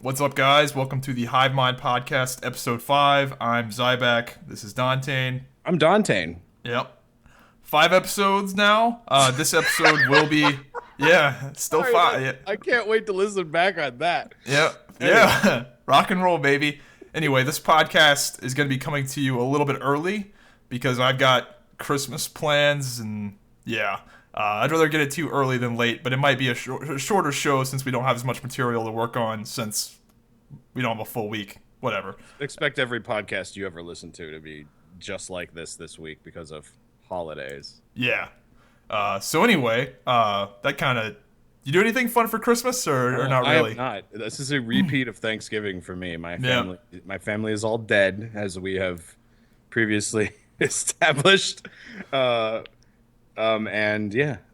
What's up, guys? Welcome to the Hive Mind Podcast, episode 5. I'm Zybak. This is Dante. I'm Dante. Yep. 5 episodes now. This episode will be, still 5. Yeah. I can't wait to listen back on that. Yep. Yeah. Rock and roll, baby. Anyway, this podcast is going to be coming to you a little bit early because I've got Christmas plans and, I'd rather get it to you early than late, but it might be a shorter show since we don't have as much material to work on since we don't have a full week. Whatever. Expect every podcast you ever listen to be just like this week because of holidays. Yeah. So anyway, that kind of... You do anything fun for Christmas or not really? I have not. This is a repeat of Thanksgiving for me. My family is all dead, as we have previously established.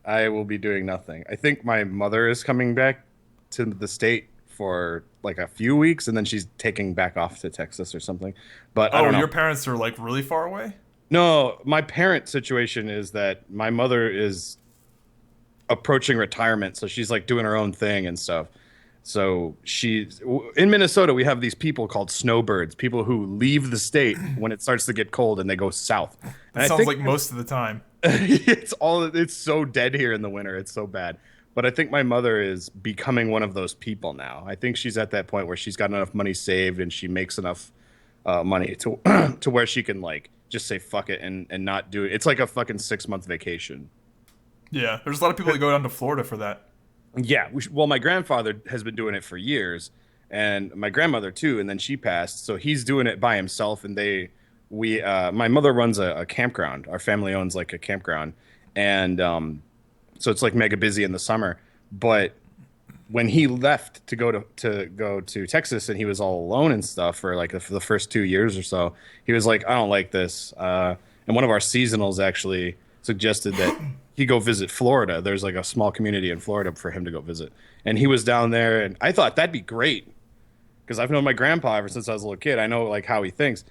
I will be doing nothing. I think my mother is coming back to the state for like a few weeks, and then she's taking back off to Texas or something. But I don't know. Your parents are like really far away? No, my parent situation is that my mother is approaching retirement, so she's like doing her own thing and stuff. So she's in Minnesota. We have these people called snowbirds, people who leave the state when it starts to get cold and they go south. That sounds like most of the time. It's so dead here in the winter. It's so bad. But I think my mother is becoming one of those people now. I think she's at that point where she's got enough money saved and she makes enough money to to where she can like just say fuck it and not do it. It's like a fucking 6-month vacation. Yeah, there's a lot of people that go down to Florida for that. Yeah, well, my grandfather has been doing it for years, and my grandmother too, and then she passed, so he's doing it by himself. And my mother runs a campground. Our family owns like a campground, and so it's like mega busy in the summer. But when he left to go to Texas, and he was all alone and stuff for like the first 2 years or so, he was like, I don't like this. And one of our seasonals actually suggested that he go visit Florida. There's like a small community in Florida for him to go visit. And he was down there, and I thought that'd be great because I've known my grandpa ever since I was a little kid. I know like how he thinks.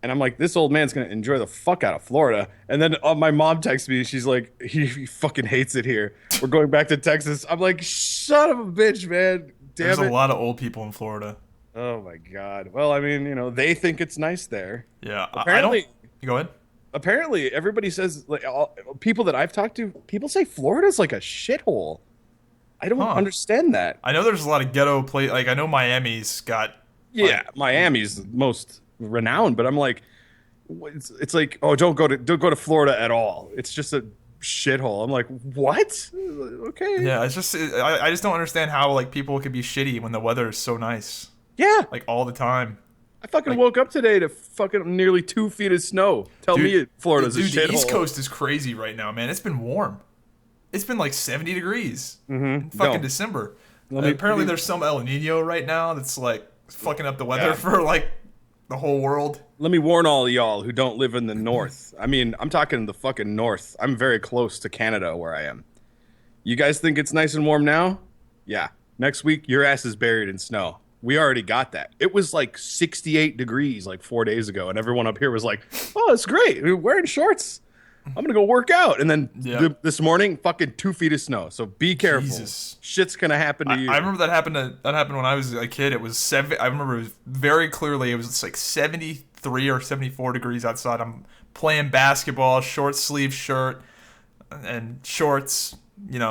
And I'm like, this old man's going to enjoy the fuck out of Florida. And then my mom texts me. She's like, he fucking hates it here. We're going back to Texas. I'm like, son of a bitch, man. There's a lot of old people in Florida. Oh, my God. Well, I mean, they think it's nice there. Yeah. Apparently, Go ahead. Apparently, everybody says, like, people that I've talked to, people say Florida's like a shithole. I don't understand that. I know there's a lot of ghetto place. Like, I know Miami's got... Miami's the most renowned, but I'm like, it's like, oh, don't go to Florida at all. It's just a shithole. I'm like, what? Okay. Yeah, it's just... I just don't understand how, like, people could be shitty when the weather is so nice. Yeah. Like, all the time. I fucking woke up today to fucking nearly 2 feet of snow. Tell me Florida's a shithole. The East Coast is crazy right now, man. It's been warm. It's been like 70 degrees in fucking December. Apparently there's some El Nino right now that's like fucking up the weather for like the whole world. Let me warn all y'all who don't live in the north. I mean, I'm talking the fucking north. I'm very close to Canada where I am. You guys think it's nice and warm now? Yeah. Next week, your ass is buried in snow. We already got that. It was like 68 degrees like 4 days ago, and everyone up here was like, oh, it's great. We're wearing shorts. I'm going to go work out. And then this morning, fucking 2 feet of snow. So be careful. Jesus. Shit's going to happen to you. I remember that happened when I was a kid. It was I remember it was very clearly, it was like 73 or 74 degrees outside. I'm playing basketball, short sleeve shirt and shorts,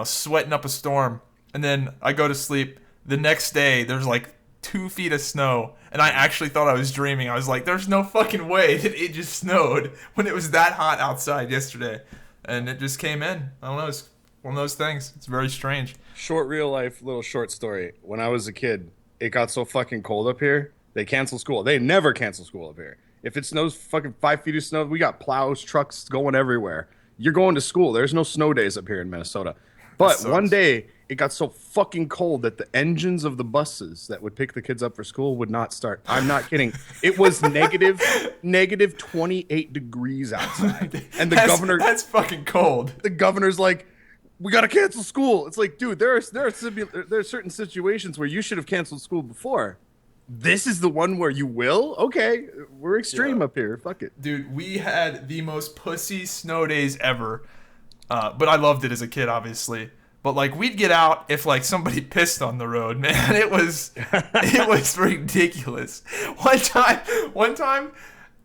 sweating up a storm. And then I go to sleep. The next day, there's like 2 feet of snow, and I actually thought I was dreaming. I was like, there's no fucking way that it just snowed when it was that hot outside yesterday. And it just came in. I don't know. It's one of those things. It's very strange. Short real life little short story. When I was a kid, it got so fucking cold up here, they canceled school. They never cancel school up here. If it snows fucking 5 feet of snow, we got plows, trucks going everywhere. You're going to school. There's no snow days up here in Minnesota. But one day, it got so fucking cold that the engines of the buses that would pick the kids up for school would not start. I'm not kidding. It was negative 28 degrees outside. And That's fucking cold. The governor's like, we got to cancel school. It's like, dude, there are certain situations where you should have canceled school before. This is the one where you will? Okay, we're extreme up here. Fuck it. Dude, we had the most pussy snow days ever. But I loved it as a kid, obviously. But like we'd get out if like somebody pissed on the road, man. It was ridiculous. One time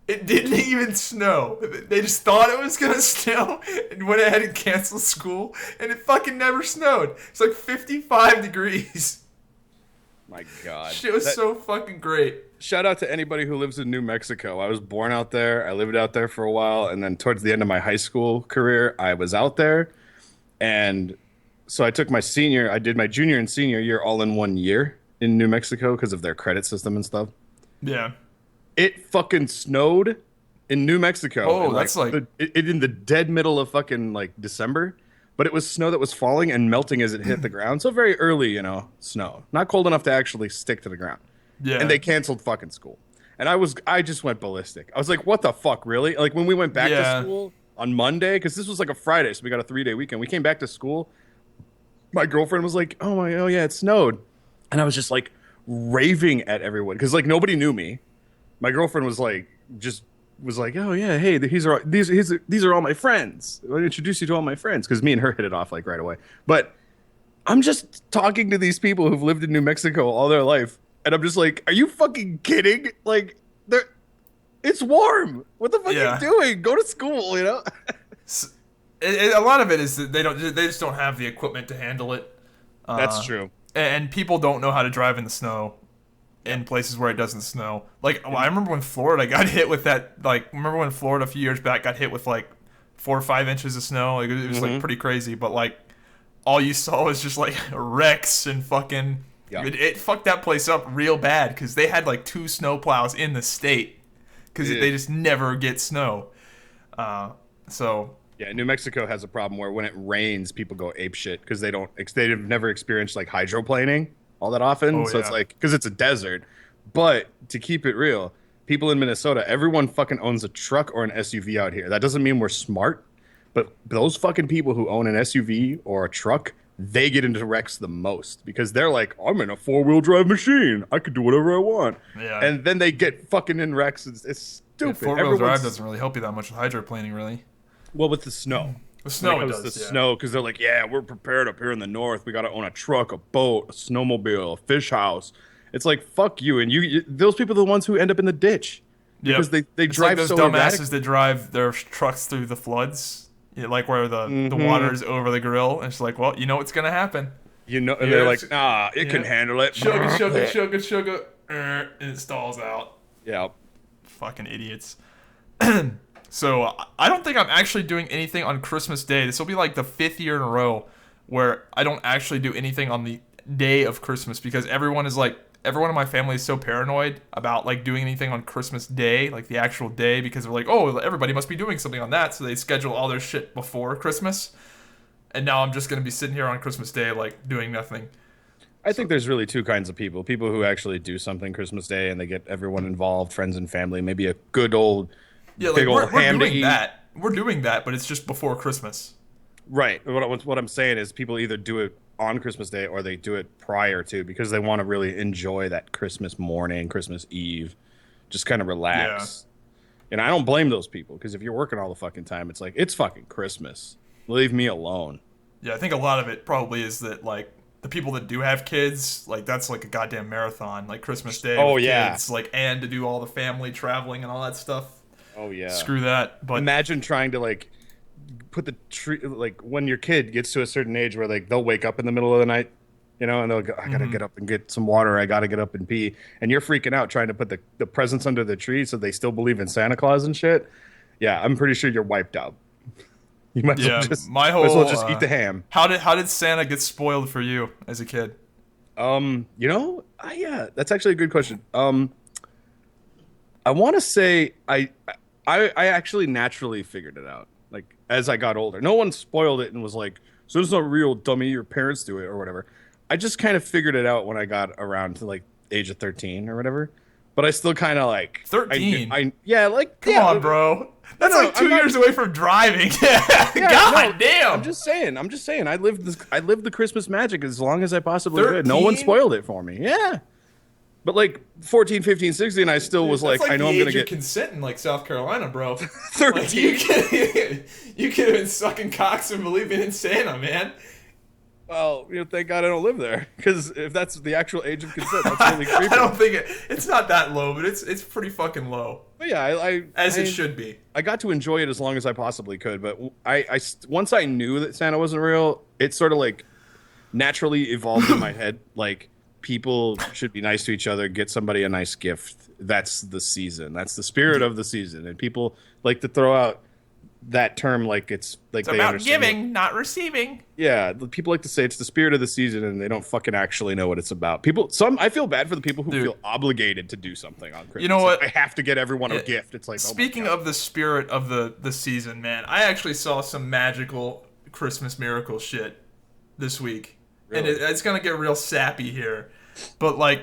it didn't even snow. They just thought it was gonna snow and went ahead and canceled school, and it fucking never snowed. It's like 55 degrees. My God. Shit was so fucking great. Shout out to anybody who lives in New Mexico. I was born out there. I lived out there for a while, and then towards the end of my high school career, I was out there, and so I did my junior and senior year all in 1 year in New Mexico because of their credit system and stuff. Yeah. It fucking snowed in New Mexico. Oh, that's in the dead middle of fucking like December, but it was snow that was falling and melting as it hit the ground. So very early, snow. Not cold enough to actually stick to the ground. Yeah. And they canceled fucking school. And I just went ballistic. I was like, what the fuck, really? Like when we went back to school on Monday, because this was like a Friday, so we got a 3-day weekend. We came back to school. My girlfriend was like, oh yeah, it snowed. And I was just like raving at everyone because like nobody knew me. My girlfriend was like, oh yeah, hey, these are all my friends. I'll introduce you to all my friends because me and her hit it off like right away. But I'm just talking to these people who've lived in New Mexico all their life, and I'm just like, are you fucking kidding? Like, it's warm. What the fuck are you doing? Go to school, A lot of it is that they just don't have the equipment to handle it. That's true. And people don't know how to drive in the snow in places where it doesn't snow. Like, I remember when Florida got hit with that, like, remember when Florida a few years back got hit with, like, 4 or 5 inches of snow? Like, it was, like, pretty crazy. But, like, all you saw was just, like, wrecks and fucking... Yeah. It fucked that place up real bad because they had, like, 2 snowplows in the state because they just never get snow. Yeah, New Mexico has a problem where when it rains, people go apeshit because they've never experienced like hydroplaning all that often. It's like, because it's a desert. But to keep it real, people in Minnesota, everyone fucking owns a truck or an SUV out here. That doesn't mean we're smart, but those fucking people who own an SUV or a truck, they get into wrecks the most because they're like, I'm in a 4-wheel drive machine. I could do whatever I want. Yeah. And then they get fucking in wrecks. It's stupid. 4-wheel drive doesn't really help you that much with hydroplaning, really. Well, with the snow. The snow it does, the snow, because they're like, yeah, we're prepared up here in the north. We got to own a truck, a boat, a snowmobile, a fish house. It's like, fuck you. And those people are the ones who end up in the ditch. Because they drive like those dumbasses that drive their trucks through the floods, like where the water is over the grill. And it's like, well, you know what's going to happen. And they're like, nah, it can handle it. Sugar. And it stalls out. Yeah. Fucking idiots. So I don't think I'm actually doing anything on Christmas Day. This will be like the 5th year in a row where I don't actually do anything on the day of Christmas because everyone in my family is so paranoid about like doing anything on Christmas Day, like the actual day, because they're like, oh, everybody must be doing something on that. So they schedule all their shit before Christmas. And now I'm just going to be sitting here on Christmas Day, like doing nothing. I think there's really 2 kinds of people. People who actually do something Christmas Day and they get everyone involved, friends and family, maybe a good old... Yeah, like we're doing that. We're doing that, but it's just before Christmas. Right. What I'm saying is people either do it on Christmas Day or they do it prior to because they want to really enjoy that Christmas morning, Christmas Eve, just kind of relax. Yeah. And I don't blame those people because if you're working all the fucking time, it's like, it's fucking Christmas. Leave me alone. Yeah, I think a lot of it probably is that, like, the people that do have kids, like, that's like a goddamn marathon, like Christmas Day with kids, like, and to do all the family traveling and all that stuff. Oh yeah. Screw that. But imagine trying to like put the tree, like when your kid gets to a certain age where like they'll wake up in the middle of the night, and they'll go, I gotta get up and get some water. I gotta get up and pee. And you're freaking out trying to put the presents under the tree so they still believe in Santa Claus and shit. Yeah, I'm pretty sure you're wiped out. You might as well just eat the ham. How did Santa get spoiled for you as a kid? Yeah, that's actually a good question. I want to say I actually naturally figured it out, like, as I got older. No one spoiled it and was like, so it's not real, dummy, your parents do it, or whatever. I just kind of figured it out when I got around to, like, age of 13 or whatever. But I still kind of, like... 13? Come on, bro. That's like 2 years away from driving. God damn. I'm just saying. I lived the Christmas magic as long as I possibly could. No one spoiled it for me. Yeah. But like 14, 15, 16, I still was like, I know I'm going to get consent in like South Carolina, bro. 13. Like, you could have been sucking cocks and believing in Santa, man. Well, thank God I don't live there, because if that's the actual age of consent, that's really creepy. I don't think it's not that low, but it's pretty fucking low. But yeah, as it should be. I got to enjoy it as long as I possibly could, but once I knew that Santa wasn't real, it sort of like naturally evolved in my head. Like, people should be nice to each other, get somebody a nice gift. That's the season. That's the spirit of the season, and people like to throw out that term like it's they about understand giving, not receiving. Yeah, people like to say it's the spirit of the season, and they don't fucking actually know what it's about. I feel bad for the people who feel obligated to do something on Christmas. You know what? Like, I have to get everyone a gift. It's like, speaking of the spirit of the season, man, I actually saw some magical Christmas miracle shit this week, really? And it's gonna get real sappy here, but like,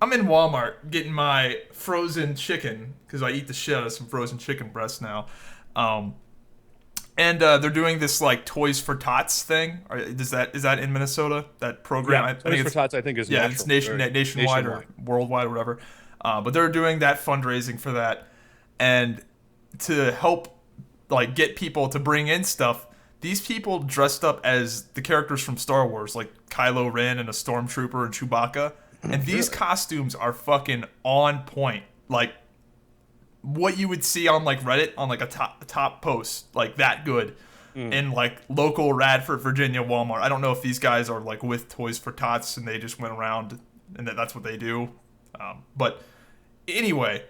I'm in Walmart getting my frozen chicken because I eat the shit out of some frozen chicken breasts now. And they're doing this like Toys for Tots thing. Is that in Minnesota? That program? Yeah, Toys for Tots, I think is it's nationwide or worldwide or whatever. But they're doing that fundraising for that, and to help like get people to bring in stuff. These people dressed up as the characters from Star Wars, like Kylo Ren and a Stormtrooper and Chewbacca, and these costumes are fucking on point. Like, what you would see on like Reddit on like a top post, like that good in like local Radford, Virginia Walmart. I don't know if these guys are like with Toys for Tots and they just went around and that's what they do. But anyway,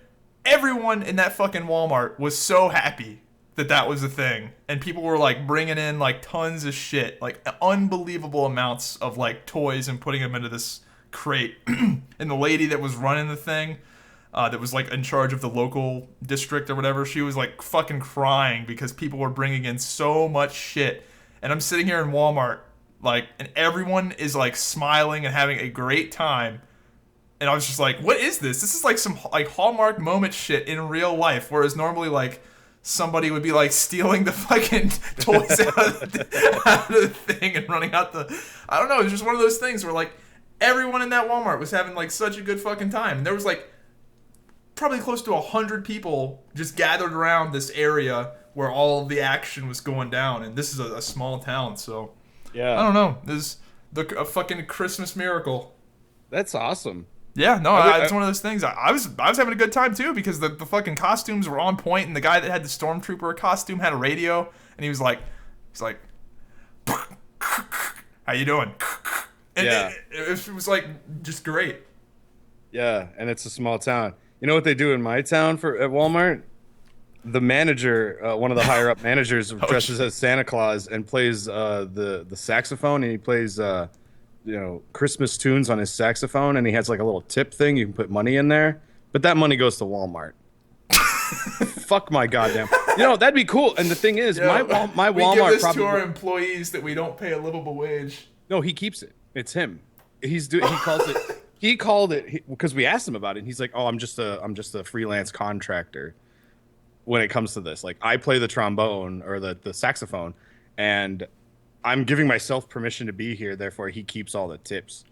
everyone in that fucking Walmart was so happy that was a thing, and people were like bringing in like tons of shit, like unbelievable amounts of like toys and putting them into this crate. And the lady that was running the thing, that was like in charge of the local district or whatever, she was like fucking crying because people were bringing in so much shit. And I'm sitting here in Walmart, like, and everyone is like smiling and having a great time. And I was just like, what is this? This is like some like Hallmark moment shit in real life, whereas normally like somebody would be like stealing the fucking toys out of the thing and running out the, I don't know, it's just one of those things where like everyone in that Walmart was having like such a good fucking time. And there was like probably close to 100 people just gathered around this area where all of the action was going down, and this is a small town, so yeah, I don't know. This is a fucking Christmas miracle. That's awesome. Yeah, no, it's one of those things. I was having a good time too because the fucking costumes were on point, and the guy that had the Stormtrooper costume had a radio, and he was like, "How you doing?" And yeah, it was like just great. Yeah, and it's a small town. You know what they do in my town at Walmart? The manager, one of the higher up managers, dresses as Santa Claus and plays the saxophone, and he plays Christmas tunes on his saxophone, and he has like a little tip thing. You can put money in there, but that money goes to Walmart. Fuck my goddamn. That'd be cool. And the thing is, my Walmart we give this probably to our employees that we don't pay a livable wage. No, he keeps it. It's him. He calls it. He called it because we asked him about it. And he's like, "Oh, I'm just a freelance contractor when it comes to this. Like, I play the trombone or the saxophone, and I'm giving myself permission to be here. Therefore, he keeps all the tips."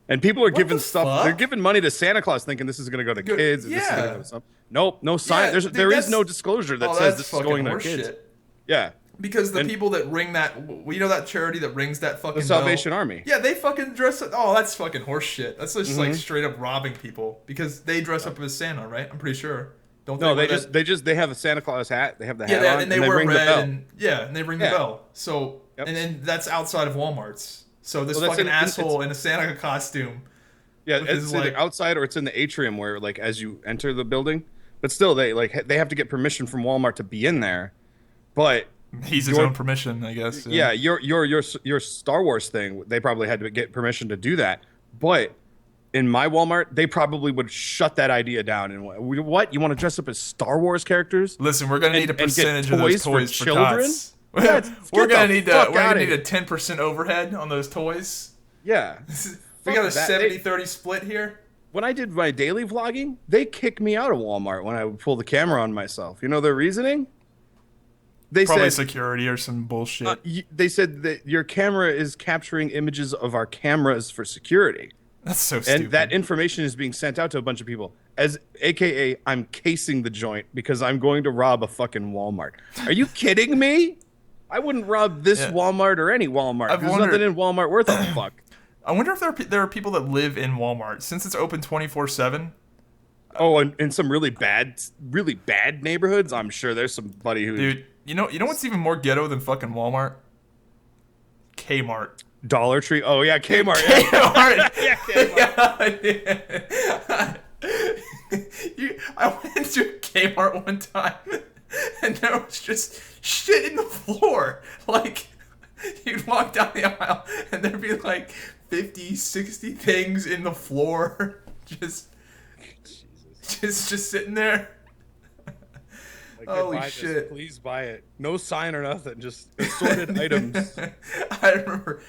And people are giving stuff. Fuck? They're giving money to Santa Claus, thinking this is going to go to kids. Yeah. This is going to go to something. Nope, no sign. Yeah, there is no disclosure that says this is going to horse kids. shit. Yeah. Because the people that ring that, that charity that rings that fucking The Salvation bell, Army. Yeah, they fucking dress up. Oh, that's fucking horse shit. That's just like straight up robbing people because they dress up as Santa, right? I'm pretty sure. Don't they? No, they have a Santa Claus hat. They have the hat on, and they wear ring red, the bell. and they ring the bell. So, and then that's outside of Walmart's. So this fucking asshole in a Santa costume. Yeah, it's either outside or it's in the atrium where, like, as you enter the building. But still, they have to get permission from Walmart to be in there. But he's his own permission, I guess. Yeah, your Star Wars thing, they probably had to get permission to do that. But in my Walmart, they probably would shut that idea down. And what? You want to dress up as Star Wars characters? Listen, we're gonna need a percentage of those toys for children. We're gonna need a 10% overhead on those toys. Yeah. We got a 70-30 split here. When I did my daily vlogging, they kicked me out of Walmart when I would pull the camera on myself. You know their reasoning? They Probably said security or some bullshit. They said that your camera is capturing images of our cameras for security. That's so stupid. And that information is being sent out to a bunch of people. AKA, I'm casing the joint because I'm going to rob a fucking Walmart. Are you kidding me? I wouldn't rob this Walmart or any Walmart. There's nothing in Walmart worth a fuck. I wonder if there are people that live in Walmart since it's open 24/7. Oh, and in some really bad neighborhoods, I'm sure there's somebody who. Dude, you know what's even more ghetto than fucking Walmart? Kmart. Dollar Tree. Oh yeah, Kmart. Kmart. Yeah, Kmart. I went to Kmart one time, and there was just shit in the floor. Like, you'd walk down the aisle, and there'd be like 50, 60 things in the floor, just sitting there. Like, holy buy shit! This, please buy it. No sign or nothing. Just assorted items. I remember.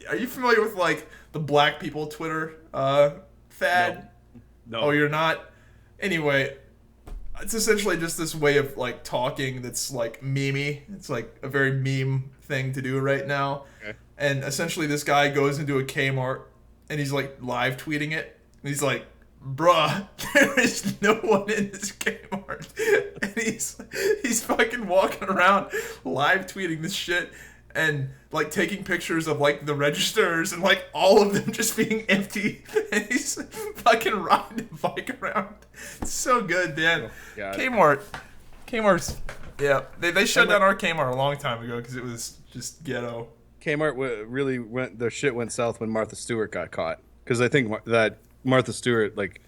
Are you familiar with like the black people Twitter fad? No. Oh, you're not? Anyway, it's essentially just this way of like talking that's like memey. It's like a very meme thing to do right now. Okay. And essentially this guy goes into a Kmart and he's like live tweeting it. And he's like, bruh, there is no one in this Kmart. And he's fucking walking around live tweeting this shit and like taking pictures of like the registers and like all of them just being empty. And he's fucking riding a bike around. It's so good, man. Oh, Kmart's, yeah, they shut down our Kmart a long time ago because it was just ghetto. Kmart really went south when Martha Stewart got caught, because I think that Martha Stewart like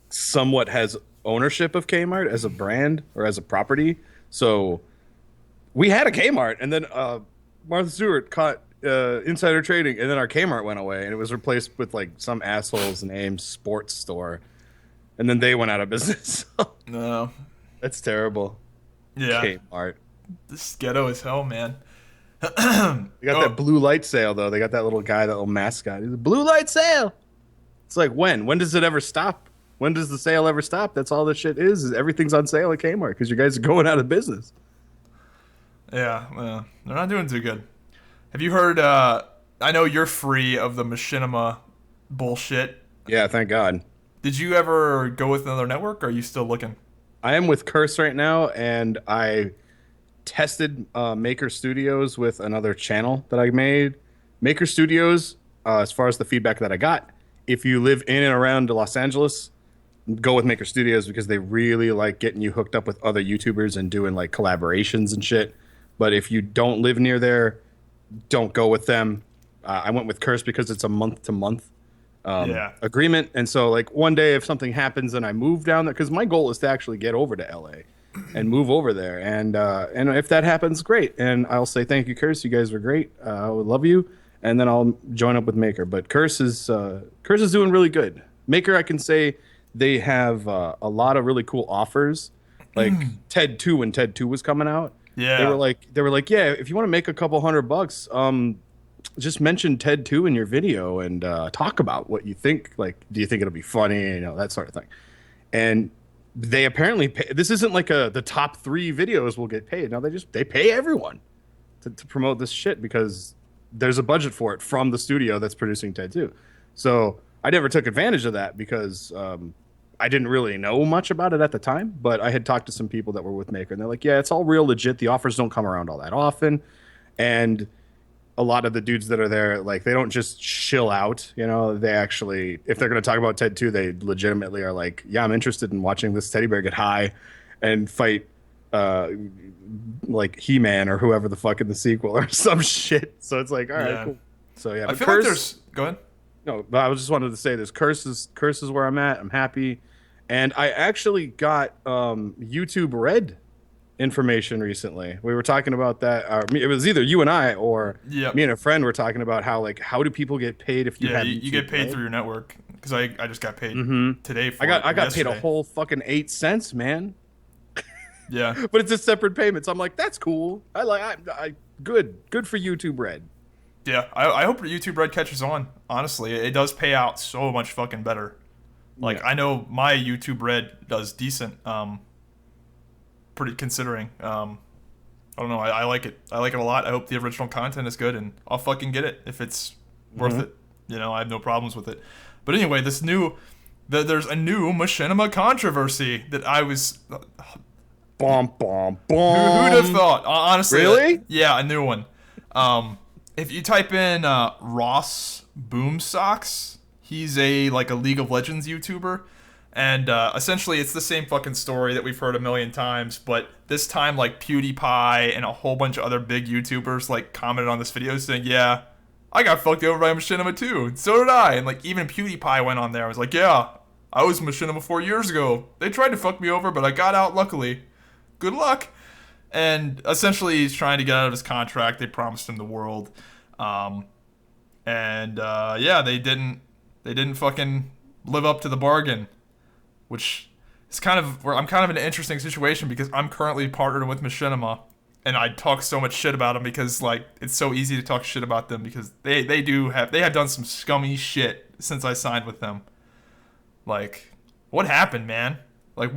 somewhat has ownership of Kmart as a brand or as a property. So we had a Kmart, and then Martha Stewart caught insider trading, and then our Kmart went away, and it was replaced with like some asshole's name sports store, and then they went out of business. No, that's terrible. Yeah, Kmart. This is ghetto as hell, man. They got that blue light sale though. They got that little guy, that little mascot. He's a blue light sale. It's like, when does it ever stop? When does the sale ever stop? That's all this shit is everything's on sale at Kmart because you guys are going out of business. Yeah, they're not doing too good. Have you heard, I know you're free of the Machinima bullshit. Yeah, thank God. Did you ever go with another network, or are you still looking? I am with Curse right now, and I tested Maker Studios with another channel that I made. Maker Studios, as far as the feedback that I got, if you live in and around Los Angeles, go with Maker Studios because they really like getting you hooked up with other YouTubers and doing like collaborations and shit. But if you don't live near there, don't go with them. I went with Curse because it's a month-to-month agreement. And so like one day if something happens and I move down there, because my goal is to actually get over to LA and move over there. And if that happens, great. And I'll say thank you, Curse. You guys were great. I would love you. And then I'll join up with Maker. But Curse is doing really good. Maker, I can say they have a lot of really cool offers. Like TED 2, when TED 2 was coming out. Yeah. They were like, yeah, if you want to make a couple $100, just mention TED 2 in your video and talk about what you think. Like, do you think it'll be funny? You know, that sort of thing. And they apparently pay. This isn't like the top 3 videos will get paid. No, they pay everyone to promote this shit because there's a budget for it from the studio that's producing TED 2. So I never took advantage of that because I didn't really know much about it at the time, but I had talked to some people that were with Maker, and they're like, yeah, it's all real legit. The offers don't come around all that often. And a lot of the dudes that are there, like, they don't just chill out, you know, they actually, if they're going to talk about TED 2, they legitimately are like, yeah, I'm interested in watching this teddy bear get high and fight like He-Man or whoever the fuck in the sequel or some shit. So it's like, all right, cool. So yeah, I feel like there's, go ahead. No, but I just wanted to say this. Curse is where I'm at. I'm happy. And I actually got YouTube Red information recently. We were talking about that. It was either you and I or me and a friend were talking about how do people get paid if you have you get paid through your network. Because I just got paid today for I got paid a whole fucking 8 cents, man. Yeah. But it's a separate payment. So I'm like, that's cool. Good for YouTube Red. Yeah, I hope YouTube Red catches on. Honestly, it does pay out so much fucking better. Like, I know my YouTube Red does decent, pretty considering. I don't know, I like it. I like it a lot. I hope the original content is good, and I'll fucking get it if it's worth it. You know, I have no problems with it. But anyway, there's a new Machinima controversy that I was... Who'd have thought? Honestly. Really? Yeah, a new one. If you type in RossBoomsocks, he's a League of Legends YouTuber, and essentially it's the same fucking story that we've heard a million times, but this time like PewDiePie and a whole bunch of other big YouTubers like commented on this video saying, yeah, I got fucked over by Machinima too, and so did I, and like even PewDiePie went on there. I was like, yeah, I was Machinima 4 years ago. They tried to fuck me over, but I got out luckily. Good luck. And essentially, he's trying to get out of his contract. They promised him the world, yeah, they didn't fucking live up to the bargain, which is kind of where I'm kind of in an interesting situation because I'm currently partnered with Machinima, and I talk so much shit about them because like it's so easy to talk shit about them because they have done some scummy shit since I signed with them. Like, what happened, man? Like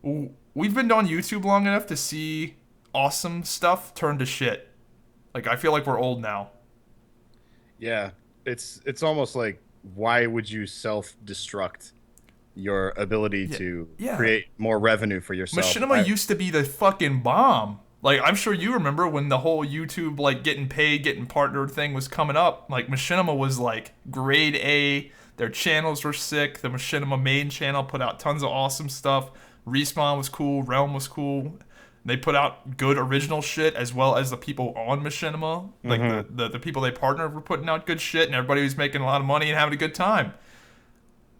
we've been on YouTube long enough to see awesome stuff turn to shit. Like, I feel like we're old now. Yeah, it's almost like, why would you self-destruct your ability to create more revenue for yourself? Machinima used to be the fucking bomb. Like, I'm sure you remember when the whole YouTube, like, getting paid, getting partnered thing was coming up. Like, Machinima was, like, grade A. Their channels were sick. The Machinima main channel put out tons of awesome stuff. Respawn was cool. Realm was cool. They put out good original shit as well as the people on Machinima. Like, the people they partnered were putting out good shit, and everybody was making a lot of money and having a good time.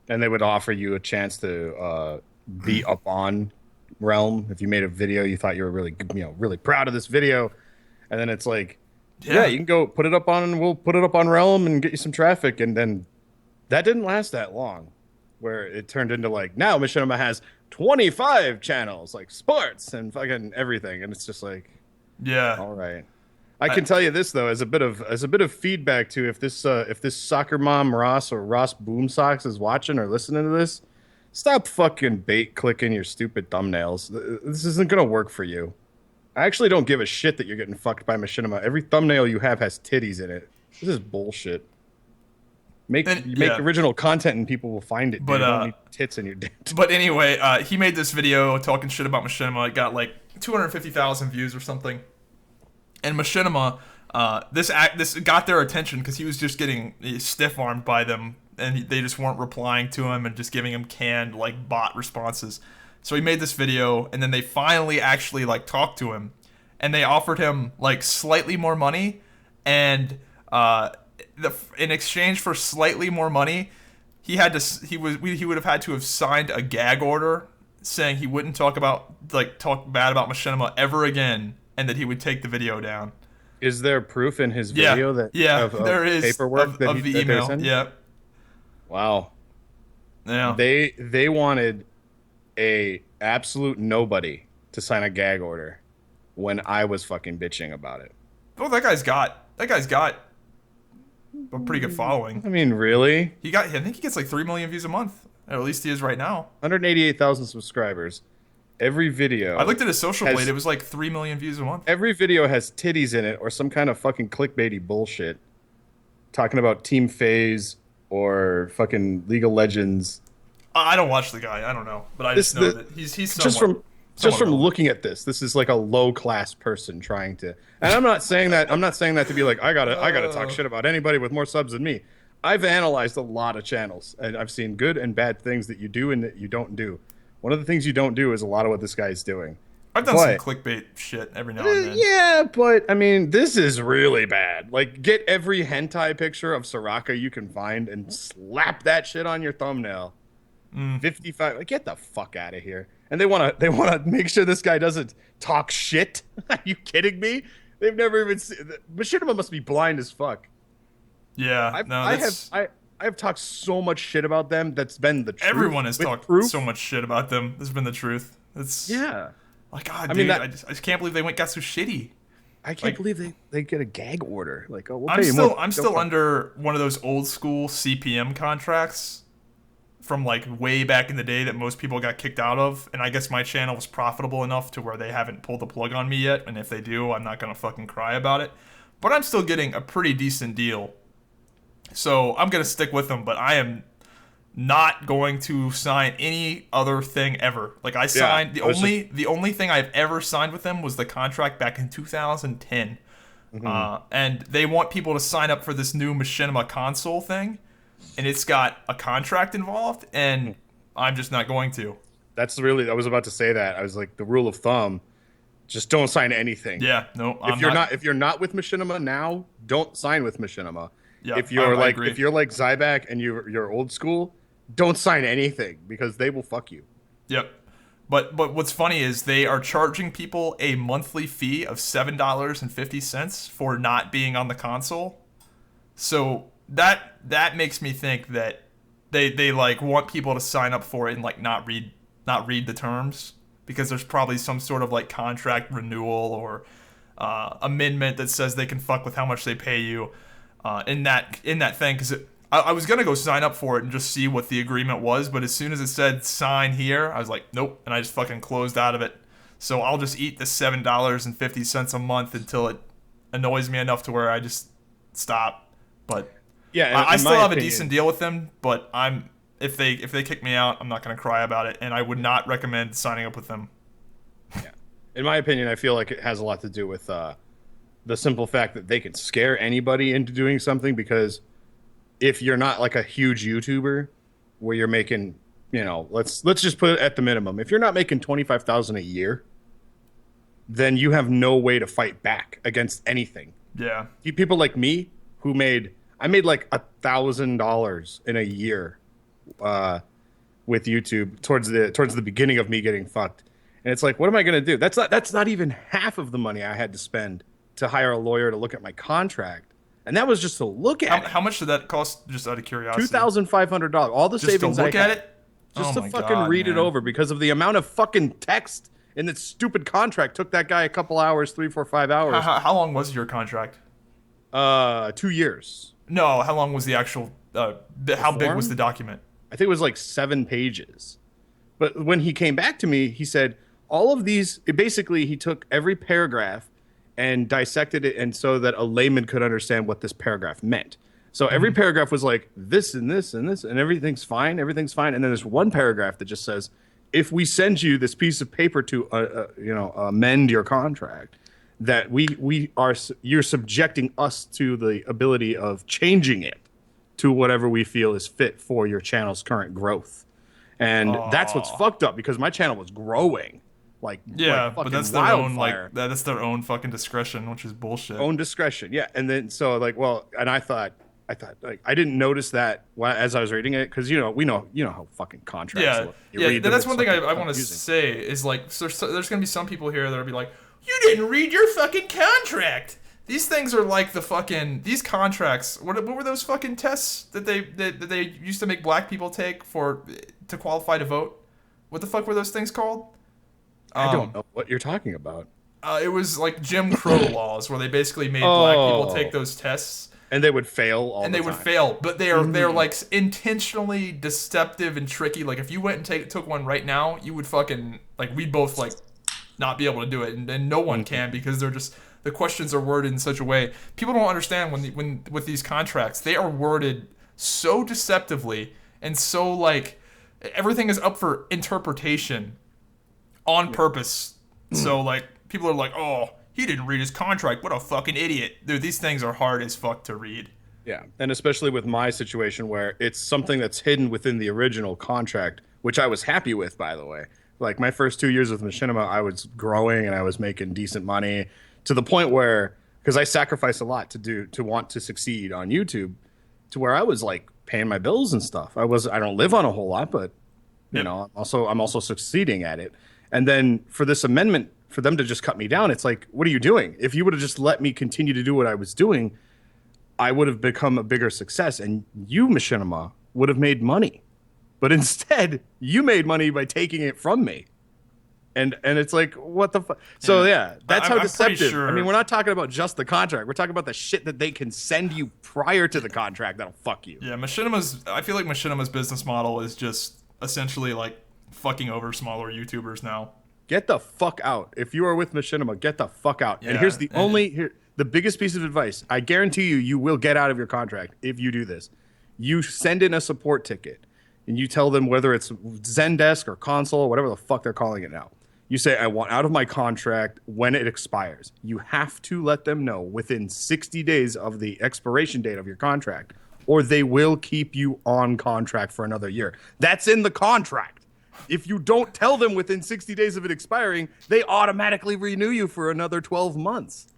And they would offer you a chance to be up on Realm if you made a video you thought you were really, really proud of this video, and then it's like, yeah, you can go put it up on, we'll put it up on Realm and get you some traffic, and then that didn't last that long, where it turned into like, now Machinima has 25 channels, like sports and fucking everything, and it's just like, yeah, all right. I can tell you this though, as a bit of feedback too, if this soccer mom Ross or RossBoomsocks is watching or listening to this, stop fucking bait clicking your stupid thumbnails. This isn't gonna work for you. I actually don't give a shit that you're getting fucked by Machinima. Every thumbnail you have has titties in it. This is bullshit. Make original content and people will find it. But you don't need tits in your dick. But anyway, he made this video talking shit about Machinima. It got like 250,000 views or something. And Machinima, this got their attention because he was just getting stiff-armed by them, and they just weren't replying to him and just giving him canned like bot responses. So he made this video, and then they finally actually like talked to him, and they offered him like slightly more money, and in exchange for slightly more money, he would have had to have signed a gag order saying he wouldn't talk bad about Machinima ever again, and that he would take the video down. Is there proof in his video there is paperwork of the email? Yeah. Wow. Yeah. They wanted a absolute nobody to sign a gag order when I was fucking bitching about it. Well, that guy's got a pretty good following. I mean, really? I think he gets like 3 million views a month. Or at least he is right now. 188,000 subscribers. Every video. I looked at his social blade. It was like 3 million views a month. Every video has titties in it or some kind of fucking clickbaity bullshit. Talking about Team FaZe or fucking League of Legends. I don't watch the guy. I don't know. But I just know that he's just from looking at this is like a low class person trying to. And I'm not saying that to be like, I gotta talk shit about anybody with more subs than me. I've analyzed a lot of channels, and I've seen good and bad things that you do and that you don't do. One of the things you don't do is a lot of what this guy is doing. I've done some clickbait shit every now and then. Yeah, but I mean, this is really bad. Like, get every hentai picture of Soraka you can find and slap that shit on your thumbnail. 55. Like, get the fuck out of here. And they wanna make sure this guy doesn't talk shit. Are you kidding me? They've never even seen. Machinima must be blind as fuck. Yeah, I have talked so much shit about them. That's been the truth. Everyone has talked so much shit about them. This has been the truth. It's like, God, dude, I just can't believe they got so shitty. I can't believe they get a gag order. Like, oh, I'm still under one of those old school CPM contracts from like way back in the day that most people got kicked out of, and I guess my channel was profitable enough to where they haven't pulled the plug on me yet, and if they do, I'm not gonna fucking cry about it. But I'm still getting a pretty decent deal. So I'm going to stick with them, but I am not going to sign any other thing ever. Like, I signed the only thing I've ever signed with them was the contract back in 2010 And they want people to sign up for this new Machinima console thing, and it's got a contract involved, and I'm just not going to. That's really, I was about to say that. I was like, the rule of thumb, just don't sign anything. Yeah, no, If you're not with Machinima now, don't sign with Machinima. Yeah, if you're like Zybak and you're old school, don't sign anything because they will fuck you. Yep. But what's funny is they are charging people a monthly fee of $7.50 for not being on the console. So that makes me think that they like want people to sign up for it and like not read the terms, because there's probably some sort of like contract renewal or amendment that says they can fuck with how much they pay you in that thing. Because I was gonna go sign up for it and just see what the agreement was, but as soon as it said sign here, I was like, nope, and I just fucking closed out of it. So I'll just eat the $7.50 a month until it annoys me enough to where I just stop. But yeah, I still have a decent deal with them, but if they kick me out, I'm not gonna cry about it, and I would not recommend signing up with them. Yeah, in my opinion, I feel like it has a lot to do with the simple fact that they can scare anybody into doing something, because if you're not like a huge YouTuber where you're making, let's just put it at the minimum. If you're not making $25,000 a year, then you have no way to fight back against anything. Yeah. People like me who I made like $1,000 in a year with YouTube towards the beginning of me getting fucked. And it's like, what am I going to do? That's not even half of the money I had to spend to hire a lawyer to look at my contract. And that was just to look at it. How much did that cost, just out of curiosity? $2,500. All the savings just to look at it? Just to fucking read it over, because of the amount of fucking text in that stupid contract. Took that guy a couple hours, 3, 4, 5 hours. How long was your contract? 2 years. No, how long was the actual, how big was the document? I think it was like 7 pages. But when he came back to me, he said, all of these, basically he took every paragraph and dissected it, and so that a layman could understand what this paragraph meant. So every paragraph was like this and this and this, and everything's fine. And then there's one paragraph that just says, if we send you this piece of paper to amend your contract, that you're subjecting us to the ability of changing it to whatever we feel is fit for your channel's current growth. And that's what's fucked up, because my channel was growing. But that's their own that's their own fucking discretion, which is bullshit. Own discretion, yeah. And then and I thought like I didn't notice that as I was reading it, because we know how fucking contracts look. That's one thing I want to say is like there's gonna be some people here that'll be like, you didn't read your fucking contract. These things are like these contracts. What were those fucking tests that they used to make black people take to qualify to vote? What the fuck were those things called? I don't know what you're talking about. It was like Jim Crow laws, where they basically made black people take those tests, and they would fail all the time. And they would fail, but they're like intentionally deceptive and tricky. Like if you went and took one right now, you would fucking we'd both like not be able to do it, and no one can, because they're just, the questions are worded in such a way. People don't understand when with these contracts, they are worded so deceptively, and so like everything is up for interpretation on purpose. So like people are like, oh, he didn't read his contract, what a fucking idiot. Dude, these things are hard as fuck to read. Yeah, and especially with my situation where it's something that's hidden within the original contract, which I was happy with, by the way. Like my first 2 years with Machinima, I was growing and I was making decent money, to the point where, because I sacrificed a lot to want to succeed on YouTube, to where I was like paying my bills and stuff. I don't live on a whole lot, but I'm also succeeding at it. And then for this amendment, for them to just cut me down, it's like, what are you doing? If you would have just let me continue to do what I was doing, I would have become a bigger success, and you, Machinima, would have made money. But instead, you made money by taking it from me. And it's like, what the fuck? So yeah, that's how deceptive. Sure. I mean, we're not talking about just the contract. We're talking about the shit that they can send you prior to the contract that'll fuck you. Yeah, I feel like Machinima's business model is just essentially like fucking over smaller YouTubers now. Get the fuck out. If you are with Machinima, get the fuck out. Yeah, and here's the biggest piece of advice. I guarantee you will get out of your contract if you do this. You send in a support ticket, and you tell them, whether it's Zendesk or console or whatever the fuck they're calling it now, You say, I want out of my contract when it expires. You have to let them know within 60 days of the expiration date of your contract, or they will keep you on contract for another year. That's in the contract. If you don't tell them within 60 days of it expiring, they automatically renew you for another 12 months.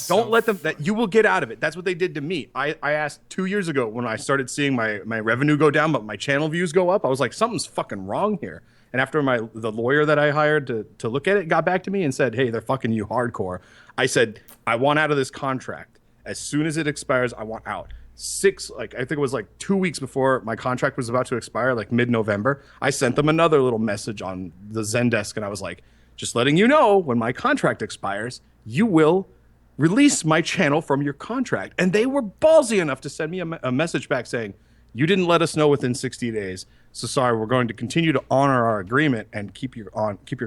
Don't let them, that you will get out of it. That's what they did to me. I asked 2 years ago when I started seeing my revenue go down, but my channel views go up. I was like, something's fucking wrong here. And after the lawyer that I hired to look at it got back to me and said, hey, they're fucking you hardcore. I said, I want out of this contract. As soon as it expires, I want out. I think it was like 2 weeks before my contract was about to expire, like mid-November, I sent them another little message on the Zendesk, and I was like, just letting you know, when my contract expires, you will release my channel from your contract. And they were ballsy enough to send me a message back saying, you didn't let us know within 60 days. So sorry, we're going to continue to honor our agreement and keep your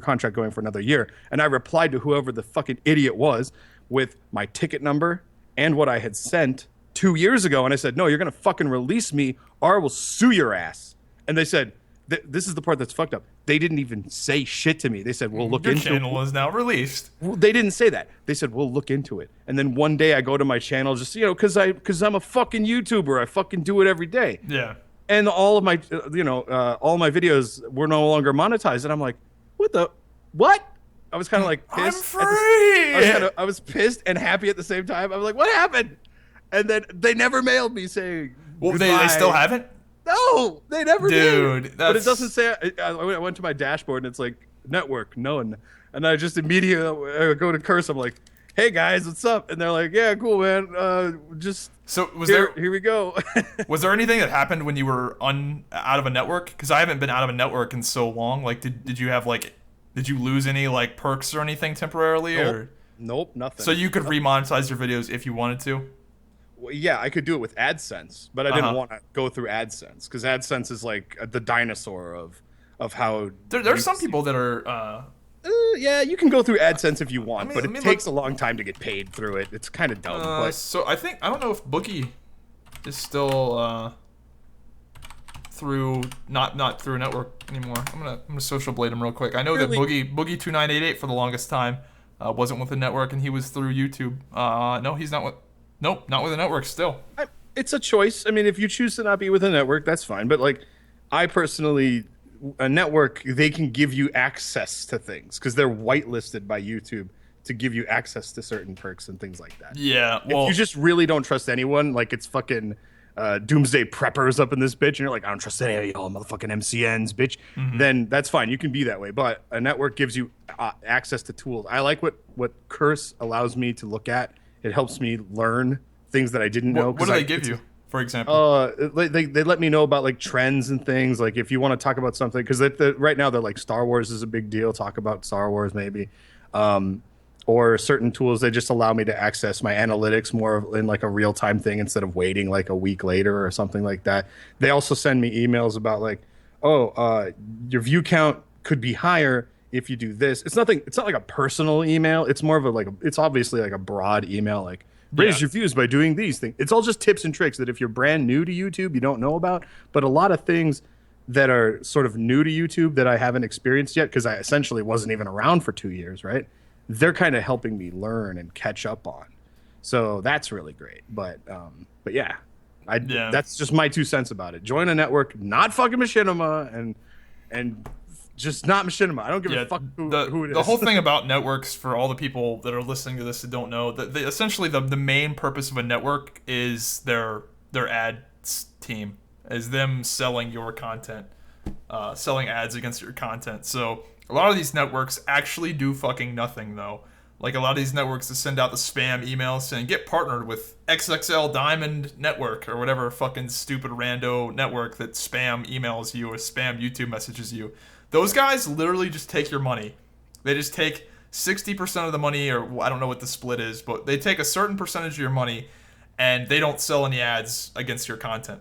contract going for another year. And I replied to whoever the fucking idiot was with my ticket number and what I had sent 2 years ago. And I said, no, you're going to fucking release me or I will sue your ass. And they said, this is the part that's fucked up. They didn't even say shit to me. They said, we'll look into it. Your channel is now released. Well, they didn't say that. They said, we'll look into it. And then one day I go to my channel just, because I'm a fucking YouTuber. I fucking do it every day. Yeah. And all of my, all my videos were no longer monetized. And I'm like, what? I was kind of like pissed. I'm free. I was pissed and happy at the same time. I was like, what happened? And then they never mailed me saying, well, they still haven't? No, they never did. Dude, but it doesn't say. I went to my dashboard and it's like network none, and I just immediately go to curse. I'm like, "Hey guys, what's up?" And they're like, "Yeah, cool, man. Here we go." Was there anything that happened when you were out of a network? Because I haven't been out of a network in so long. Like, did you have did you lose any like perks or anything temporarily? Nope, nothing. So you could remonetize your videos if you wanted to. Well, yeah, I could do it with AdSense, but I didn't want to go through AdSense because AdSense is like the dinosaur of how. There's some people that are. Yeah, you can go through AdSense if you want, but it takes a long time to get paid through it. It's kind of dumb. So I don't know if Boogie is still through not through a network anymore. I'm gonna social blade him real quick. I know that Boogie 2988 for the longest time wasn't with the network and he was through YouTube. No, he's not with. Nope, not with a network still. It's a choice. I mean, if you choose to not be with a network, that's fine. But like, I personally, a network, they can give you access to things because they're whitelisted by YouTube to give you access to certain perks and things like that. Yeah, well, if you just really don't trust anyone, like it's fucking doomsday preppers up in this bitch, and you're like, I don't trust any of y'all motherfucking MCNs, bitch. Mm-hmm. Then that's fine. You can be that way. But a network gives you access to tools. I like what Curse allows me to look at. It helps me learn things that I didn't know. What do they give you, for example? They let me know about like trends and things. Like if you want to talk about something, because right now they're like Star Wars is a big deal. Talk about Star Wars maybe, or certain tools. They just allow me to access my analytics more in like a real time thing instead of waiting like a week later or something like that. They also send me emails about like, your view count could be higher if you do this. It's not like a personal email. It's more of it's obviously like a broad email, like raise your views by doing these things. It's all just tips and tricks that if you're brand new to YouTube, you don't know about. But a lot of things that are sort of new to YouTube that I haven't experienced yet, because I essentially wasn't even around for 2 years, right? They're kind of helping me learn and catch up on. So that's really great. But yeah, that's just my 2 cents about it. Join a network, not fucking Machinima, and just not Machinima. I don't give a fuck who it is. The whole thing about networks, for all the people that are listening to this that don't know, that essentially the main purpose of a network is their ads team, is them selling your content, selling ads against your content. So a lot of these networks actually do fucking nothing, though. Like a lot of these networks that send out the spam emails saying, get partnered with XXL Diamond Network or whatever fucking stupid rando network that spam emails you or spam YouTube messages you. Those guys literally just take your money. They just take 60% of the money, or I don't know what the split is, but they take a certain percentage of your money and they don't sell any ads against your content.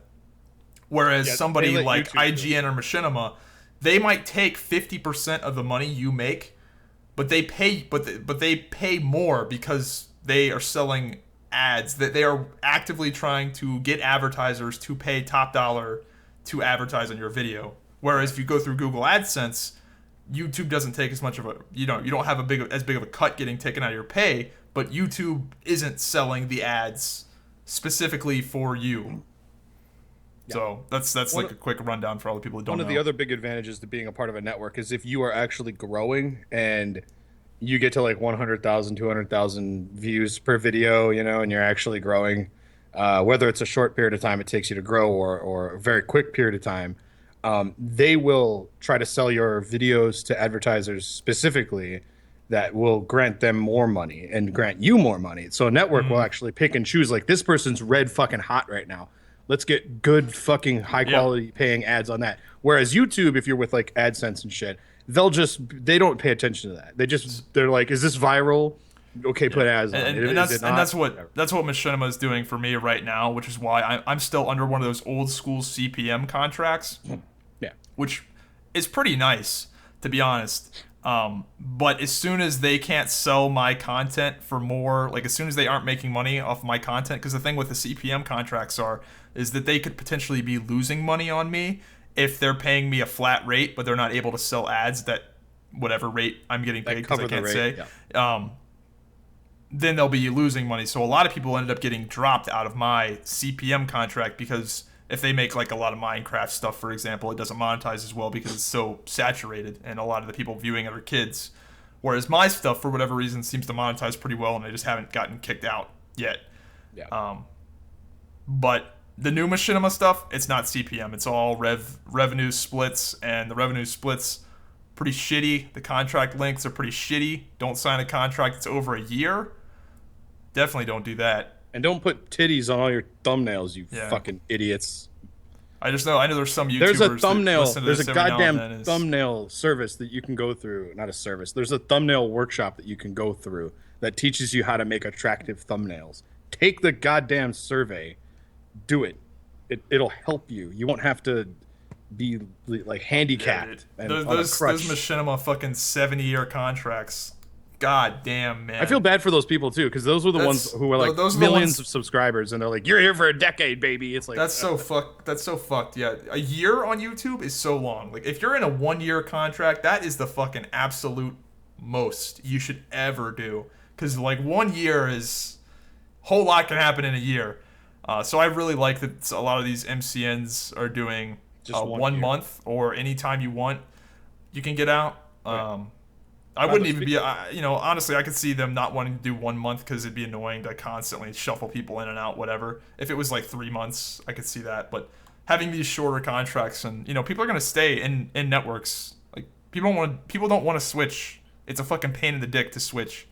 Whereas somebody like IGN or Machinima, they might take 50% of the money you make, but they pay more because they are selling ads, that they are actively trying to get advertisers to pay top dollar to advertise on your video. Whereas if you go through Google AdSense, YouTube doesn't take as much of a, you don't have as big of a cut getting taken out of your pay, but YouTube isn't selling the ads specifically for you. Yeah. So that's like a quick rundown for all the people who don't know. One of the other big advantages to being a part of a network is if you are actually growing and you get to like 100,000, 200,000 views per video, and you're actually growing, whether it's a short period of time it takes you to grow or a very quick period of time, they will try to sell your videos to advertisers specifically that will grant them more money and grant you more money. So a network will actually pick and choose, like, this person's red fucking hot right now. Let's get good fucking high quality paying ads on that. Whereas YouTube, if you're with like AdSense and shit, they don't pay attention to that. They're like, is this viral? Okay, put ads on it. And that's what Machinima is doing for me right now, which is why I'm still under one of those old school CPM contracts. Yeah. Which is pretty nice, to be honest. But as soon as they can't sell my content for more, like as soon as they aren't making money off my content, because the thing with the CPM contracts is that they could potentially be losing money on me if they're paying me a flat rate, but they're not able to sell ads that whatever rate I'm getting paid, because I can't say. Yeah. Then they'll be losing money. So a lot of people ended up getting dropped out of my CPM contract because if they make like a lot of Minecraft stuff, for example, it doesn't monetize as well because it's so saturated and a lot of the people viewing it are kids. Whereas my stuff, for whatever reason, seems to monetize pretty well and they just haven't gotten kicked out yet. Yeah. But the new Machinima stuff, it's not CPM. It's all revenue splits, and the revenue splits pretty shitty. The contract lengths are pretty shitty. Don't sign a contract that's over a year. Definitely don't do that. And don't put titties on all your thumbnails, you fucking idiots. I know there's some YouTubers. There's a thumbnail. There's a goddamn thumbnail service that you can go through. Not a service. There's a thumbnail workshop that you can go through that teaches you how to make attractive thumbnails. Take the goddamn survey. Do it. It'll help you. You won't have to be like handicapped. Yeah, those Machinima fucking 70-year contracts. God damn, man. I feel bad for those people too, because those were the ones who were like millions of subscribers, and they're like, "You're here for a decade, baby." It's like that's so fucked. Yeah, a year on YouTube is so long. Like if you're in a 1-year contract, that is the fucking absolute most you should ever do, because like 1 year is a whole lot can happen in a year. So I really like that a lot of these MCNs are doing just 1 month, or anytime you want, you can get out. Right. I wouldn't even be, honestly, I could see them not wanting to do 1 month because it'd be annoying to constantly shuffle people in and out, whatever. If it was like 3 months, I could see that. But having these shorter contracts, and people are gonna stay in networks. Like people don't want to switch. It's a fucking pain in the dick to switch.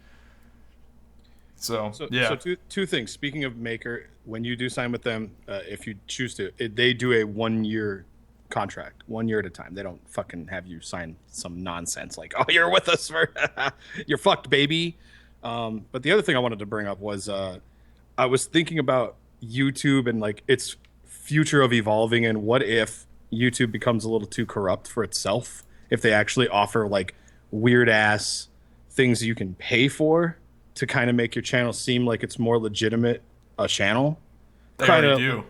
So yeah. So two things. Speaking of Maker, when you do sign with them, if you choose to, they do a 1-year contract, 1 year at a time. They don't fucking have you sign some nonsense like, "Oh, you're with us for you're fucked, baby." But the other thing I wanted to bring up was I was thinking about YouTube and like its future of evolving, and what if YouTube becomes a little too corrupt for itself, if they actually offer like weird ass things you can pay for to kind of make your channel seem like it's more legitimate a channel. They already do.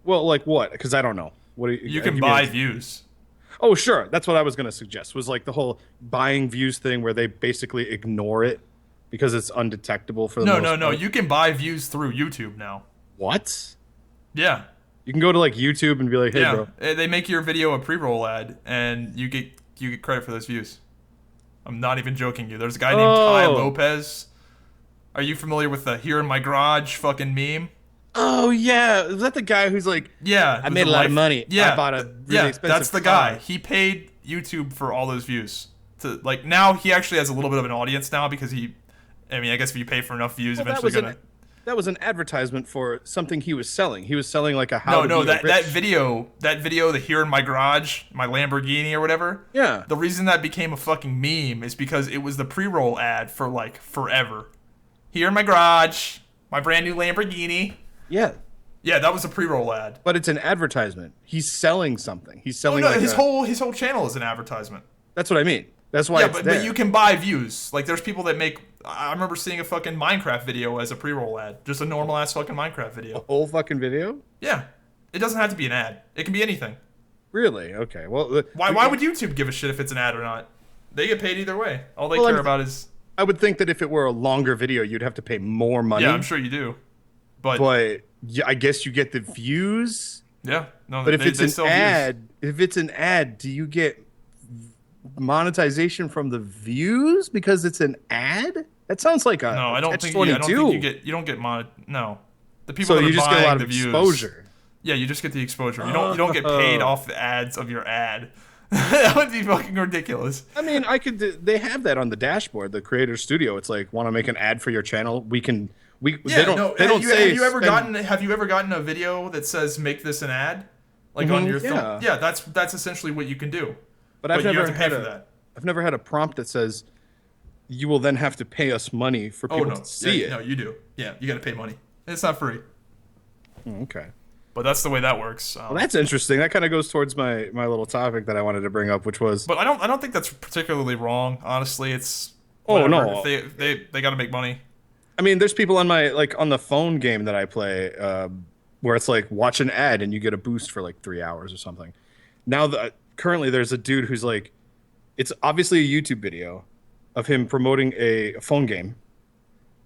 Well, like what? Because I don't know. You can buy views. Oh, sure. That's what I was going to suggest, was like the whole buying views thing where they basically ignore it because it's undetectable for the most part. No. You can buy views through YouTube now. What? Yeah. You can go to like YouTube and be like, "Hey, bro." They make your video a pre-roll ad, and you get credit for those views. I'm not even joking you. There's a guy named Ty Lopez. Are you familiar with the "Here in My Garage" fucking meme? Oh yeah, is that the guy who's like, "Yeah, I made a lot of money. Yeah, I bought a really expensive that's the car." guy. He paid YouTube for all those views. To like now, he actually has a little bit of an audience now because I guess if you pay for enough views, eventually that was an advertisement for something he was selling. He was selling like a how. That video, the "Here in My Garage," my Lamborghini or whatever. Yeah. The reason that became a fucking meme is because it was the pre-roll ad for like forever. "Here in my garage, my brand new Lamborghini." Yeah. Yeah, that was a pre-roll ad. But it's an advertisement. He's selling something. He's selling his whole channel is an advertisement. That's what I mean. That's why but you can buy views. Like there's people that make I remember seeing a fucking Minecraft video as a pre-roll ad. Just a normal ass fucking Minecraft video. A whole fucking video? Yeah. It doesn't have to be an ad. It can be anything. Really? Okay. Well, why would YouTube give a shit if it's an ad or not? They get paid either way. All they care about is. I would think that if it were a longer video, you'd have to pay more money. Yeah, I'm sure you do. But yeah, I guess you get the views. Yeah, no. But if it's an ad, do you get monetization from the views because it's an ad? That sounds like a no. I don't think you don't get No, the people. So that you are just buying get a lot of the views, exposure. Yeah, you just get the exposure. You don't get paid off the ads of your ad. That would be fucking ridiculous. I mean, they have that on the dashboard, the Creator Studio. It's like, want to make an ad for your channel? They don't say. Have you ever gotten a video that says make this an ad, like on your thumb? Yeah, that's essentially what you can do. But I've never had a prompt that says you will then have to pay us money for people to see it. No, you do. Yeah, you got to pay money. It's not free. Okay. But that's the way that works. Well, that's interesting. That kind of goes towards my little topic that I wanted to bring up, which was. But I don't think that's particularly wrong. Honestly, it's. Oh no. They got to make money. I mean, there's people on the phone game that I play, where it's like watch an ad and you get a boost for like 3 hours or something. Now currently there's a dude who's like, it's obviously a YouTube video of him promoting a phone game,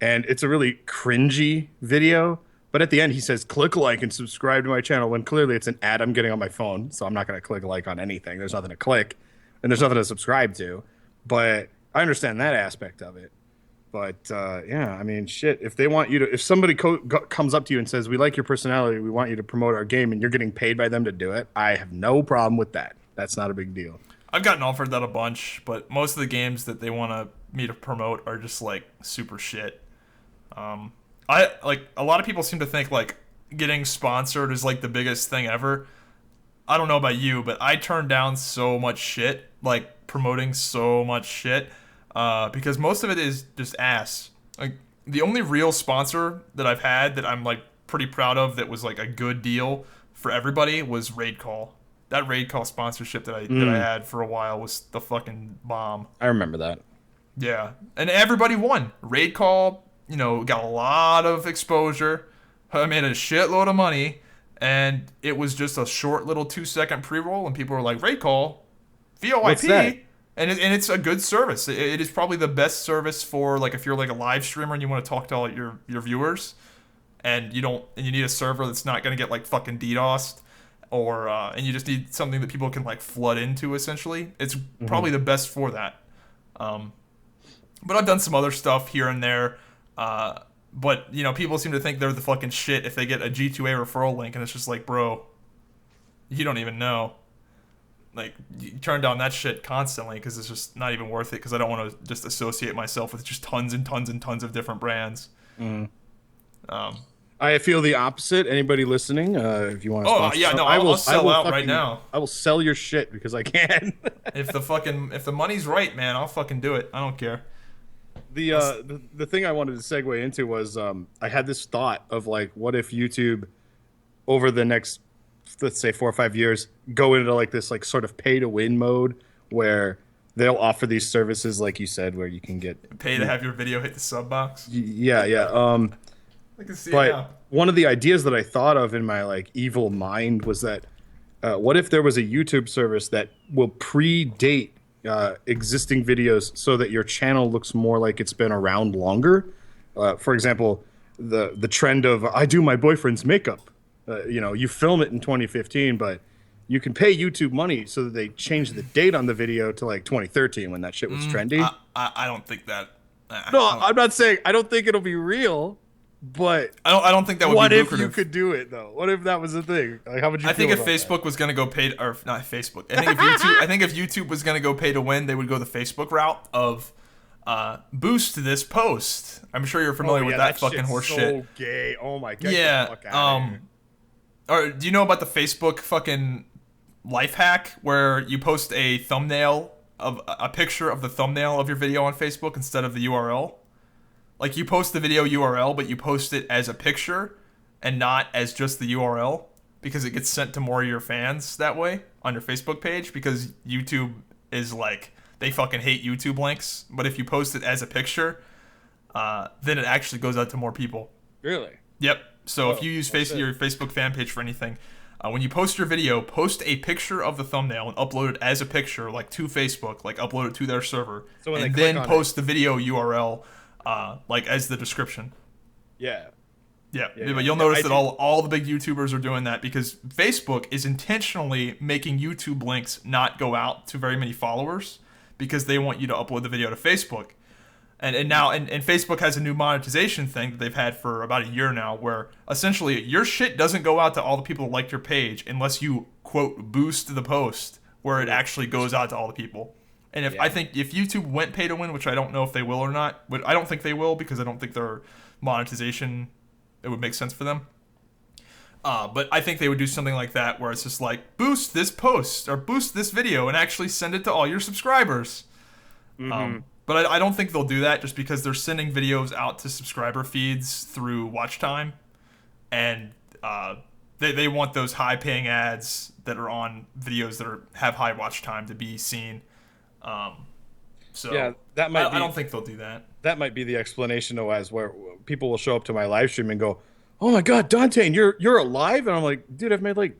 and it's a really cringy video. But at the end, he says, click like and subscribe to my channel, when clearly it's an ad I'm getting on my phone. So I'm not going to click like on anything. There's nothing to click, and there's nothing to subscribe to. But I understand that aspect of it. But yeah, I mean, shit, if they want you to, if somebody comes up to you and says, we like your personality, we want you to promote our game, and you're getting paid by them to do it, I have no problem with that. That's not a big deal. I've gotten offered that a bunch, but most of the games that they want me to promote are just like super shit. A lot of people seem to think like getting sponsored is like the biggest thing ever. I don't know about you, but I turn down so much shit, like promoting so much shit, because most of it is just ass. Like the only real sponsor that I've had that I'm like pretty proud of that was like a good deal for everybody was Raid Call. That Raid Call sponsorship that I had for a while was the fucking bomb. I remember that. Yeah, and everybody won. Raid Call, got a lot of exposure. I made a shitload of money, and it was just a short little 2-second pre-roll, and people were like, Raid Call, VoIP. What's that? And it's a good service. It is probably the best service for like if you're like a live streamer and you want to talk to all your viewers, and you need a server that's not gonna get like fucking DDoSed, or and you just need something that people can like flood into. Essentially, it's probably the best for that. But I've done some other stuff here and there. But people seem to think they're the fucking shit if they get a G2A referral link, and it's just like, bro, you don't even know. Like, you turn down that shit constantly because it's just not even worth it, because I don't want to just associate myself with just tons and tons and tons of different brands. I feel the opposite. Anybody listening, if you want to sponsor, yeah, no, I'll sell out right now. I will sell your shit because I can. If the money's right, man, I'll fucking do it. I don't care. The thing I wanted to segue into was I had this thought of like, what if YouTube over the next, let's say 4 or 5 years, go into like this like sort of pay to win mode where they'll offer these services like you said, where you can get pay to have your video hit the sub box. Yeah. I can see it now. One of the ideas that I thought of in my like evil mind was that what if there was a YouTube service that will predate existing videos so that your channel looks more like it's been around longer. For example, the trend of I do my boyfriend's makeup. You film it in 2015, but you can pay YouTube money so that they change the date on the video to like 2013 when that shit was trendy. I don't think that. I'm not saying I don't think it'll be real, but I don't think that would be lucrative. What if you could do it though? What if that was the thing? Like, how would you? I think if Facebook was going to go pay, or not Facebook. I think if YouTube was going to go pay to win, they would go the Facebook route of boost this post. I'm sure you're familiar with that fucking horse shit. So gay. Oh my god. Yeah. Or do you know about the Facebook fucking life hack where you post a thumbnail of a picture of the thumbnail of your video on Facebook instead of the URL? Like, you post the video URL, but you post it as a picture and not as just the URL, because it gets sent to more of your fans that way on your Facebook page, because YouTube is like, they fucking hate YouTube links. But if you post it as a picture, then it actually goes out to more people. Really? Yep. So if you use your Facebook fan page for anything, When you post your video, post a picture of the thumbnail and upload it as a picture, like to Facebook, like upload it to their server, So and then post the video URL, like as the description. Yeah. Yeah, but you'll notice that all the big YouTubers are doing that because Facebook is intentionally making YouTube links not go out to very many followers because they want you to upload the video to Facebook. And now Facebook has a new monetization thing that they've had for about a year now where essentially your shit doesn't go out to all the people who liked your page unless you, quote, boost the post where it actually goes out to all the people. And I think if YouTube went pay to win, which I don't know if they will or not, but I don't think they will because I don't think their monetization, it would make sense for them. But I think they would do something like that where it's just like, boost this post or boost this video and actually send it to all your subscribers. But I don't think they'll do that just because they're sending videos out to subscriber feeds through watch time. And they want those high-paying ads that are on videos that have high watch time to be seen. So yeah, that might I don't think they'll do that. That might be the explanation, though, as where people will show up to my live stream and go, "Oh my God, Dante, you're alive?" And I'm like, "Dude, I've made like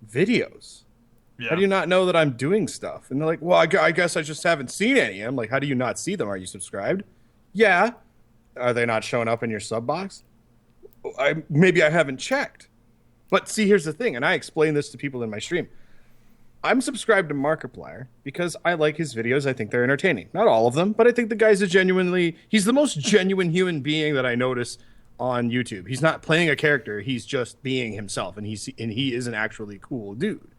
videos. Yeah. How do you not know that I'm doing stuff?" And they're like, "Well, I guess I just haven't seen any." I'm like, "How do you not see them? Are you subscribed?" Yeah. Are they not showing up in your sub box? Maybe I haven't checked. But see, here's the thing, and I explain this to people in my stream. I'm subscribed to Markiplier because I like his videos. I think they're entertaining. Not all of them, but I think the guy's he's the most genuine human being that I notice on YouTube. He's not playing a character. He's just being himself, and he is an actually cool dude.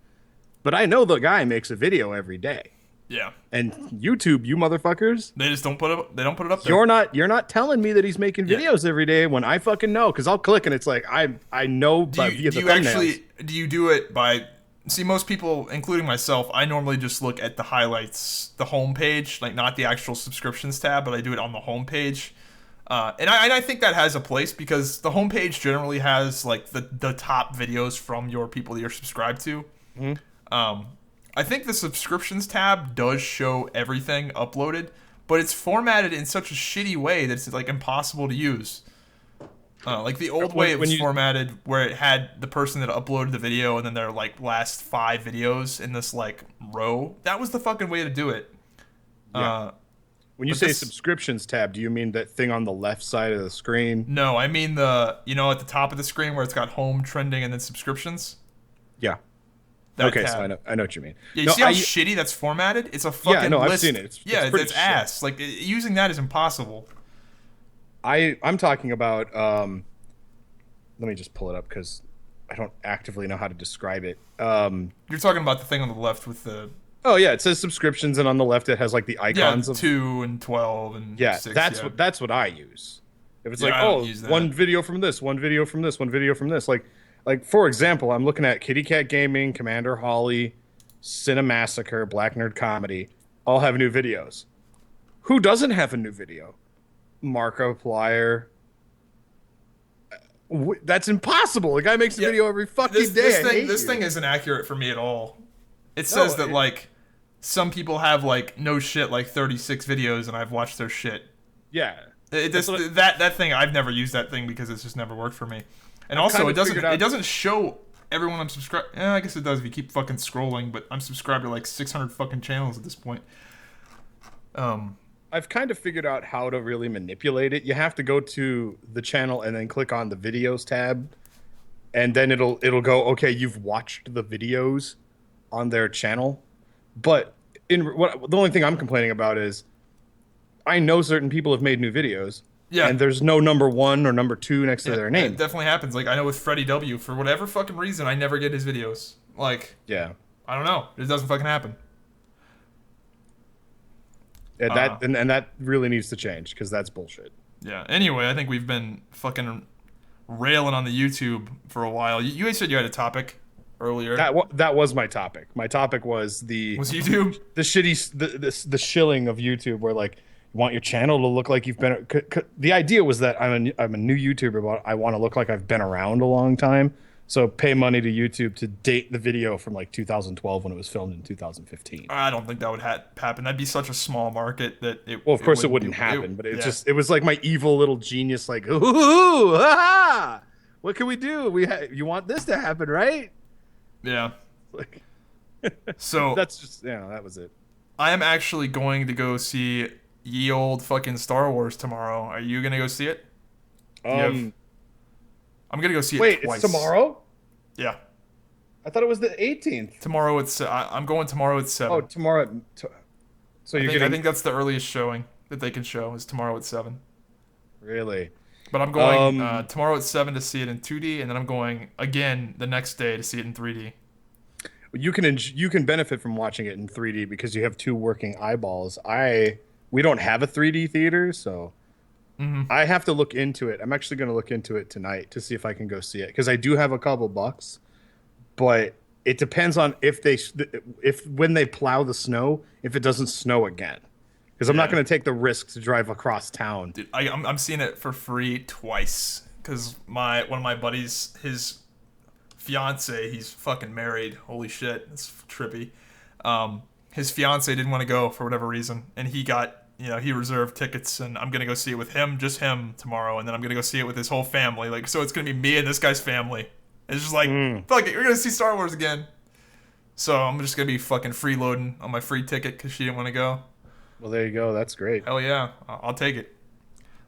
But I know the guy makes a video every day. Yeah. And YouTube, you motherfuckers, they just don't put it. They don't put it up there. You're not telling me that he's making videos every day when I fucking know, because I'll click and it's like I know via the thumbnails. Do you do it by? See, most people, including myself, I normally just look at the highlights, the home page, like not the actual subscriptions tab, but I do it on the home page. And I think that has a place because the home page generally has like the top videos from your people that you're subscribed to. I think the subscriptions tab does show everything uploaded, but it's formatted in such a shitty way that it's like impossible to use. Like the old way it was formatted where it had the person that uploaded the video and then their like last 5 videos in this like row. That was the fucking way to do it. Yeah. When you say subscriptions tab, do you mean that thing on the left side of the screen? No, I mean at the top of the screen where it's got home, trending, and then subscriptions. Yeah. Okay, so I know what you mean. Yeah, you see how shitty that's formatted? It's a fucking list. I've seen it. It's ass. Like using that is impossible. I'm talking about. Let me just pull it up because I don't actively know how to describe it. You're talking about the thing on the left with the. Oh yeah, it says subscriptions, and on the left it has like the icons of 2 and 12 and 6. That's what I use. If it's one video from this, one video from this, one video from this, like for example, I'm looking at Kitty Cat Gaming, Commander Holly, Cinemassacre, Black Nerd Comedy, all have new videos. Who doesn't have a new video? Markiplier. That's impossible. The guy makes a video every fucking day. This thing isn't accurate for me at all. It says that like some people have like no shit like 36 videos and I've watched their shit. Yeah. That thing, I've never used that thing because it's just never worked for me. And also it doesn't show everyone I'm subscribed. I guess it does if you keep fucking scrolling, but I'm subscribed to like 600 fucking channels at this point. I've kind of figured out how to really manipulate it. You have to go to the channel and then click on the videos tab, and then it'll go, okay, you've watched the videos on their channel. But the only thing I'm complaining about is I know certain people have made new videos. Yeah. And there's no number 1 or number 2 next to their name. It definitely happens. Like I know with Freddie W, for whatever fucking reason, I never get his videos. Like, yeah, I don't know. It doesn't fucking happen. Yeah, that really needs to change because that's bullshit. Yeah. Anyway, I think we've been fucking railing on the YouTube for a while. You said you had a topic earlier. That was my topic. My topic was YouTube, the shilling of YouTube, where like you want your channel to look like you've been. The idea was that I'm a new YouTuber, but I want to look like I've been around a long time. So pay money to YouTube to date the video from like 2012 when it was filmed in 2015. I don't think that would happen. That'd be such a small market that it. Well, of course it wouldn't happen, but it was like my evil little genius, like ooh, ah! What can we do? You want this to happen, right? Yeah. Like, So that's just that was it. I am actually going to go see ye old fucking Star Wars tomorrow. Are you gonna go see it? I'm gonna go see it twice. It's tomorrow? Yeah. I thought it was the 18th. Tomorrow I'm going tomorrow at 7. Oh, tomorrow. So I think that's the earliest showing that they can show is tomorrow at 7. Really? But I'm going tomorrow at 7 to see it in 2D, and then I'm going again the next day to see it in 3D. You can benefit from watching it in 3D because you have 2 working eyeballs. We don't have a 3D theater, so I have to look into it. I'm actually going to look into it tonight to see if I can go see it because I do have a couple bucks, but it depends on if when they plow the snow, if it doesn't snow again. Because I'm not going to take the risk to drive across town. Dude, I'm seeing it for free twice because one of my buddies, his fiance, he's fucking married. Holy shit, it's trippy. His fiance didn't want to go for whatever reason, and he got he reserved tickets, and I'm gonna go see it with him, just him tomorrow, and then I'm gonna go see it with his whole family. Like, so it's gonna be me and this guy's family. It's just like, fuck it, we're gonna see Star Wars again. So I'm just gonna be fucking freeloading on my free ticket because she didn't want to go. Well, there you go. That's great. Hell yeah, I'll take it.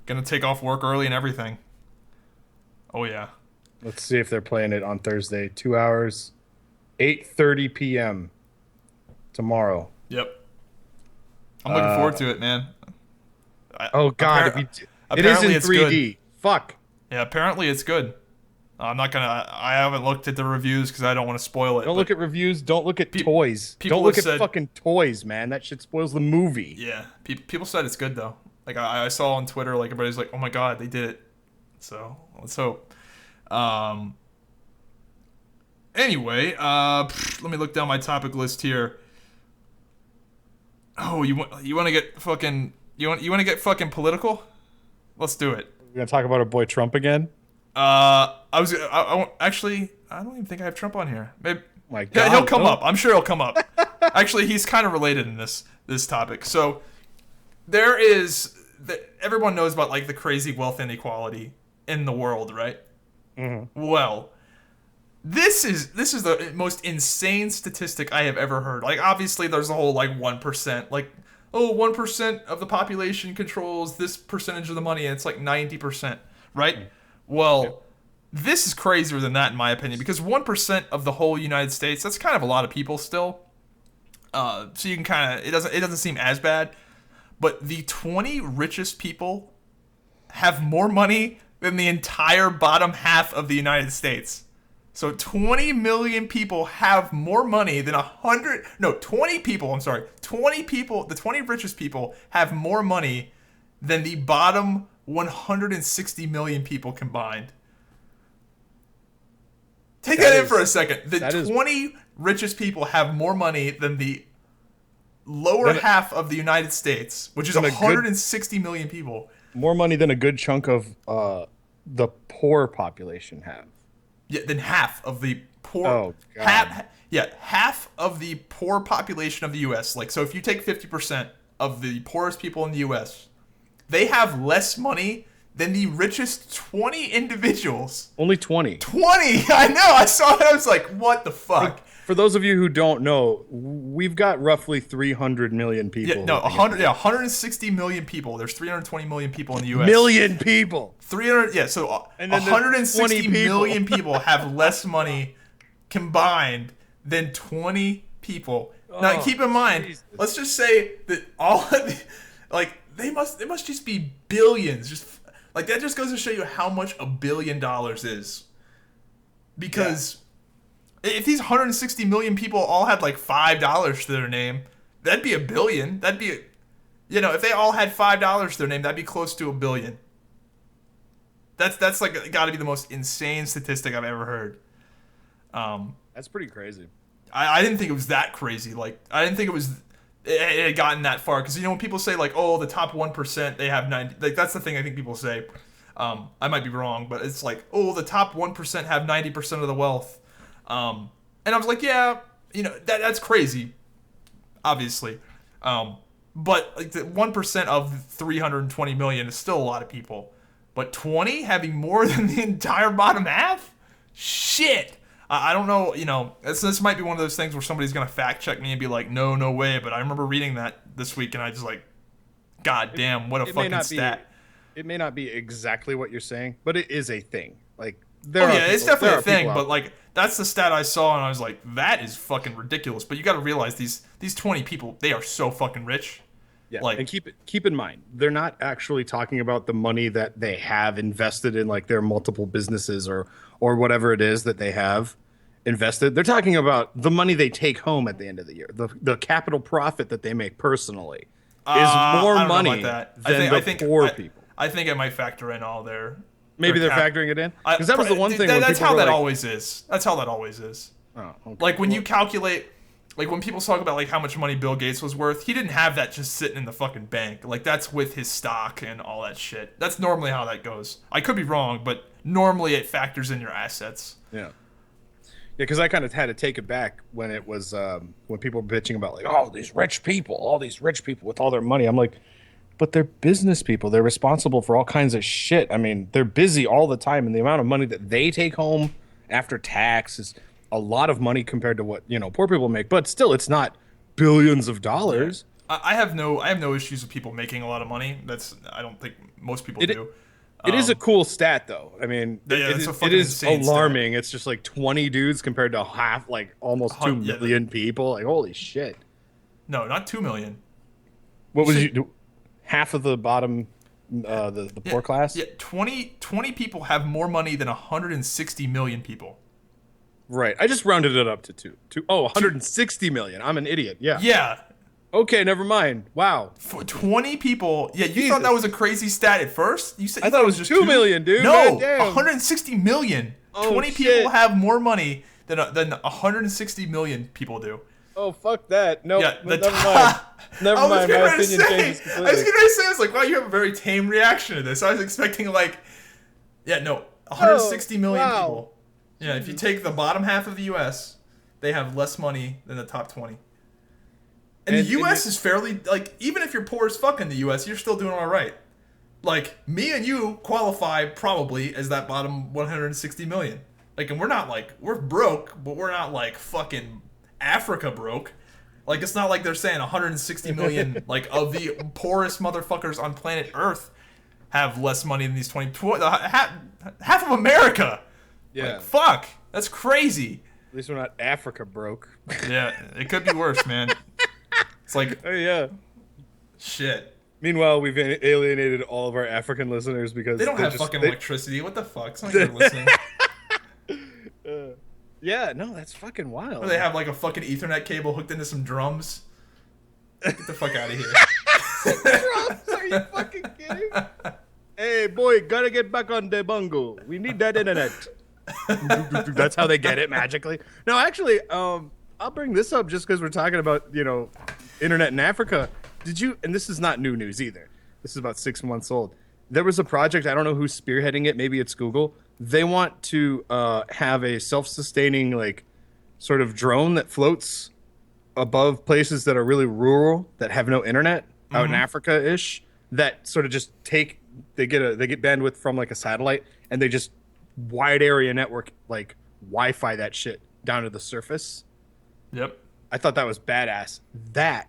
Gonna take off work early and everything. Oh yeah. Let's see if they're playing it on Thursday. 2 hours, 8:30 p.m. tomorrow. Yep. I'm looking forward to it, man. Oh God, it is in 3D. Good. Fuck. Yeah, apparently it's good. I'm not gonna. I haven't looked at the reviews because I don't want to spoil it. Don't look at reviews. Don't look at toys. Don't look at fucking toys, man. That shit spoils the movie. Yeah, people said it's good though. Like I saw on Twitter, like everybody's like, "Oh my god, they did it." So let's hope. Anyway, let me look down my topic list here. Oh, you want to get fucking you want to get fucking political? Let's do it. We're gonna talk about our boy Trump again. I actually, I don't even think I have Trump on here. Maybe. My God, yeah, he'll come up. I'm sure he'll come up. Actually, he's kind of related in this topic. So there is everyone knows about like the crazy wealth inequality in the world, right? Mm-hmm. Well, this is the most insane statistic I have ever heard. Like, obviously, there's a whole like 1%, like 1% of the population controls this percentage of the money, and it's like 90%, right? Mm-hmm. Well, this is crazier than that in my opinion because 1% of the whole United States, that's kind of a lot of people still. So you can kind of it doesn't seem as bad, but the 20 richest people have more money than the entire bottom half of the United States. So 20 million people have more money than 20 people, I'm sorry. 20 people, the 20 richest people have more money than the bottom 160 million people combined. Take that in for a second. The 20 richest people have more money than the lower half of the United States, which is 160 million people. More money than a good chunk of the poor population have. Yeah, than half of the poor. Oh, God. Half of the poor population of the U.S. Like, so if you take 50% of the poorest people in the U.S., they have less money than the richest 20 individuals. Only 20. 20! I know! I saw it. I was like, what the fuck? For those of you who don't know, we've got roughly 300 million people. 160 million people. There's 320 million people in the U.S. Million people! 300, yeah, so and 160 million people have less money combined than 20 people. Now, keep in mind, Jesus. Let's just say that all of the, like, they must just be billions. Just like that just goes to show you how much $1 billion is. Because if these 160 million people all had like $5 to their name, that'd be $1 billion. That'd be, if they all had $5 to their name, that'd be close to $1 billion. That's like got to be the most insane statistic I've ever heard. That's pretty crazy. I didn't think it was that crazy. Like, I didn't think it had gotten that far. Because, when people say, like, oh, the top 1%, they have 90... Like, that's the thing I think people say. I might be wrong, but it's like, oh, the top 1% have 90% of the wealth. And I was like, yeah, that's crazy, obviously. But, like, the 1% of 320 million is still a lot of people. but 20 having more than the entire bottom half? Shit. I don't know, this might be one of those things where somebody's going to fact check me and be like, no way. But I remember reading that this week and I just like, God damn, what a fucking stat. It may not be exactly what you're saying, but it is a thing. Like, it's definitely a thing, but like, that's the stat I saw and I was like, that is fucking ridiculous. But you got to realize these 20 people, they are so fucking rich. Yeah, like, and keep in mind, they're not actually talking about the money that they have invested in like their multiple businesses or whatever it is that they have invested. They're talking about the money they take home at the end of the year. The capital profit that they make personally is more money than the poor people. I think it might factor in all their... Maybe they're factoring it in? Because that was the one thing... That's how that always is. That's how that always is. Oh, okay. Like, when you calculate... Like, when people talk about, like, how much money Bill Gates was worth, he didn't have that just sitting in the fucking bank. Like, that's with his stock and all that shit. That's normally how that goes. I could be wrong, but normally it factors in your assets. Yeah. Yeah, because I kind of had to take it back when it was... when people were bitching about, like, all these rich people with all their money. I'm like, but they're business people. They're responsible for all kinds of shit. I mean, they're busy all the time, and the amount of money that they take home after tax is... a lot of money compared to what poor people make, but still, it's not billions of dollars. Yeah. I have no issues with people making a lot of money. I don't think most people do. It is a cool stat, though. I mean, it is alarming. Stat. It's just like 20 dudes compared to half, like almost 2 million people. Like, holy shit! No, not 2 million. What was you do? Half of the bottom, the poor class. Yeah, 20 people have more money than 160 million people. Right. I just rounded it up to 160 million. I'm an idiot. Yeah. Yeah. Okay, never mind. Wow. For 20 people. Yeah, you thought that was a crazy stat at first? You said I thought it was just 2 million, dude. No, 160 million. 20 people have more money than 160 million people do. Oh, fuck that. No, never mind. Never mind. My opinion changes completely. I was going to say, I was like, wow, you have a very tame reaction to this. I was expecting 160 million people. Yeah, if you take the bottom half of the U.S., they have less money than the top 20. And the U.S. is fairly, even if you're poor as fuck in the U.S., you're still doing all right. Like, me and you qualify probably as that bottom 160 million. Like, and we're not, we're broke, but we're not, fucking Africa broke. Like, it's not like they're saying 160 million, of the poorest motherfuckers on planet Earth have less money than these 20... half of America! Yeah. Fuck. That's crazy. At least we're not Africa broke. Yeah, it could be worse, man. It's like... Oh, yeah. Shit. Meanwhile, we've alienated all of our African listeners because... They don't have fucking electricity. What the fuck? It's not like they're listening. Yeah, no, that's fucking wild. Or they have, a fucking Ethernet cable hooked into some drums. Get the fuck out of here. Drums? Are you fucking kidding? Hey, boy, gotta get back on the bungo. We need that internet. That's how they get it magically. No, actually, I'll bring this up just because we're talking about internet in Africa. And this is not new news either. This is about 6 months old. There was a project, I don't know who's spearheading it, maybe it's Google. They want to have a self-sustaining sort of drone that floats above places that are really rural that have no internet out in Africa-ish, that sort of just they get bandwidth from a satellite, and they just wide area network Wi-Fi that shit down to the surface. Yep. I thought that was badass. That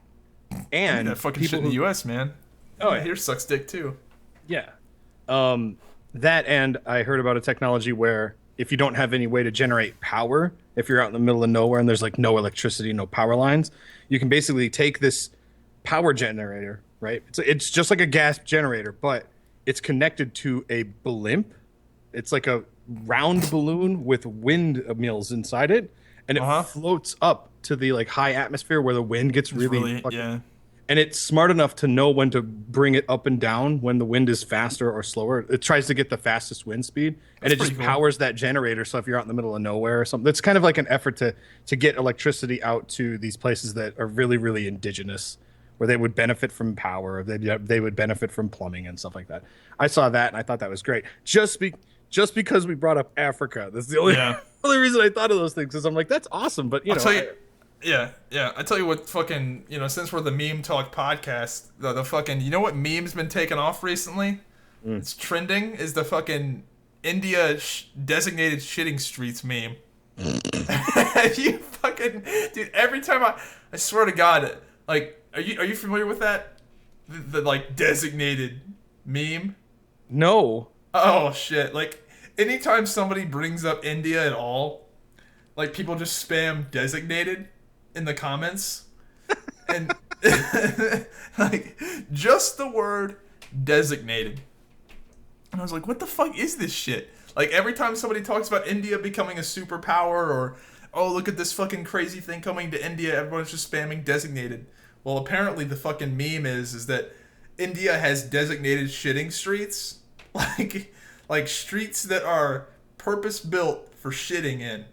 and that fucking shit in the US, man. Oh, here sucks dick too. Yeah. That, and I heard about a technology where if you don't have any way to generate power, if you're out in the middle of nowhere and there's no electricity, no power lines, you can basically take this power generator, right? It's just like a gas generator, but it's connected to a blimp. It's like a round balloon with windmills inside it, and it floats up to the high atmosphere where the wind gets really yeah. And it's smart enough to know when to bring it up and down when the wind is faster or slower. It tries to get the fastest wind speed, and it just powers that generator. So if you're out in the middle of nowhere or something, it's kind of like an effort to get electricity out to these places that are really, really indigenous, where they would benefit from power, or they would benefit from plumbing and stuff like that. I saw that and I thought that was great. Just because we brought up Africa, that's the only reason I thought of those things, is I'm like, that's awesome. But I'll tell you, yeah. I tell you what, fucking, since we're the meme talk podcast, the fucking, what meme's been taken off recently? It's trending is the fucking India designated shitting streets meme. You fucking dude. Every time I swear to God, like, are you familiar with that? The like designated meme. No. Oh shit! Like, anytime somebody brings up India at all, like people just spam designated in the comments, and like just the word designated. And I was like, what the fuck is this shit? Like, every time somebody talks about India becoming a superpower, or, oh, look at this fucking crazy thing coming to India, everyone's just spamming designated. Well, apparently the fucking meme is that India has designated shitting streets. Like streets that are purpose-built for shitting in.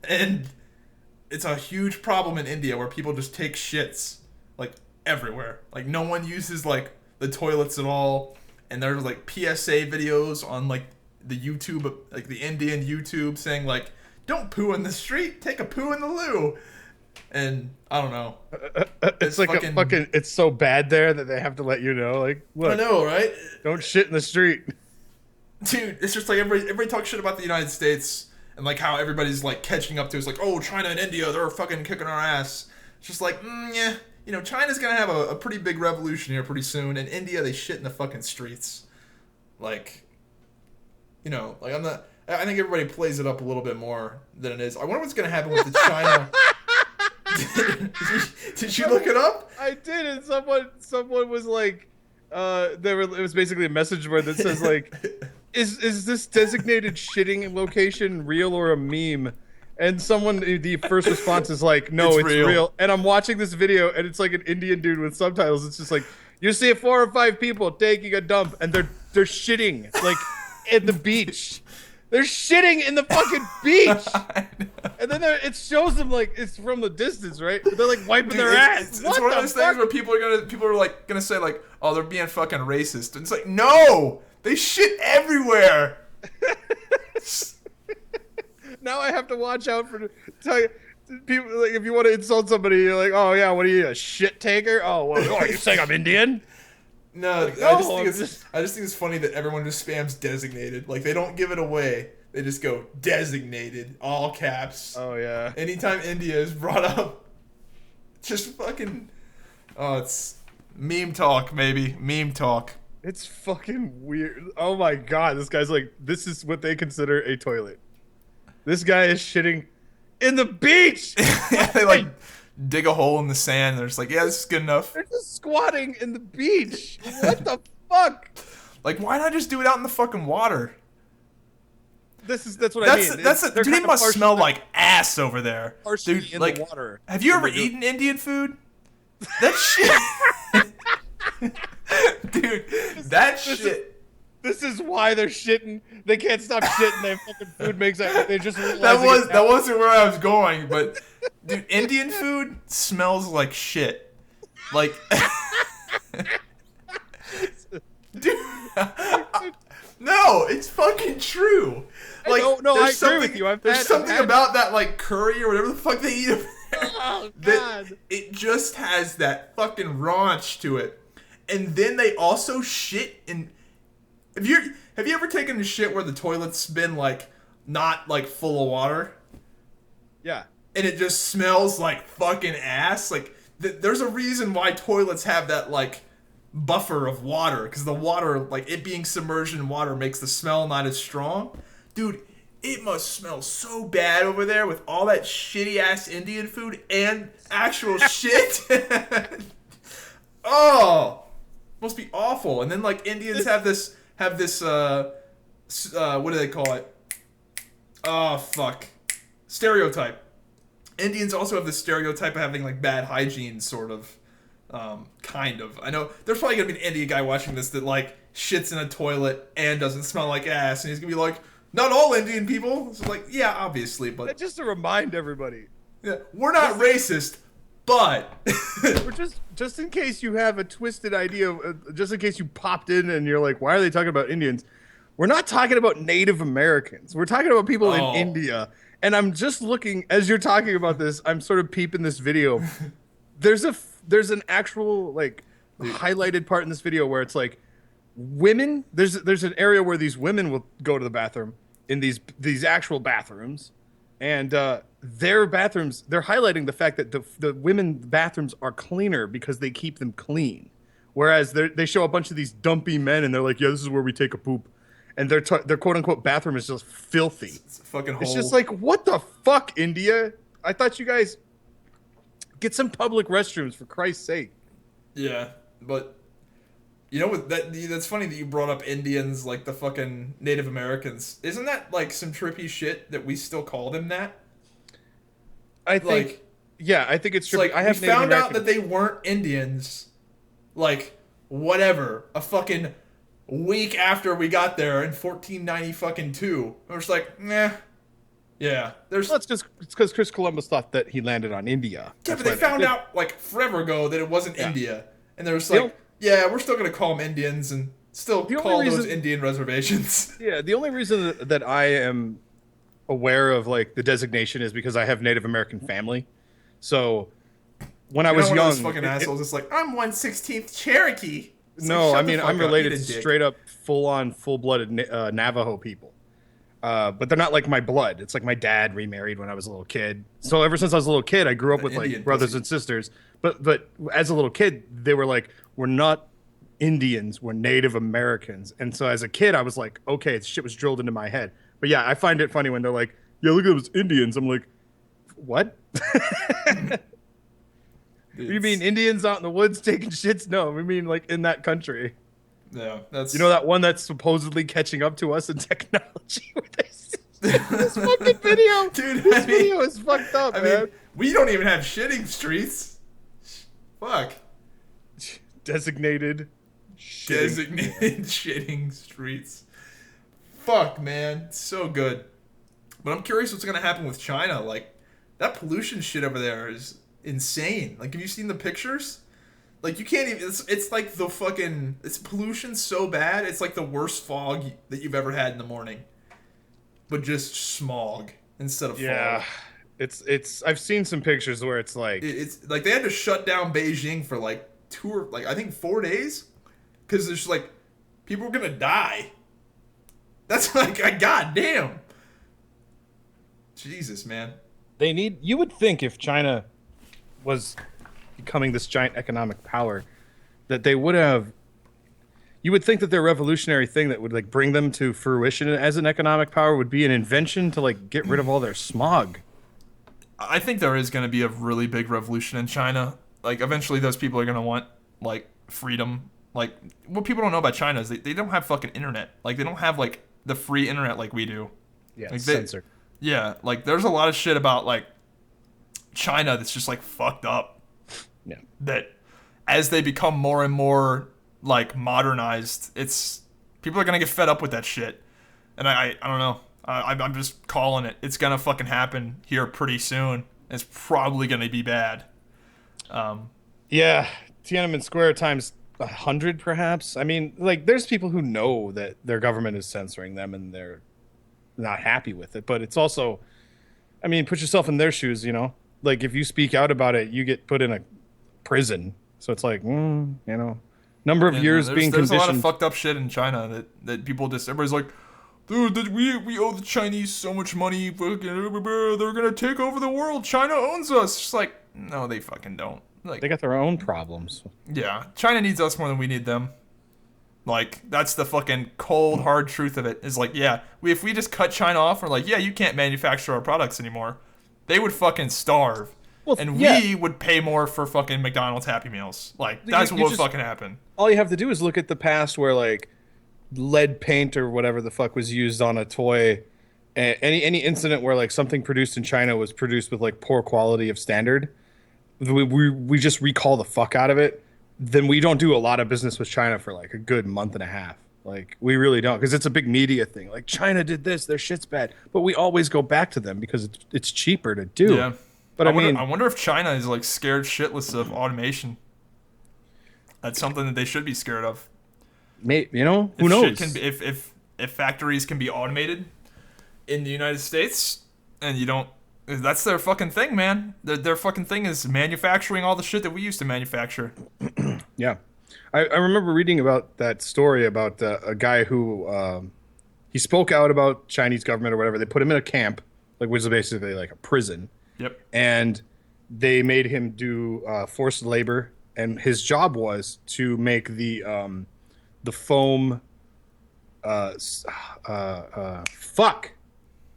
And it's a huge problem in India where people just take shits, like, everywhere. Like, no one uses, like, the toilets at all. And there's like PSA videos on like the YouTube, like the Indian YouTube saying like, don't poo in the street, take a poo in the loo. And I don't know. It's like a fucking, it's so bad there that they have to let you know. Like, look, I know, right? Don't shit in the street. Dude, it's just like everybody talks shit about the United States and like how everybody's like catching up to. It's like, oh, China and India, they're fucking kicking our ass. It's just like, yeah. You know, China's gonna have a pretty big revolution here pretty soon. In India, they shit in the fucking streets. Like, you know, like I think everybody plays it up a little bit more than it is. I wonder what's gonna happen with the China. Did you look it up? I did, and someone was like, it was basically a message board that says like, is this designated shitting location real or a meme? And the first response is like, no, it's real. And I'm watching this video, and it's like an Indian dude with subtitles. It's just like, you see 4 or 5 people taking a dump, and they're shitting, like, in the beach. They're shitting in the fucking beach. And then it shows them, like, it's from the distance, right? They're, like, wiping their ass. It's one of those things where people are, like, gonna say, like, oh, they're being fucking racist. And it's like, no! They shit everywhere! Now I have to watch out for people. Like, if you want to insult somebody, you're like, "Oh yeah, what are you, a shit taker? Oh, well, are you saying I'm Indian?" No, like, I just think it's funny that everyone just spams designated. Like, they don't give it away. They just go designated, all caps. Oh yeah. Anytime India is brought up, just fucking. Oh, it's meme talk, maybe meme talk. It's fucking weird. Oh my god, this guy's like, this is what they consider a toilet. This guy is shitting in the beach. Yeah, they like dig a hole in the sand. They're just like, yeah, this is good enough. They're just squatting in the beach. What the fuck? Like, why not just do it out in the fucking water? That's what I mean. Dude, it must smell like ass over there. Dude, in like, the water. Have you ever eaten Indian food? That shit. Dude, that shit. This is why they're shitting. They can't stop shitting. Their fucking food makes that. They just that wasn't where I was going, but dude, Indian food smells like shit. Like, dude, no, it's fucking true. Like, I agree with you. There's something about that, like, curry or whatever the fuck they eat over there. Oh god! It just has that fucking raunch to it, and then they also shit in. Have you ever taken a shit where the toilet's been like not like full of water? Yeah. And it just smells like fucking ass. Like there's a reason why toilets have that like buffer of water, because the water, like it being submerged in water, makes the smell not as strong. Dude, it must smell so bad over there with all that shitty ass Indian food and actual shit. Oh, must be awful. And then like Indians have this what do they call it? Oh fuck, stereotype. Indians also have this stereotype of having like bad hygiene, sort of, kind of. I know there's probably gonna be an Indian guy watching this that like shits in a toilet and doesn't smell like ass, and he's gonna be like, not all Indian people. It's like, yeah, obviously, but that's just to remind everybody. Yeah, we're not racist, but we're just in case you have a twisted idea, just in case you popped in and you're like, why are they talking about Indians? We're not talking about Native Americans. We're talking about people in India. And I'm just looking, as you're talking about this, I'm sort of peeping this video. There's an actual like highlighted part in this video where it's like women. There's an area where these women will go to the bathroom in these actual bathrooms, and their bathrooms. They're highlighting the fact that the women bathrooms are cleaner because they keep them clean, whereas they show a bunch of these dumpy men and they're like, yeah, this is where we take a poop, and their quote unquote bathroom is just filthy. It's a fucking hole. It's just like, what the fuck, India? I thought you guys get some public restrooms for Christ's sake. Yeah, but you know what? That's funny that you brought up Indians, like the fucking Native Americans. Isn't that like some trippy shit that we still call them that? I think, like, yeah, I think it's trippy. Like, I have we Native found American... out that they weren't Indians, like whatever, a fucking week after we got there in 1492. We're just like, nah. Yeah, there's. Well, it's because Chris Columbus thought that he landed on India. Yeah, but they found out like forever ago that it wasn't India, and they're just like, yeah, we're still gonna call them Indians and still call those Indian reservations. Yeah, the only reason that I am aware of like the designation is because I have Native American family. So when I was young, those fucking assholes, it's like I'm 1/16 Cherokee. It's no, like, I mean I'm related to straight up, full-blooded Navajo people. But they're not like my blood. It's like my dad remarried when I was a little kid. So ever since I was a little kid, I grew up with like brothers and sisters. But as a little kid, they were like, we're not Indians, we're Native Americans. And so as a kid, I was like, okay, shit was drilled into my head. But yeah, I find it funny when they're like, yeah, look at those Indians. I'm like, what? You mean Indians out in the woods taking shits? No, we mean like in that country. Yeah, that's... You know that one that's supposedly catching up to us in technology? This fucking video. Dude, this video is fucked up, man. Mean, we don't even have shitting streets. Fuck. Designated shitting streets. Fuck, man. So good. But I'm curious what's going to happen with China. Like, that pollution shit over there is insane. Like, have you seen the pictures? Like, you can't even... It's like the fucking... It's pollution so bad, it's like the worst fog that you've ever had in the morning. But just smog instead of fog. Yeah. It's... I've seen some pictures where it's like... It's like they had to shut down Beijing for like 4 days. Because there's like... People were going to die. That's like... goddamn. Jesus, man. They need... You would think if China was... becoming this giant economic power, that they would have... You would think that their revolutionary thing that would like bring them to fruition as an economic power would be an invention to like get rid of all their smog. I think there is going to be a really big revolution in China. Like, eventually those people are going to want like freedom. Like, what people don't know about China is they don't have fucking internet. Like, they don't have like the free internet like we do. Yeah, like, it's censored. Yeah, like there's a lot of shit about like China that's just like fucked up. Yeah. That as they become more and more like modernized, it's people are gonna get fed up with that shit, and I don't know. I'm just calling it. It's gonna fucking happen here pretty soon. It's probably gonna be bad. Yeah, Tiananmen Square times 100, perhaps. I mean, like, there's people who know that their government is censoring them and they're not happy with it, but it's also, I mean, put yourself in their shoes. You know, like if you speak out about it, you get put in a prison. So it's like, you know, number of years being conditioned. There's a lot of fucked up shit in China that people just, everybody's like, dude, we owe the Chinese so much money. They're gonna take over the world. China owns us. It's like, no, they fucking don't. Like, they got their own problems. Yeah, China needs us more than we need them. Like, that's the fucking cold, hard truth of it. Is like, yeah, if we just cut China off, we're like, yeah, you can't manufacture our products anymore. They would fucking starve. Well, and we would pay more for fucking McDonald's Happy Meals. Like, that's what would fucking happen. All you have to do is look at the past where, like, lead paint or whatever the fuck was used on a toy. Any incident where, like, something produced in China was produced with, like, poor quality of standard. We just recall the fuck out of it. Then we don't do a lot of business with China for, like, a good month and a half. Like, we really don't. Because it's a big media thing. Like, China did this. Their shit's bad. But we always go back to them because it's cheaper to do. Yeah. But I wonder if China is like scared shitless of automation. That's something that they should be scared of. You know, who knows? If factories can be automated in the United States, and you don't, that's their fucking thing, man. Their fucking thing is manufacturing all the shit that we used to manufacture. Yeah. I remember reading about that story about a guy who he spoke out about Chinese government or whatever. They put him in a camp, like which is basically like a prison. Yep. And they made him do forced labor, and his job was to make the foam. Fuck,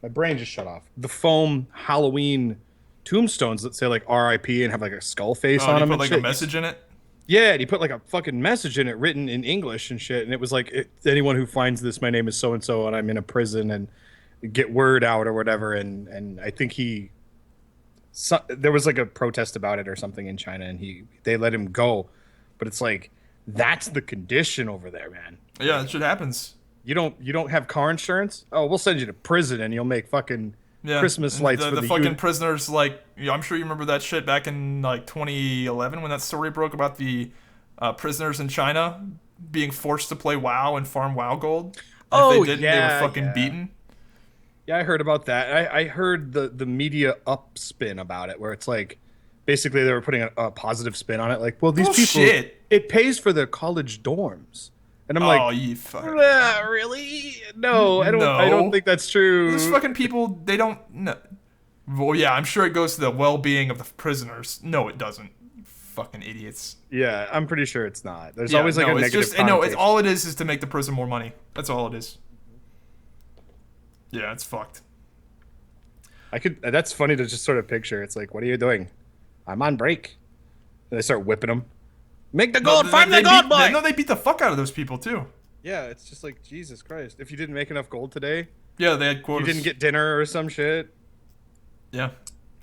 my brain just shut off. The foam Halloween tombstones that say like R.I.P. and have like a skull face on them. Put like a message in it. Yeah, and he put like a fucking message in it written in English and shit. And it was like, anyone who finds this, my name is so-and-so and I'm in a prison, and get word out or whatever. And I think there was like a protest about it or something in China, and they let him go. But it's like, that's the condition over there, man. Yeah, that shit happens. You don't have car insurance? Oh, we'll send you to prison and you'll make fucking Christmas lights for the fucking prisoners. Like, I'm sure you remember that shit back in like 2011 when that story broke about the prisoners in China being forced to play WoW and farm WoW gold. And if they didn't, they were fucking beaten. Yeah, I heard about that. I heard the media upspin about it, where it's like, basically they were putting a positive spin on it. Like, well, these people, it pays for their college dorms. And I'm like, you fucking... really? No, I don't think that's true. These fucking people, they don't... No. Well, yeah, I'm sure it goes to the well-being of the prisoners. No, it doesn't. Fucking idiots. Yeah, I'm pretty sure it's not. There's always like a negative connotation. No, it's all it is to make the prison more money. That's all it is. Yeah, it's fucked. That's funny to just sort of picture. It's like, what are you doing? I'm on break. And they start whipping them. Make the gold, find the gold, boy! No, they beat the fuck out of those people, too. Yeah, it's just like, Jesus Christ. If you didn't make enough gold today... Yeah, they had quotas. You didn't get dinner or some shit. Yeah.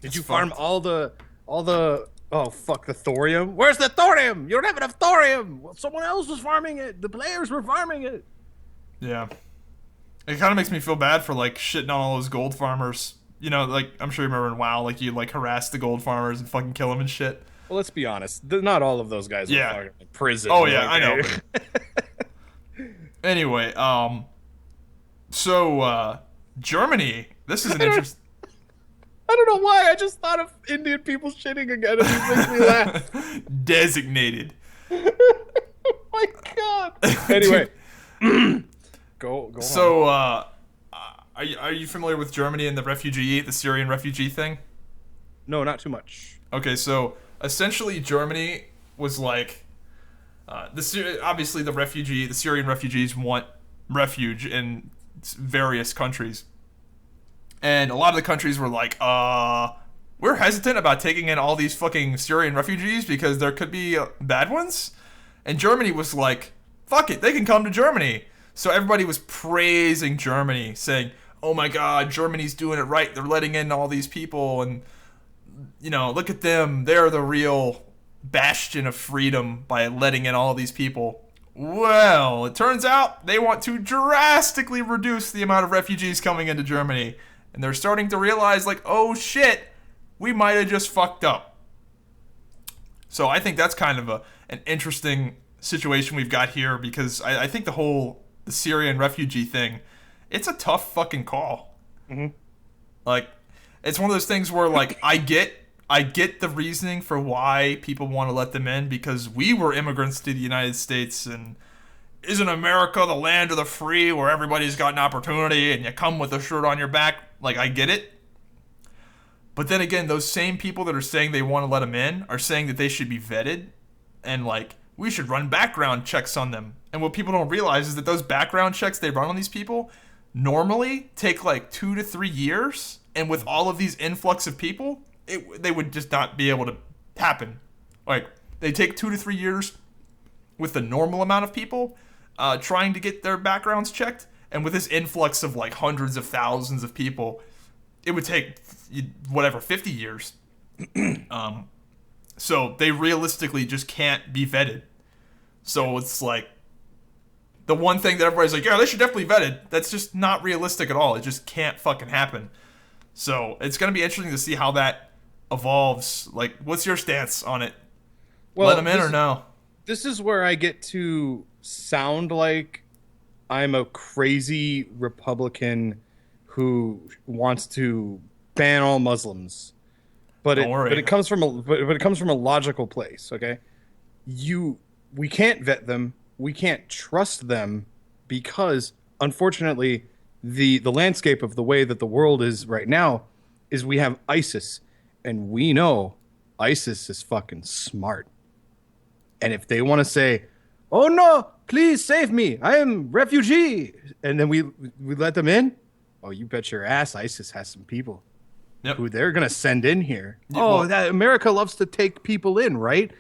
Did you farm all the... Oh, fuck, the thorium? Where's the thorium? You don't have enough thorium! Well, someone else was farming it. The players were farming it. Yeah. It kind of makes me feel bad for, like, shitting on all those gold farmers. You know, like, I'm sure you remember in WoW, like, you, like, harass the gold farmers and fucking kill them and shit. Well, let's be honest. Not all of those guys are in prison. Oh, yeah, I know. Anyway, so, Germany. This is an interesting... I don't know why. I just thought of Indian people shitting again, and it makes me laugh. Designated. Oh, my God. Anyway. Go on. So, are you familiar with Germany and the Syrian refugee thing? No, not too much. Okay, so... Essentially, Germany was like, obviously the Syrian refugees want refuge in various countries. And a lot of the countries were like, we're hesitant about taking in all these fucking Syrian refugees because there could be bad ones. And Germany was like, fuck it, they can come to Germany. So everybody was praising Germany, saying, oh my God, Germany's doing it right. They're letting in all these people and... You know, look at them. They're the real bastion of freedom by letting in all these people. Well, it turns out they want to drastically reduce the amount of refugees coming into Germany. And they're starting to realize, like, oh shit, we might have just fucked up. So I think that's kind of an interesting situation we've got here because I think the Syrian refugee thing, it's a tough fucking call. Mm-hmm. Like... It's one of those things where, like, I get the reasoning for why people want to let them in because we were immigrants to the United States and isn't America the land of the free where everybody's got an opportunity and you come with a shirt on your back? Like, I get it. But then again, those same people that are saying they want to let them in are saying that they should be vetted and, like, we should run background checks on them. And what people don't realize is that those background checks they run on these people normally take, like, 2 to 3 years. And with all of these influx of people, they would just not be able to happen. Like, they take 2 to 3 years with the normal amount of people trying to get their backgrounds checked. And with this influx of, like, hundreds of thousands of people, it would take, 50 years. So they realistically just can't be vetted. So it's like, the one thing that everybody's like, yeah, they should definitely be vetted. That's just not realistic at all. It just can't fucking happen. So it's going to be interesting to see how that evolves. Like, what's your stance on it? Well, let them in or no? This is where I get to sound like I'm a crazy Republican who wants to ban all Muslims. But it comes from a logical place, okay? we can't vet them. We can't trust them because, unfortunately, the landscape of the way that the world is right now is we have ISIS, and we know ISIS is fucking smart. And if they want to say, "Oh no, please save me, I am refugee," and then we let them in, oh, you bet your ass ISIS has some people who they're gonna send in here. That America loves to take people in, right?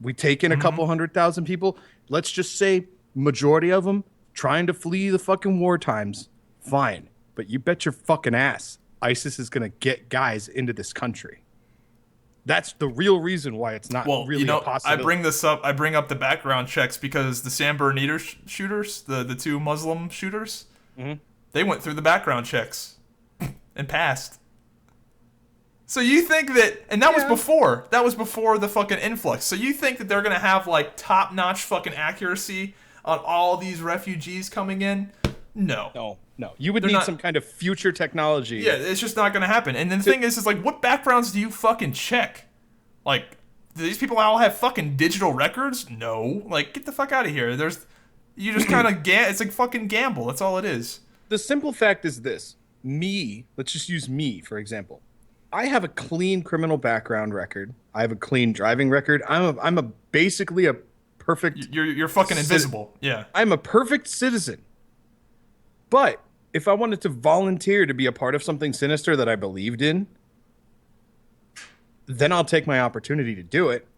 We take in a couple 100,000 people. Let's just say majority of them trying to flee the fucking war times. Fine, but you bet your fucking ass ISIS is gonna get guys into this country. That's the real reason why it's not really a possibility. I bring up the background checks because the San Bernardino shooters, the two Muslim shooters, they went through the background checks and passed. So you think that, and that was before the fucking influx. So you think that they're gonna have like top-notch fucking accuracy on all these refugees coming in? No. You would need some kind of future technology. Yeah, it's just not gonna happen. And the thing is like, what backgrounds do you fucking check? Like, do these people all have fucking digital records? No. Like, get the fuck out of here. You just kind of it's like fucking gamble. That's all it is. The simple fact is this: let's just use me for example. I have a clean criminal background record. I have a clean driving record. I'm basically a perfect. You're fucking invisible. Yeah. I'm a perfect citizen. But if I wanted to volunteer to be a part of something sinister that I believed in, then I'll take my opportunity to do it.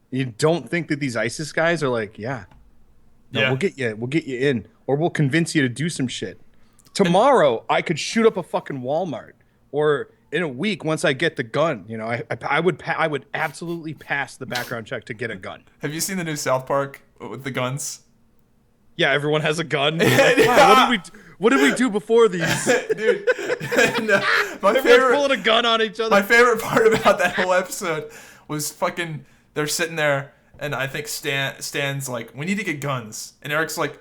You don't think that these ISIS guys are like, we'll get you in, or we'll convince you to do some shit. Tomorrow, I could shoot up a fucking Walmart, or in a week, once I get the gun, I would absolutely pass the background check to get a gun. Have you seen the new South Park with the guns? Yeah, everyone has a gun. Like, wow, what did we do before these? Dude, everyone's pulling a gun on each other. My favorite part about that whole episode was fucking, they're sitting there, and I think Stan's like, we need to get guns. And Eric's like,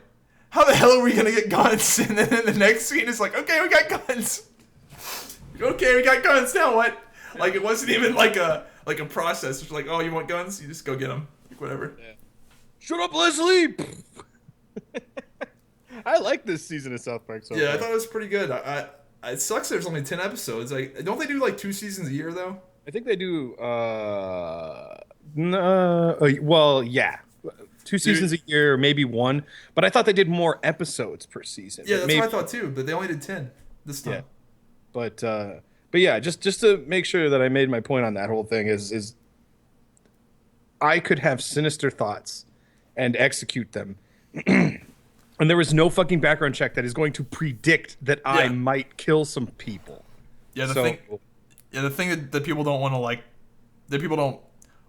how the hell are we going to get guns? And then the next scene is like, okay, we got guns. Okay, we got guns, now what? Like, it wasn't even like a process. It's like, oh, you want guns? You just go get them. Like, whatever. Yeah. Shut up, Leslie! I like this season of South Park so far. I thought it was pretty good. It sucks there's only 10 episodes. Like, don't they do like 2 seasons a year though? I think they do. Well, yeah, 2 seasons a year, maybe 1. But I thought they did more episodes per season. Yeah, that's what I thought too. But they only did 10 this time. Yeah. But yeah, just to make sure that I made my point on that whole thing is I could have sinister thoughts and execute them. And there is no fucking background check that is going to predict that I might kill some people. Yeah, the thing that people don't want to like, that people don't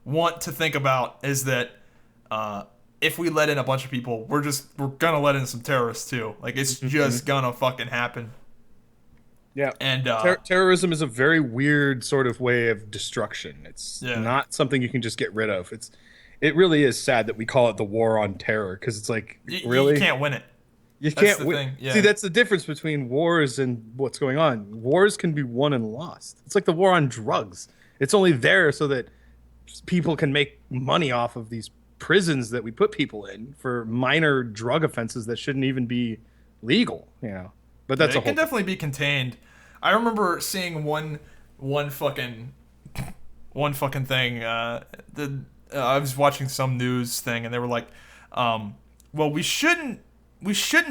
want to think about is that if we let in a bunch of people, we're gonna let in some terrorists too. Like, it's just gonna fucking happen. Yeah, and terrorism is a very weird sort of way of destruction. It's not something you can just get rid of. It really is sad that we call it the war on terror, because it's like, really? You can't win it. You can't win. Yeah. See, that's the difference between wars and what's going on. Wars can be won and lost. It's like the war on drugs. It's only there so that people can make money off of these prisons that we put people in for minor drug offenses that shouldn't even be legal, But that's it can definitely be contained. I remember seeing one fucking thing. I was watching some news thing, and they were like, well, we shouldn't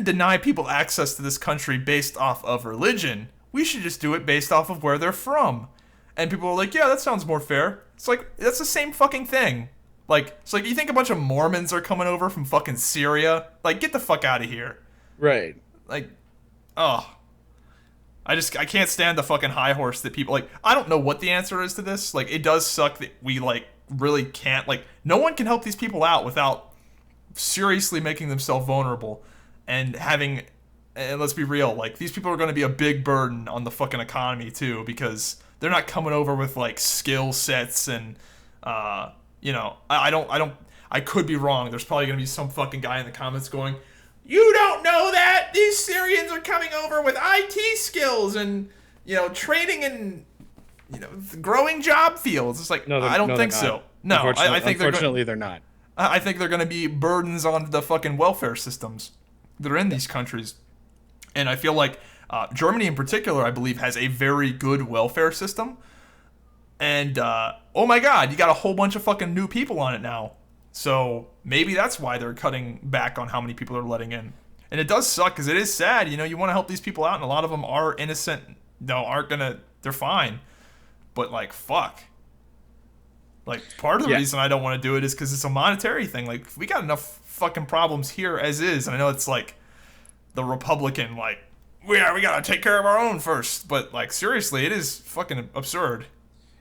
deny people access to this country based off of religion. We should just do it based off of where they're from. And people were like, yeah, that sounds more fair. It's like, that's the same fucking thing. Like, it's like, you think a bunch of Mormons are coming over from fucking Syria? Like, get the fuck out of here. Right. Like, I can't stand the fucking high horse that people, like, I don't know what the answer is to this. Like, it does suck that we, like, really can't, like, no one can help these people out without seriously making themselves vulnerable and having, and let's be real, like, these people are going to be a big burden on the fucking economy too, because they're not coming over with like skill sets and I could be wrong. There's probably going to be some fucking guy in the comments going, you don't know that these Syrians are coming over with IT skills and training in growing job fields. It's like, no, I don't think so. No, I think unfortunately they're not. I think they're going to be burdens on the fucking welfare systems that are in these countries. And I feel like Germany in particular, I believe, has a very good welfare system. And, oh my god, you got a whole bunch of fucking new people on it now. So maybe that's why they're cutting back on how many people they're letting in. And it does suck because it is sad. You know, you want to help these people out, and a lot of them are innocent. They're fine. But, like, fuck. Like, part of the reason I don't want to do it is because it's a monetary thing. Like, we got enough fucking problems here as is. And I know it's, like, the Republican, like, we got to take care of our own first. But, like, seriously, it is fucking absurd.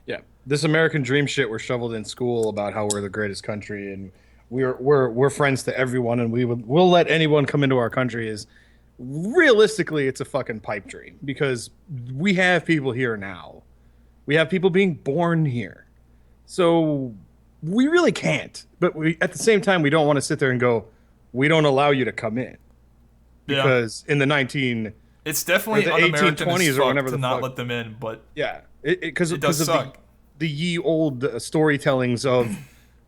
Yeah. This American dream shit we're shoveled in school about how we're the greatest country and we're friends to everyone and we'll let anyone come into our country is realistically it's a fucking pipe dream because we have people here now. We have people being born here. So we really can't. But we at the same time we don't want to sit there and go, we don't allow you to come in. Because in the it's definitely the un-American 1820s or whenever to the not fuck. let them in, but yeah, because it does of suck. the ye old storytellings of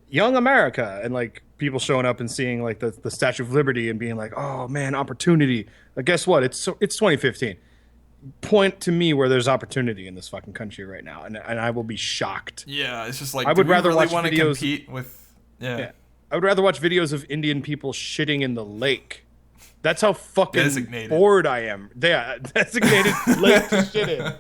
young America and like people showing up and seeing like the Statue of Liberty and being like, oh man, opportunity. Like, guess what? It's 2015. Point to me where there's opportunity in this fucking country right now, and I will be shocked. Yeah, it's just like I would rather really watch want to videos. compete with. Yeah, I would rather watch videos of Indian people shitting in the lake. That's how fucking Designated. bored I am. Yeah, designated lake to shit in.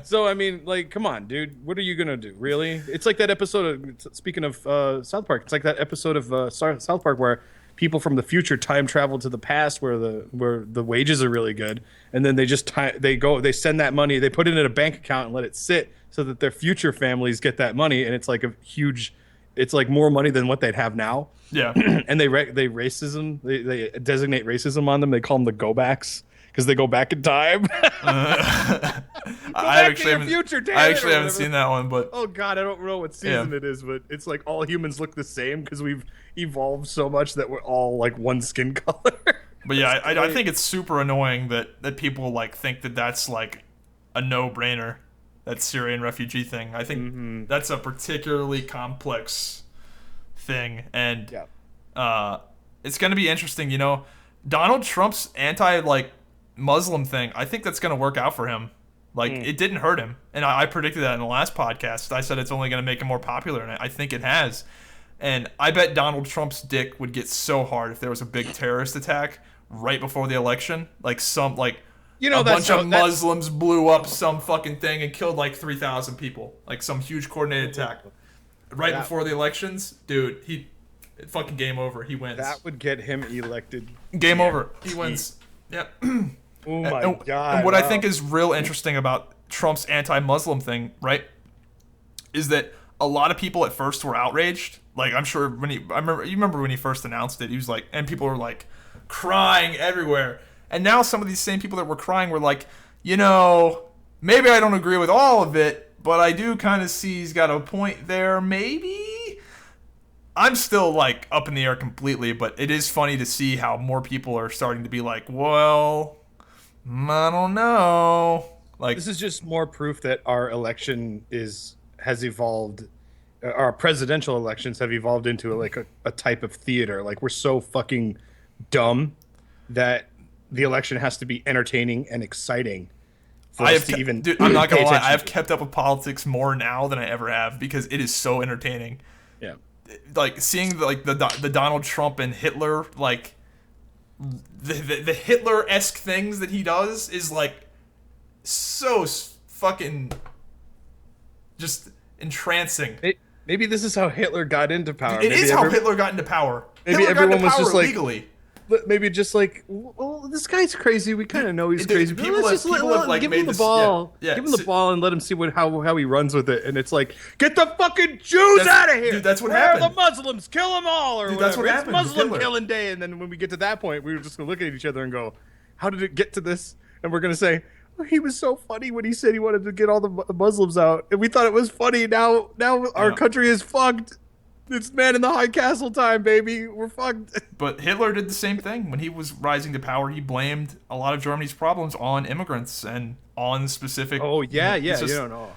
So, I mean, like, come on, dude. What are you going to do? Really? It's like that episode of, speaking of South Park, it's like that episode of South Park where people from the future time travel to the past where the wages are really good. And then they just, they send that money, they put it in a bank account and let it sit so that their future families get that money. And it's like a huge, it's like more money than what they'd have now. yeah. And they designate racism on them. They call them the go backs because they go back in time. I actually haven't seen that one, but oh god, I don't know what season it is, but it's like all humans look the same because we've evolved so much that we're all like one skin color. But yeah, I think it's super annoying that people like think that that's like a no-brainer, that Syrian refugee thing. I think that's a particularly complex thing, and it's going to be interesting. You know, Donald Trump's anti-Muslim thing, I think that's going to work out for him. Like, it didn't hurt him, and I predicted that in the last podcast. I said it's only going to make him more popular, and I think it has. And I bet Donald Trump's dick would get so hard if there was a big terrorist attack right before the election. Like a bunch of Muslims blew up some fucking thing and killed like 3,000 people. Like some huge coordinated attack right before the elections. Dude, fucking game over. He wins. That would get him elected. Game over. He wins. Yep. Oh my god. And what I think is real interesting about Trump's anti-Muslim thing, right, is that a lot of people at first were outraged. Like, I'm sure you remember when he first announced it, he was like, and people were like crying everywhere. And now some of these same people that were crying were like, you know, maybe I don't agree with all of it, but I do kind of see he's got a point there, maybe. I'm still like up in the air completely, but it is funny to see how more people are starting to be like, well, I don't know. Like, this is just more proof that our election has evolved. Our presidential elections have evolved into a type of theater. Like, we're so fucking dumb that the election has to be entertaining and exciting for us to even. Dude, I'm not gonna lie. I have kept up with politics more now than I ever have because it is so entertaining. Yeah, like seeing the Donald Trump and Hitler, like the Hitler-esque things that he does is like so fucking just entrancing. Maybe this is how Hitler got into power. It is how Hitler got into power. Maybe Hitler everyone was just like legally. Maybe just like, well, this guy's crazy. We kind of know he's crazy. People have like give him the ball. Give him the ball and let him see how he runs with it. And it's like, get the fucking Jews out of here. Dude, that's what happened. happened. Where are the Muslims? Kill them all, or that's what whatever. happened. It's Muslim killing day. And then when we get to that point, we were just gonna look at each other and go, how did it get to this? And we're gonna say, oh, he was so funny when he said he wanted to get all the Muslims out, and we thought it was funny. Now our country is fucked. It's man in the high castle time, baby. We're fucked. But Hitler did the same thing. When he was rising to power, he blamed a lot of Germany's problems on immigrants and on specific... Oh, yeah. Just, you don't know.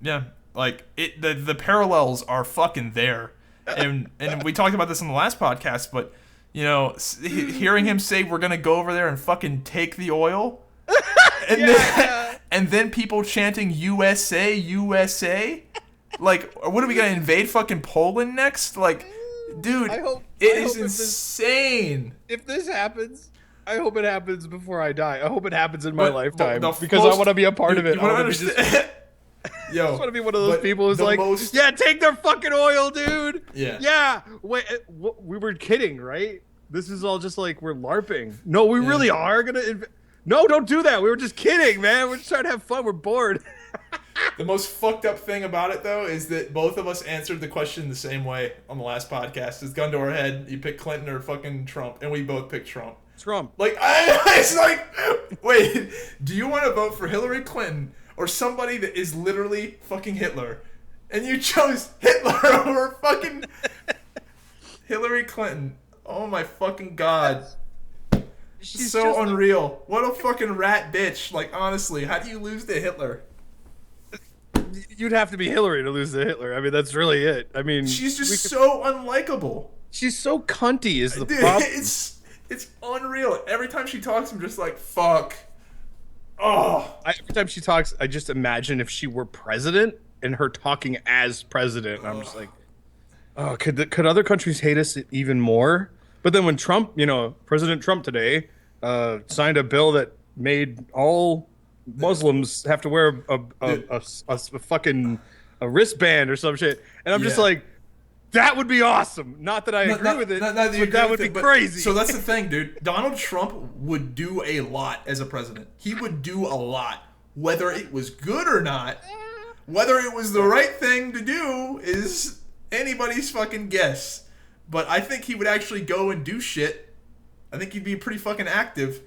Yeah. Like, the parallels are fucking there. and we talked about this in the last podcast, but you know, hearing him say we're gonna go over there and fucking take the oil, and then people chanting USA, USA, like, what are we gonna invade fucking Poland next? Like, dude, it is insane. If this happens, I hope it happens before I die. I hope it happens in my lifetime because I want to be a part of it. I want to be one of those people who's like, yeah, take their fucking oil, dude. Yeah. Wait, we were kidding, right? This is all just like we're LARPing. No, we really are gonna. No, don't do that. We were just kidding, man. We're just trying to have fun. We're bored. The most fucked up thing about it, though, is that both of us answered the question the same way on the last podcast. It's gun to our head. You pick Clinton or fucking Trump, and we both picked Trump. Like, it's like, wait, do you want to vote for Hillary Clinton or somebody that is literally fucking Hitler? And you chose Hitler over fucking Hillary Clinton. Oh my fucking god. She's so unreal. What a fucking rat bitch. Like, honestly, how do you lose to Hitler? You'd have to be Hillary to lose to Hitler. I mean, that's really it. I mean, she's just so unlikable. She's so cunty is the problem. It's unreal. Every time she talks, I'm just like, fuck. Oh. Every time she talks, I just imagine if she were president and her talking as president. I'm just like, oh, could other countries hate us even more? But then when Trump, President Trump today signed a bill that made all Muslims have to wear a fucking wristband or some shit, and I'm just like, that would be awesome. Not that I agree with it, but that would be crazy. So that's the thing, dude. Donald Trump would do a lot as a president. He would do a lot. Whether it was good or not, whether it was the right thing to do is anybody's fucking guess. But I think he would actually go and do shit. I think he'd be pretty fucking active.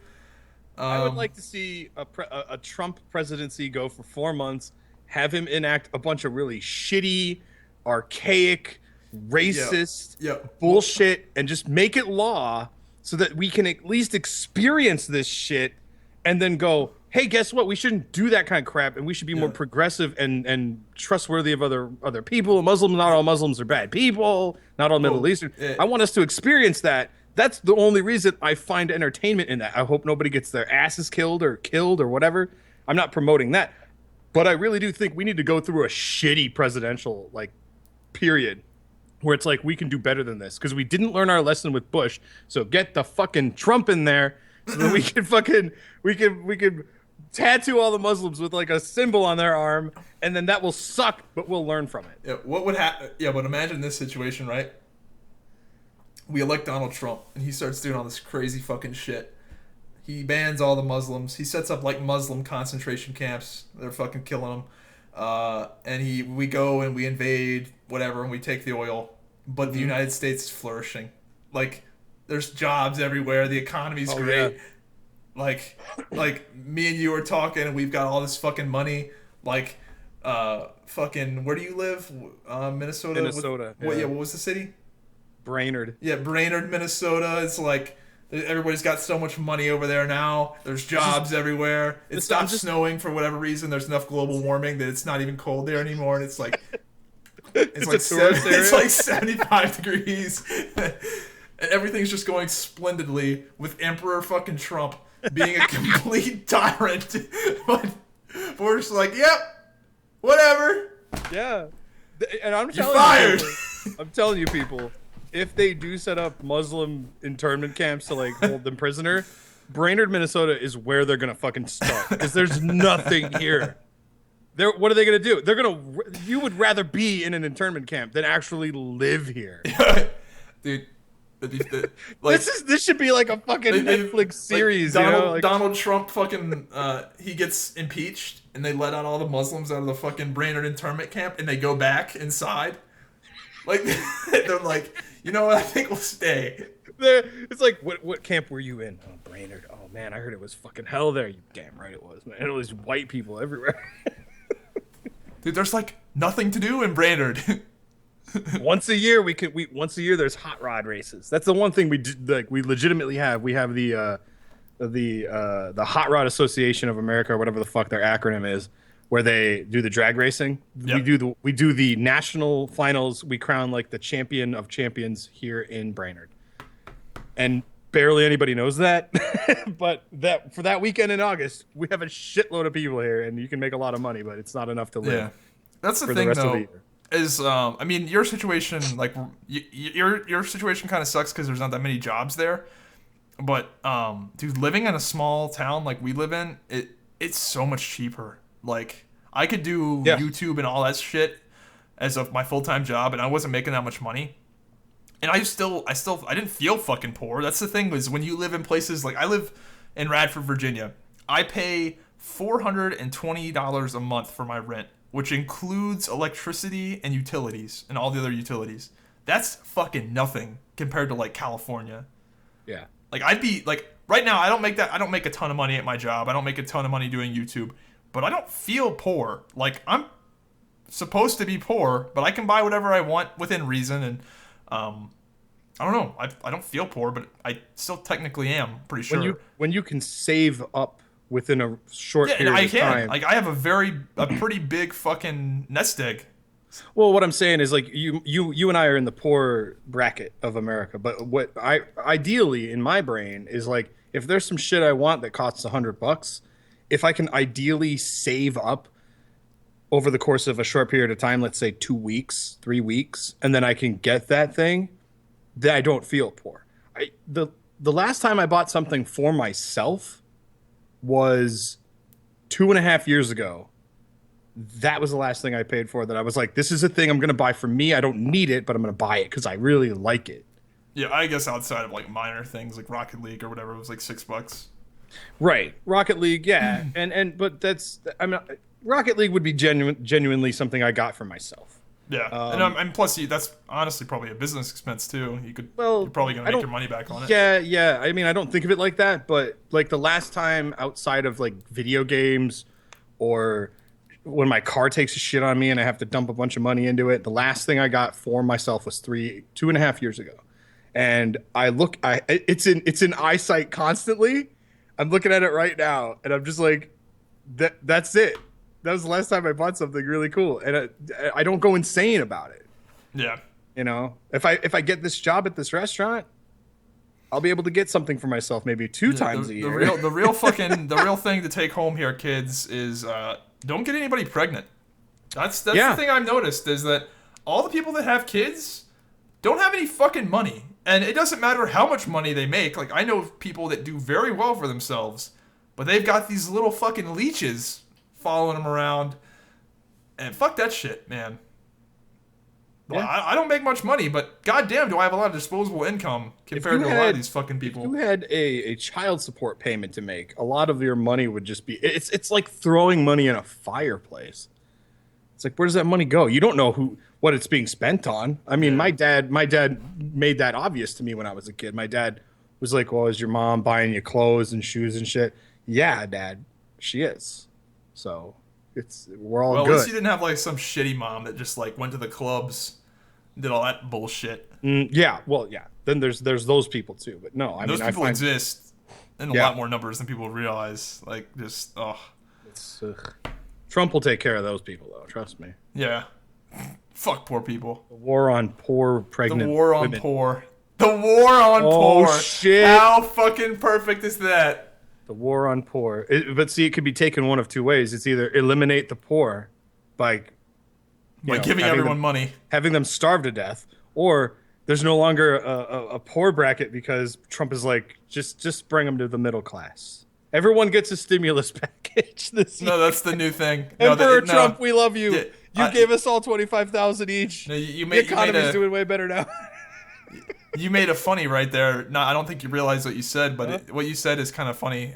I would like to see a Trump presidency go for 4 months, have him enact a bunch of really shitty, archaic, racist bullshit, and just make it law so that we can at least experience this shit and then go, hey, guess what? We shouldn't do that kind of crap, and we should be more progressive and trustworthy of other people. Muslims, not all Muslims are bad people. Not all Middle Eastern. I want us to experience that. That's the only reason I find entertainment in that. I hope nobody gets their asses killed or whatever. I'm not promoting that. But I really do think we need to go through a shitty presidential, period, where it's like, we can do better than this. Because we didn't learn our lesson with Bush. So get the fucking Trump in there so that we can tattoo all the Muslims with a symbol on their arm, and then that will suck, but we'll learn from it. Yeah, what would happen? Yeah, but imagine this situation, right? We elect Donald Trump, and he starts doing all this crazy fucking shit. He bans all the Muslims. He sets up Muslim concentration camps. They're fucking killing them. And we go and we invade whatever, and we take the oil. But the United States is flourishing. There's jobs everywhere. The economy's great. Yeah. Me and you are talking, and we've got all this fucking money. Fucking, where do you live? Minnesota. Minnesota. What was the city? Brainerd. Yeah, Brainerd, Minnesota. It's everybody's got so much money over there now. There's jobs everywhere. It stopped snowing for whatever reason. There's enough global warming that it's not even cold there anymore, and it's it's 75 degrees. And everything's just going splendidly with Emperor fucking Trump being a complete tyrant. But we're just yep, whatever. Yeah. And I'm telling you people, if they do set up Muslim internment camps to hold them prisoner, Brainerd, Minnesota is where they're gonna fucking start, because there's nothing here. What are they gonna do? You would rather be in an internment camp than actually live here. Dude, this should be a fucking Netflix series. Donald Trump fucking he gets impeached, and they let out all the Muslims out of the fucking Brainerd internment camp, and they go back inside. They're like, you know what? I think we'll stay. It's what camp were you in? Oh, Brainerd. Oh man, I heard it was fucking hell there. You damn right it was, man. All these white people everywhere. Dude, there's nothing to do in Brainerd. Once a year there's hot rod races. That's the one thing we do, we legitimately have. We have the Hot Rod Association of America, or whatever the fuck their acronym is, where they do the drag racing. Yep. We do the national finals. We crown like the champion of champions here in Brainerd, and barely anybody knows that. But for that weekend in August, we have a shitload of people here, and you can make a lot of money, but it's not enough to live. Yeah, that's the for thing the rest of though. the year. Is I mean, your situation, like your situation kind of sucks because there's not that many jobs there. But dude, living in a small town like we live in, it's so much cheaper. Like I could do YouTube and all that shit as of my full-time job, and I wasn't making that much money. And I didn't feel fucking poor. That's the thing, was when you live in places like I live in Radford, Virginia. I pay $420 a month for my rent, which includes electricity and utilities and all the other utilities. That's fucking nothing compared to like California. Yeah. Like I'd be like right now I don't make a ton of money at my job. I don't make a ton of money doing YouTube, but I don't feel poor. Like I'm supposed to be poor, but I can buy whatever I want within reason, and I don't know. I don't feel poor, but I still technically am, pretty sure. When you can save up within a short period of time. Like I have a pretty big fucking nest egg. Well, what I'm saying is like you and I are in the poor bracket of America, but what I ideally in my brain is like if there's some shit I want that costs $100, if I can ideally save up over the course of a short period of time, let's say 2 weeks, 3 weeks, and then I can get that thing, then I don't feel poor. The last time I bought something for myself was 2.5 years ago. That was the last thing I paid for that I was like, this is a thing I'm going to buy for me. I don't need it, but I'm going to buy it because I really like it. Yeah, I guess outside of like minor things like Rocket League or whatever, it was like $6. Right. Rocket League, yeah. But that's, I mean, Rocket League would be genuinely something I got for myself. Yeah. And plus, that's honestly probably a business expense too. You're probably going to make your money back on it. Yeah. I mean, I don't think of it like that, but like the last time outside of like video games or when my car takes a shit on me and I have to dump a bunch of money into it, the last thing I got for myself was 2.5 years ago. And it's in eyesight constantly. I'm looking at it right now and I'm just like, that's it. That was the last time I bought something really cool. And I don't go insane about it. Yeah. You know, if I get this job at this restaurant, I'll be able to get something for myself maybe two times a year. The real thing to take home here, kids, is don't get anybody pregnant. That's the thing I've noticed is that all the people that have kids don't have any fucking money. And it doesn't matter how much money they make. Like, I know people that do very well for themselves, but they've got these little fucking leeches following them around. And fuck that shit, man. Well, yeah. I don't make much money, but goddamn, do I have a lot of disposable income compared to a lot of these fucking people. If you had a child support payment to make, a lot of your money would just be... It's like throwing money in a fireplace. It's like, where does that money go? You don't know what it's being spent on. I mean, my dad made that obvious to me when I was a kid. My dad was like, well, is your mom buying you clothes and shoes and shit? Yeah, Dad, she is. So... we're all good. At least you didn't have like some shitty mom that just like went to the clubs, did all that bullshit. Yeah, well, yeah. Then there's those people too, but no, those people exist in a lot more numbers than people realize. Like just Trump will take care of those people though. Trust me. Yeah, fuck poor people. The war on poor pregnant. The war on women. poor. The war on poor. Oh shit! How fucking perfect is that? The war on poor. But see, it could be taken one of two ways. It's either eliminate the poor by giving everyone money, having them starve to death, or there's no longer a poor bracket because Trump is like, just bring them to the middle class. Everyone gets a stimulus package this year. No, that's the new thing. Emperor Trump, we love you. You gave us all $25,000 each. No, the economy's doing way better now. You made a funny right there. No, I don't think you realized what you said, but what you said is kind of funny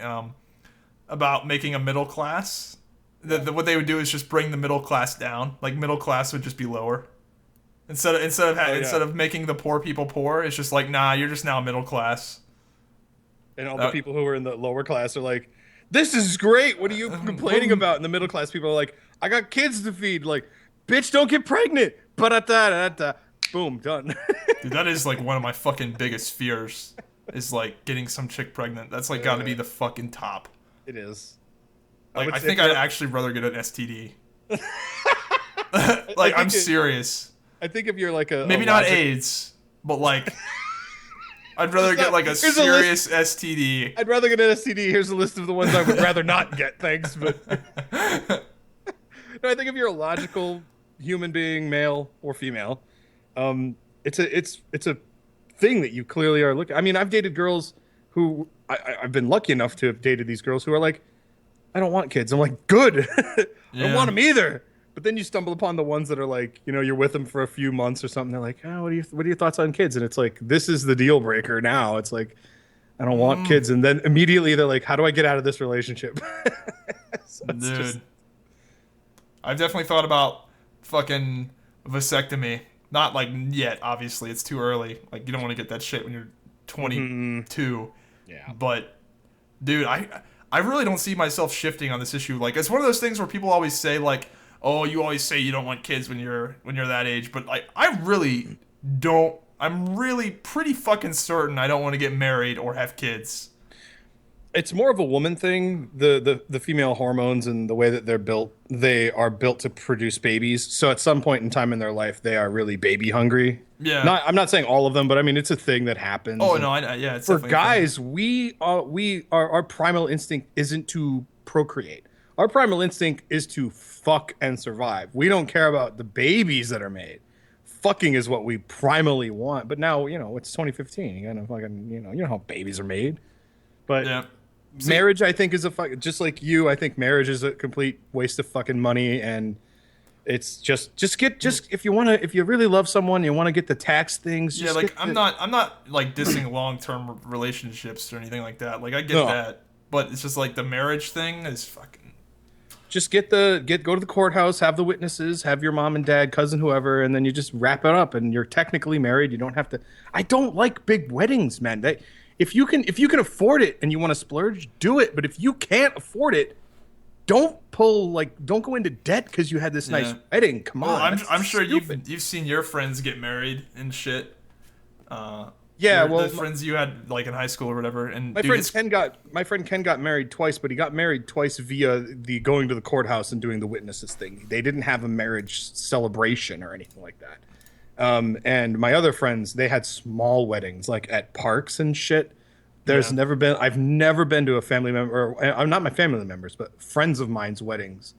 about making a middle class. What they would do is just bring the middle class down. Like middle class would just be lower. Instead of making the poor people poor, it's just like, nah, you're just now middle class. And all the people who are in the lower class are like, this is great. What are you complaining about? And the middle class people are like, I got kids to feed. Like, bitch, don't get pregnant. Ba-da-da-da-da. Boom, done. Dude, that is like one of my fucking biggest fears is like getting some chick pregnant. That's like got to be the fucking top. It is. Like, I think I'd actually rather get an STD. Like, I'm serious. I think if you're like maybe not AIDS, but like I'd rather get like a serious STD. I'd rather get an STD. Here's a list of the ones I would rather not get. Thanks, but no, I think if you're a logical human being, male or female, it's a thing that you clearly are looking. I mean, I've dated girls who I've been lucky enough to have dated these girls who are like, I don't want kids. I'm like, good. I don't want them either. But then you stumble upon the ones that are like, you know, you're with them for a few months or something. They're like, oh, what are your thoughts on kids? And it's like, this is the deal breaker now. It's like, I don't want kids. And then immediately they're like, how do I get out of this relationship? So dude, I've definitely thought about fucking vasectomy. Not like yet, obviously. It's too early. Like, you don't want to get that shit when you're 22. Yeah. But, dude, I really don't see myself shifting on this issue. Like, it's one of those things where people always say, like, oh, you always say you don't want kids when you're that age, but like, I really don't. I'm really pretty fucking certain I don't want to get married or have kids. It's more of a woman thing. The female hormones and the way that they're built, they are built to produce babies. So at some point in time in their life, they are really baby hungry. Yeah. I'm not saying all of them, but I mean it's a thing that happens. Oh no, yeah. It's for guys, our primal instinct isn't to procreate. Our primal instinct is to fuck and survive. We don't care about the babies that are made. Fucking is what we primally want. But now, you know, it's 2015. You gotta fucking, you know how babies are made. But yeah. Marriage, I think, is just like you. I think marriage is a complete waste of fucking money, and it's just if you really love someone, you want to get the tax things. Yeah, like I'm not like dissing long-term relationships or anything like that. Like I get that, but it's just like the marriage thing is fucking. Just go to the courthouse, have the witnesses, have your mom and dad, cousin, whoever, and then you just wrap it up, and you're technically married. You don't have to. I don't like big weddings, man. If you can afford it and you want to splurge, do it. But if you can't afford it, don't go into debt because you had this nice wedding. Come on. I'm sure you've seen your friends get married and shit. The friends you had like in high school or whatever. And my friend Ken got married twice, but he got married twice via the going to the courthouse and doing the witnesses thing. They didn't have a marriage celebration or anything like that. And my other friends, they had small weddings, like at parks and shit. I've never been to a family member, or not my family members, but friends of mine's weddings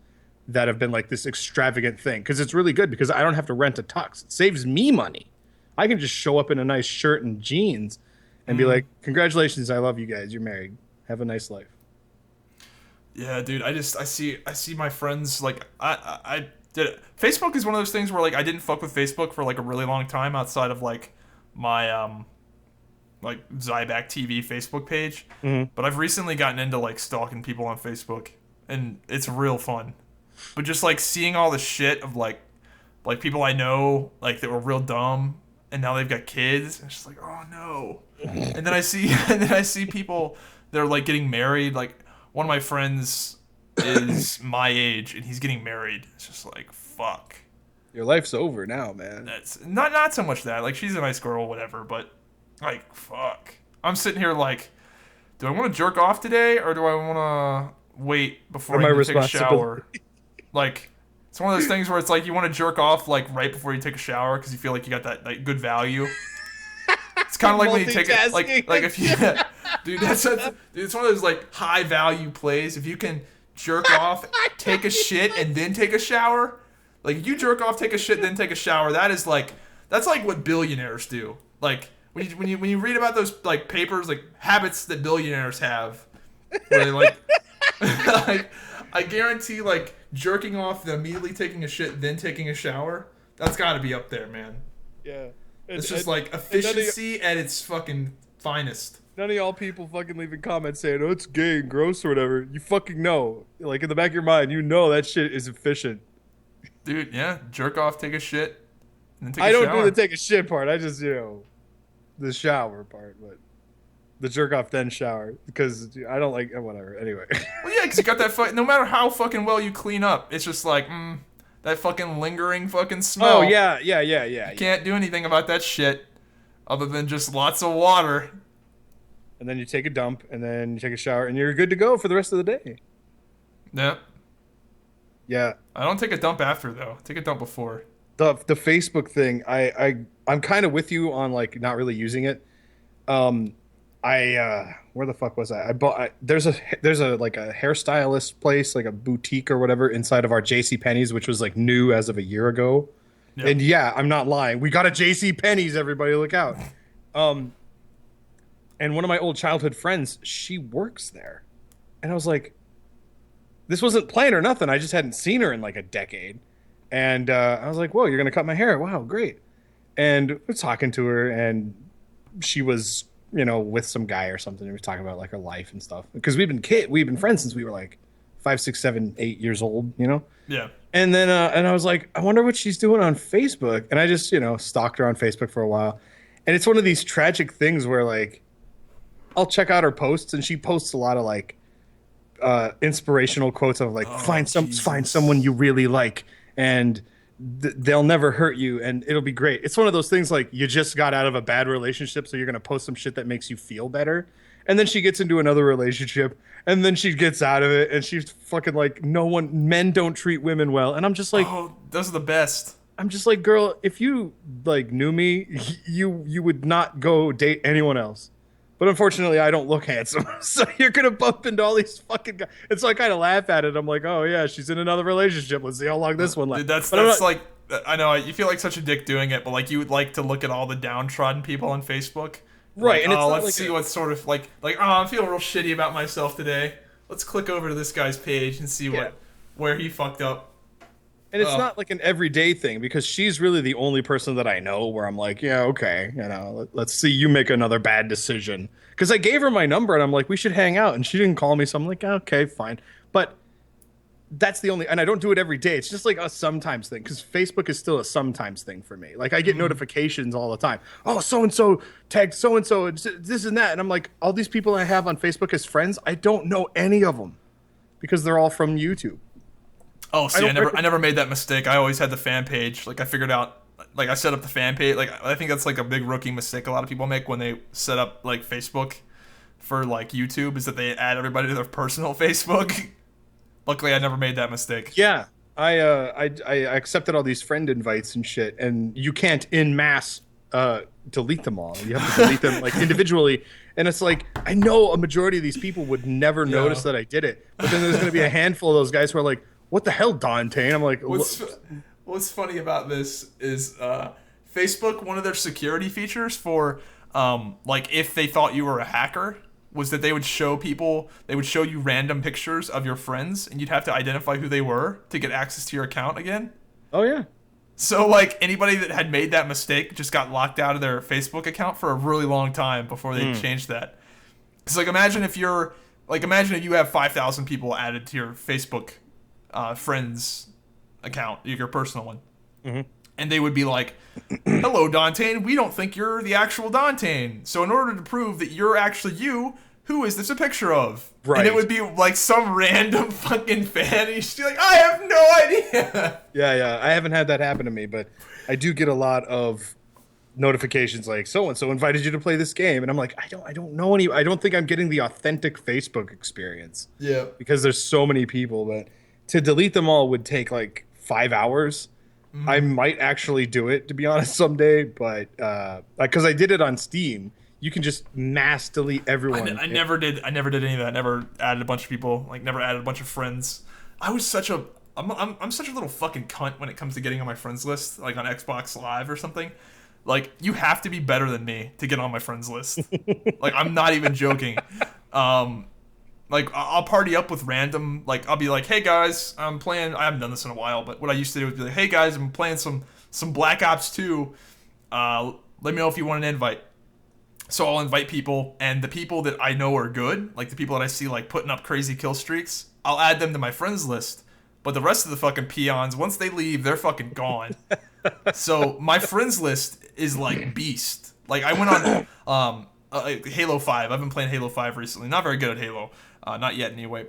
that have been like this extravagant thing. Because it's really good because I don't have to rent a tux. It saves me money. I can just show up in a nice shirt and jeans and be like, congratulations, I love you guys. You're married. Have a nice life. Yeah, dude. I see my friends like I did it. Facebook is one of those things where like I didn't fuck with Facebook for like a really long time outside of like my like Zybak TV Facebook page. Mm-hmm. But I've recently gotten into like stalking people on Facebook, and it's real fun. But just like seeing all the shit of like people I know like that were real dumb and now they've got kids, it's just like, oh no. And then I see people that are like getting married. Like one of my friends is my age and he's getting married. It's just like, fuck. Your life's over now, man. That's not so much that. Like she's a nice girl, whatever, but like, fuck. I'm sitting here like, do I want to jerk off today or do I want to wait before I take a shower? Like, it's one of those things where it's like you want to jerk off like right before you take a shower because you feel like you got that like good value. It's kind of like when you take it like if you dude it's one of those like high value plays. If you can jerk off, take a shit and then take a shower, like you jerk off, take a shit, then take a shower. That's like what billionaires do. Like when you read about those like papers, like habits that billionaires have, where they like like I guarantee like jerking off, then immediately taking a shit, then taking a shower. That's got to be up there, man. Yeah. It's just like efficiency at its fucking finest. None of y'all people fucking leaving comments saying, oh, it's gay and gross or whatever. You fucking know. Like, in the back of your mind, you know that shit is efficient. Dude, yeah. Jerk off, take a shit, and then take a shower. I don't do the take a shit part. I just, the shower part. But the jerk off, then shower. Because I don't like, whatever. Anyway. Well, yeah, because you got that no matter how fucking well you clean up, it's just like, that fucking lingering fucking smell. Oh, yeah. You can't do anything about that shit other than just lots of water. And then you take a dump, and then you take a shower, and you're good to go for the rest of the day. Yeah. Yeah. I don't take a dump after though. Take a dump before. The Facebook thing, I'm kind of with you on like not really using it. I where the fuck was I? There's a like a hairstylist place, like a boutique or whatever inside of our JC Penney's, which was like new as of a year ago. Yep. And yeah, I'm not lying. We got a JC Penney's, everybody look out. And one of my old childhood friends, she works there. And I was like, this wasn't planned or nothing. I just hadn't seen her in like a decade. And I was like, whoa, you're going to cut my hair. Wow, great. And we're talking to her, and she was, with some guy or something. We were talking about like her life and stuff. Because we've been friends since we were like 5, 6, 7, 8 years old, Yeah. And then and I was like, I wonder what she's doing on Facebook. And I just, stalked her on Facebook for a while. And it's one of these tragic things where like I'll check out her posts, and she posts a lot of like inspirational quotes of like find someone you really like, and they'll never hurt you, and it'll be great. It's one of those things like you just got out of a bad relationship, so you're gonna post some shit that makes you feel better. And then she gets into another relationship, and then she gets out of it, and she's fucking like, men don't treat women well. And I'm just like, oh, those are the best. I'm just like, girl, if you like knew me, you would not go date anyone else. But unfortunately, I don't look handsome, so you're gonna bump into all these fucking guys. And so I kind of laugh at it. I'm like, oh yeah, she's in another relationship. Let's see how long this one lasts. Dude, that's like, I know you feel like such a dick doing it, but like you would like to look at all the downtrodden people on Facebook, right? Like, and let's see what's sort of like, oh, I'm feeling real shitty about myself today. Let's click over to this guy's page and see where he fucked up. And it's not like an everyday thing, because she's really the only person that I know where I'm like, yeah, okay, let's see you make another bad decision. Because I gave her my number, and I'm like, we should hang out, and she didn't call me, so I'm like, okay, fine. But that's the only, and I don't do it every day. It's just like a sometimes thing, because Facebook is still a sometimes thing for me. Like I get notifications all the time. Oh, so and so tagged so and so, this and that, and I'm like, all these people I have on Facebook as friends, I don't know any of them, because they're all from YouTube. Oh, see, I never made that mistake. I always had the fan page. Like I figured out, like I set up the fan page. Like I think that's like a big rookie mistake a lot of people make when they set up like Facebook for like YouTube, is that they add everybody to their personal Facebook. Luckily, I never made that mistake. Yeah, I accepted all these friend invites and shit, and you can't en masse delete them all. You have to delete them like individually. And it's like, I know a majority of these people would never notice that I did it, but then there's going to be a handful of those guys who are like, what the hell, Dante? And I'm like, what's funny about this is Facebook, one of their security features for like if they thought you were a hacker, was that they would show you random pictures of your friends, and you'd have to identify who they were to get access to your account again. Oh yeah. So like anybody that had made that mistake just got locked out of their Facebook account for a really long time before they changed that. Because like imagine if you have 5,000 people added to your Facebook friends account, your personal one, and they would be like, hello Dante, we don't think you're the actual Dante, so in order to prove that you're actually you, who is this a picture of? Right. And it would be like some random fucking fan, and you'd just be like, I have no idea. Yeah, I haven't had that happen to me, but I do get a lot of notifications like, so and so invited you to play this game, and I'm like, I don't know any, I don't think I'm getting the authentic Facebook experience. Yeah, because there's so many people. But to delete them all would take like 5 hours. I might actually do it, to be honest, someday, but because I did it on Steam, you can just mass delete everyone. I never did any of that. Never added a bunch of people. Like never added a bunch of friends. I'm such a little fucking cunt when it comes to getting on my friends list, like on Xbox Live or something. Like you have to be better than me to get on my friends list. Like I'm not even joking. Like I'll party up with random, like I'll be like, hey guys, I'm playing, I haven't done this in a while, but what I used to do was be like, hey guys, I'm playing some Black Ops 2. Let me know if you want an invite. So I'll invite people, and the people that I know are good, like the people that I see like putting up crazy kill streaks, I'll add them to my friends list. But the rest of the fucking peons, once they leave, they're fucking gone. So my friends list is like beast. Like I went on Halo 5. I've been playing Halo 5 recently. Not very good at Halo. Not yet anyway.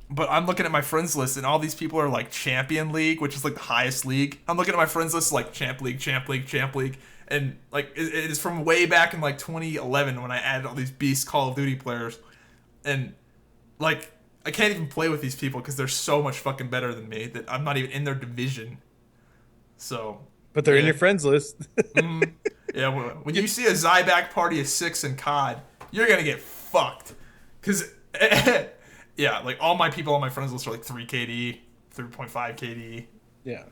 But I'm looking at my friends list, and all these people are like Champion League, which is like the highest league. I'm looking at my friends list like Champ League. And like it is from way back in like 2011 when I added all these beast Call of Duty players. And like I can't even play with these people because they're so much fucking better than me that I'm not even in their division. So. But they're in your friends list. Yeah, when you see a Zybak party of 6 in COD, you're gonna get fucked. Cause yeah, like all my people on my friends list are like 3 KD, 3.5 KD. Yeah.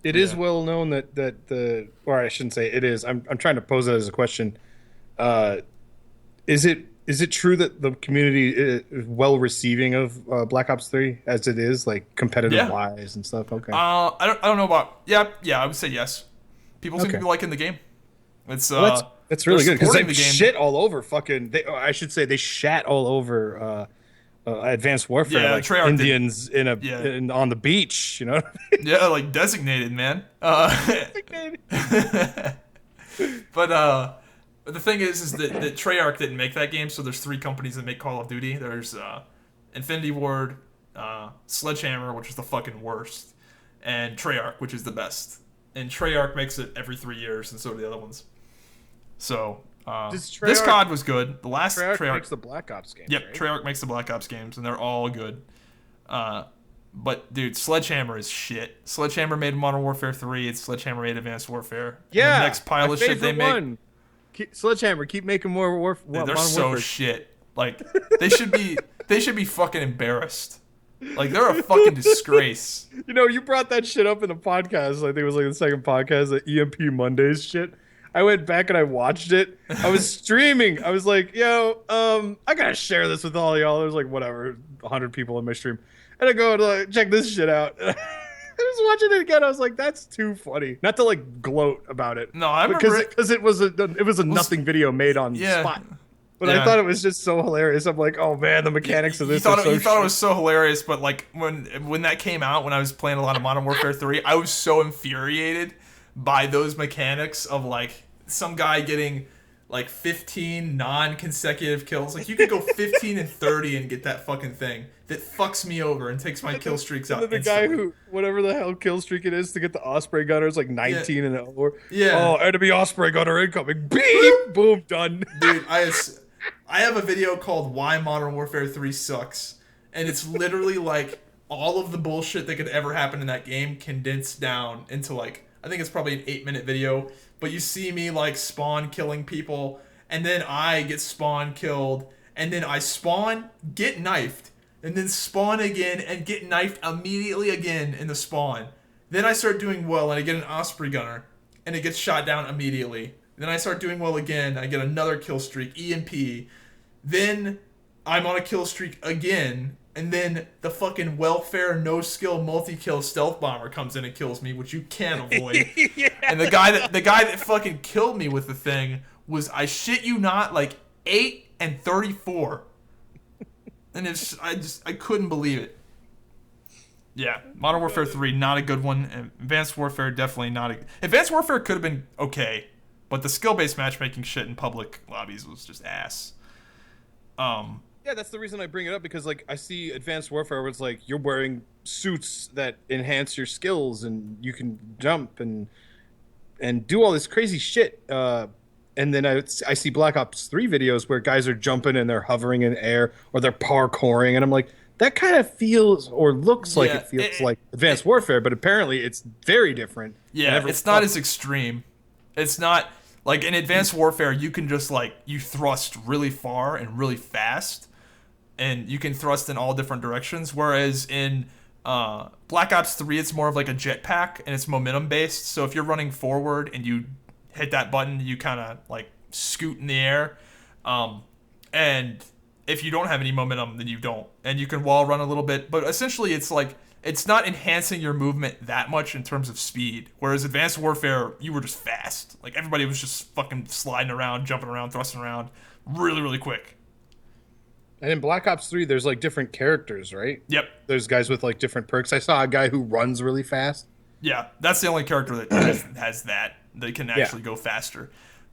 It is well known that the, or I shouldn't say it is. I'm trying to pose it as a question. Is it true that the community is well receiving of Black Ops 3 as it is, like competitive wise and stuff? Okay. I don't know about I would say yes. People seem to be liking the game. It's that's really good because they shit all over I should say they shat all over Advanced Warfare, yeah, like Treyarch Indians in on the beach, you know? Yeah, like designated, man. Designated. But the thing is that Treyarch didn't make that game, so there's 3 companies that make Call of Duty. There's Infinity Ward, Sledgehammer, which is the fucking worst, and Treyarch, which is the best. And Treyarch makes it every 3 years, and so do the other ones. So this COD was good. The last Treyarch makes the Black Ops games. Yep, right? Treyarch makes the Black Ops games, and they're all good. But dude, Sledgehammer is shit. Sledgehammer made Modern Warfare 3. It's Sledgehammer made Advanced Warfare. Yeah, and the next pile of shit they make. Sledgehammer, keep making more Warfare. They're so shit. Like they should be fucking embarrassed. Like they're a fucking disgrace. You know, you brought that shit up in the podcast. I think it was like the second podcast, the EMP Mondays shit. I went back and I watched it. I was streaming. I was like, yo, I gotta share this with all y'all. There's like whatever, 100 people in my stream, and I go to like, check this shit out. I was watching it again. I was like, that's too funny. Not to like gloat about it. No, I remember because it was a nothing video made on the spot. But I thought it was just so hilarious. I'm like, oh man, the mechanics of this. You thought it was so hilarious, but like when that came out, when I was playing a lot of Modern Warfare 3, I was so infuriated by those mechanics of like some guy getting like 15 non-consecutive kills. Like you could go 15 and 30 and get that fucking thing that fucks me over and takes my kill streaks out. And then the guy who, whatever the hell kill streak it is to get the Osprey Gunner is like 19 and 0. Yeah. Oh, enemy Osprey Gunner incoming. Beep, boom, done. Dude, I have a video called Why Modern Warfare 3 Sucks. And it's literally like all of the bullshit that could ever happen in that game condensed down into like, I think it's probably an 8-minute video. But you see me like spawn killing people, and then I get spawn killed, and then I spawn, get knifed, and then spawn again and get knifed immediately again in the spawn. Then I start doing well, and I get an Osprey Gunner, and it gets shot down immediately. Then I start doing well again, I get another kill streak, EMP. Then I'm on a kill streak again, and then the fucking welfare no-skill multi-kill stealth bomber comes in and kills me, which you can't avoid. Yeah. And the guy that fucking killed me with the thing was, I shit you not, like 8 and 34. And I couldn't believe it. Yeah, Modern Warfare 3, not a good one. Advanced Warfare, definitely not a... Advanced Warfare could have been okay, but the skill-based matchmaking shit in public lobbies was just ass. Yeah, that's the reason I bring it up, because like I see Advanced Warfare where it's like you're wearing suits that enhance your skills and you can jump and do all this crazy shit. And then I see Black Ops 3 videos where guys are jumping and they're hovering in air or they're parkouring, and I'm like, that kind of feels or looks like it feels like Advanced Warfare, but apparently it's very different. Yeah, it's not as extreme. It's not like in Advanced Warfare you can just like you thrust really far and really fast. And you can thrust in all different directions, whereas in Black Ops 3, it's more of like a jetpack, and it's momentum-based. So if you're running forward and you hit that button, you kind of like scoot in the air. And if you don't have any momentum, then you don't. And you can wall run a little bit. But essentially, it's like it's not enhancing your movement that much in terms of speed. Whereas Advanced Warfare, you were just fast. Like everybody was just fucking sliding around, jumping around, thrusting around really, really quick. And in Black Ops 3, there's like different characters, right? Yep. There's guys with like different perks. I saw a guy who runs really fast. Yeah, that's the only character that has that. They can actually go faster.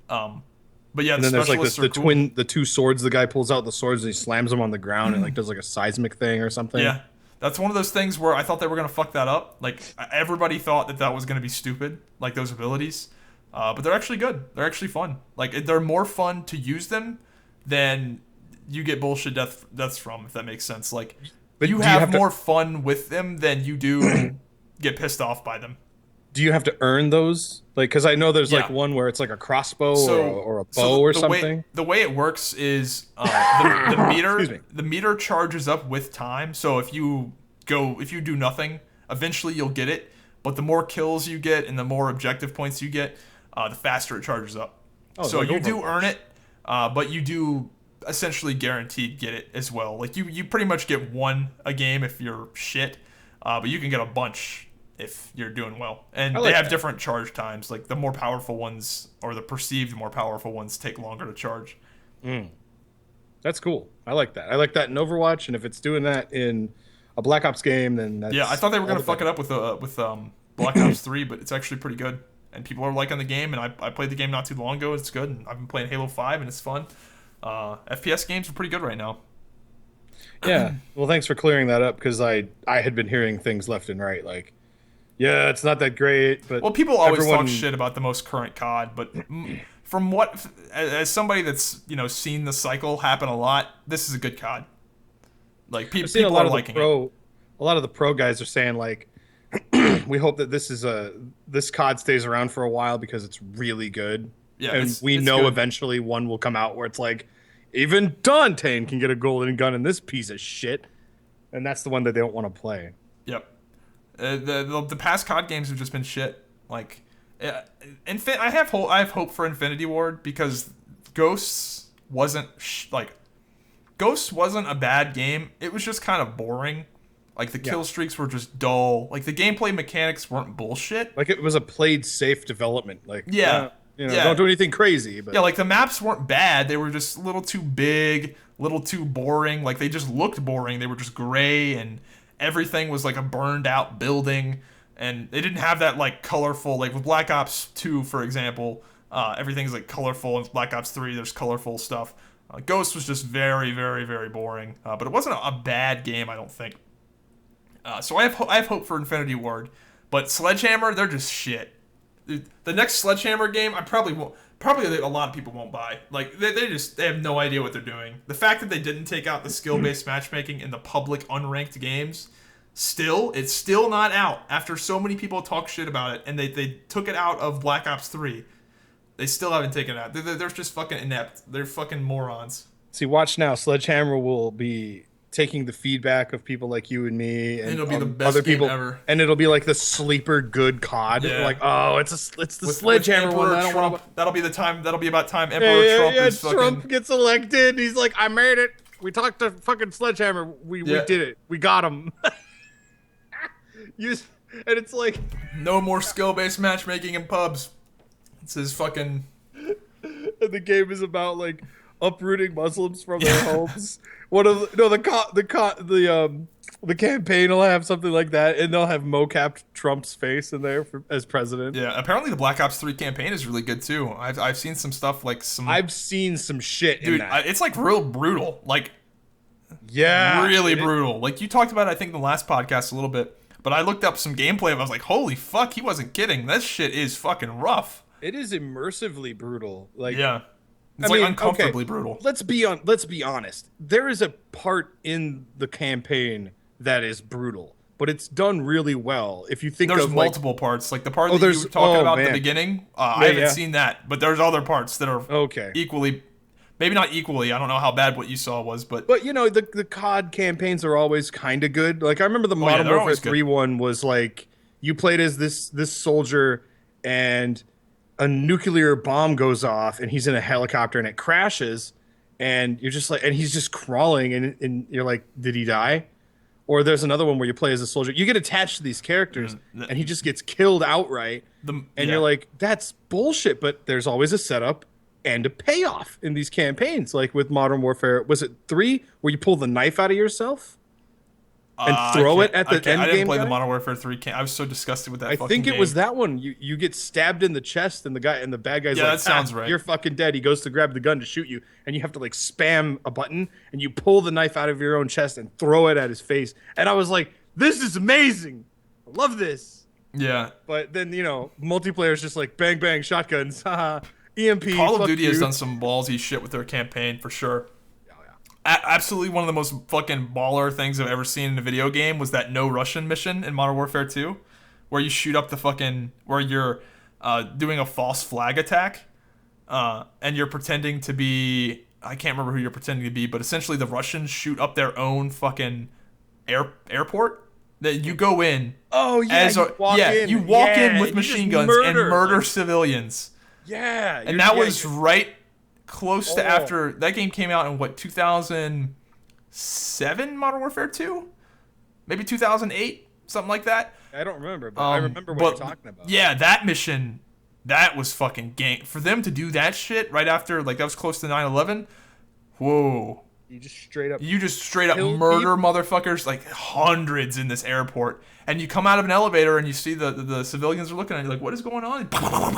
But yeah, and then there's like the two swords. The guy pulls out the swords and he slams them on the ground and like does like a seismic thing or something. Yeah, that's one of those things where I thought they were gonna fuck that up. Like everybody thought that was gonna be stupid, like those abilities. But they're actually good. They're actually fun. Like they're more fun to use them than you get bullshit deaths from, if that makes sense. Like, But you do have more fun with them than you do get pissed off by them. Do you have to earn those? Like, because I know there's like one where it's like a crossbow or a bow or something. The way it works is the meter charges up with time. So if you do nothing, eventually you'll get it. But the more kills you get and the more objective points you get, the faster it charges up. So like you do earn it, but you do essentially guaranteed get it as well. Like you pretty much get one a game if you're shit, but you can get a bunch if you're doing well. And they have different charge times. Like the more powerful ones, or the perceived more powerful ones, take longer to charge. That's cool. I like that. I like that in Overwatch, and if it's doing that in a Black Ops game, then that's... Yeah, I thought they were going to fuck it up with Black Ops 3, but it's actually pretty good. And people are liking the game, and I played the game not too long ago. It's good, and I've been playing Halo 5, and it's fun. FPS games are pretty good right now. Yeah. Well, thanks for clearing that up, because I had been hearing things left and right, like, yeah, it's not that great, but... Well, people always talk shit about the most current COD, but from what... As somebody that's, seen the cycle happen a lot, this is a good COD. Like, people are liking it. A lot of the pro guys are saying, like, we hope that this COD stays around for a while because it's really good. Yeah, and we know good. Eventually one will come out where it's like, even Dante can get a golden gun in this piece of shit. And that's the one that they don't want to play. Yep. The past COD games have just been shit. Like, I have hope for Infinity Ward because Ghosts wasn't a bad game. It was just kind of boring. Like the kill streaks were just dull. Like the gameplay mechanics weren't bullshit. Like it was a played safe development. Like don't do anything crazy. But like the maps weren't bad. They were just a little too big, a little too boring. Like they just looked boring. They were just gray and everything was like a burned out building, and they didn't have that like colorful, like with Black Ops 2 for example, everything's like colorful. In Black Ops 3 there's colorful stuff. Ghost was just very, very, very boring, but it wasn't a bad game, I don't think. So I have hope for Infinity Ward, but Sledgehammer, they're just shit. The next Sledgehammer game I probably a lot of people won't buy. Like they have no idea what they're doing. The fact that they didn't take out the skill-based matchmaking in the public unranked games, it's still not out after so many people talk shit about it, and they took it out of Black Ops 3. They still haven't taken it out. They're just fucking inept. They're fucking morons. See, watch now. Sledgehammer will be taking the feedback of people like you and me, and it'll be the best other game people ever. And it'll be like the sleeper good COD. Yeah. Like, oh, it's the Sledgehammer one. Trump. That'll be about time Emperor Trump is fucking... Trump gets elected. And he's like, I made it. We talked to fucking Sledgehammer. We did it. We got him. And it's like, no more skill-based matchmaking in pubs. It's his fucking... And the game is about like uprooting Muslims from their homes. The campaign will have something like that, and they'll have mocapped Trump's face in there as president. Yeah, apparently the Black Ops 3 campaign is really good too. I've seen some stuff like some. I've seen some shit. Dude, in that. It's like real brutal. Like, yeah, really brutal. Like you talked about, I think in the last podcast a little bit, but I looked up some gameplay and I was like, holy fuck, he wasn't kidding. This shit is fucking rough. It is immersively brutal. Like, yeah. It's uncomfortably brutal. Let's be honest. There is a part in the campaign that is brutal, but it's done really well. If you think there's multiple parts, like the part that you were talking about at the beginning, I haven't seen that, but there's other parts that are equally, maybe not equally. I don't know how bad what you saw was, but the COD campaigns are always kind of good. Like I remember the Modern Warfare 3 one was like you played as this soldier and a nuclear bomb goes off and he's in a helicopter and it crashes and you're just like, and he's just crawling and you're like, did he die? Or there's another one where you play as a soldier. You get attached to these characters and he just gets killed outright. You're like, that's bullshit. But there's always a setup and a payoff in these campaigns. Like with Modern Warfare, was it 3 where you pull the knife out of yourself? And throw it at the end game. I didn't play the Modern Warfare 3. I was so disgusted with that. I think it was that one. You get stabbed in the chest, and the bad guy's like, that sounds right. You're fucking dead. He goes to grab the gun to shoot you, and you have to like spam a button, and you pull the knife out of your own chest and throw it at his face. And I was like, this is amazing. I love this. Yeah. But then multiplayer is just like bang bang shotguns, EMP. Call of Duty has done some ballsy shit with their campaign for sure. absolutely one of the most fucking baller things I've ever seen in a video game was that No Russian mission in Modern Warfare 2, where you shoot up the fucking where you're doing a false flag attack, and you're pretending to be I can't remember who you're pretending to be, but essentially the Russians shoot up their own fucking airport. That you go in. Oh yeah, you walk in with machine guns and murder civilians. Yeah, and that was right close to after that game came out in 2007 Modern Warfare 2, maybe 2008, something like that. I don't remember, but I remember what you're talking about. Yeah, that mission, that was fucking gang. For them to do that shit right after, like that was close to 9/11. Whoa. You just straight up murder motherfuckers, like hundreds in this airport, and you come out of an elevator and you see the civilians are looking at you like, what is going on?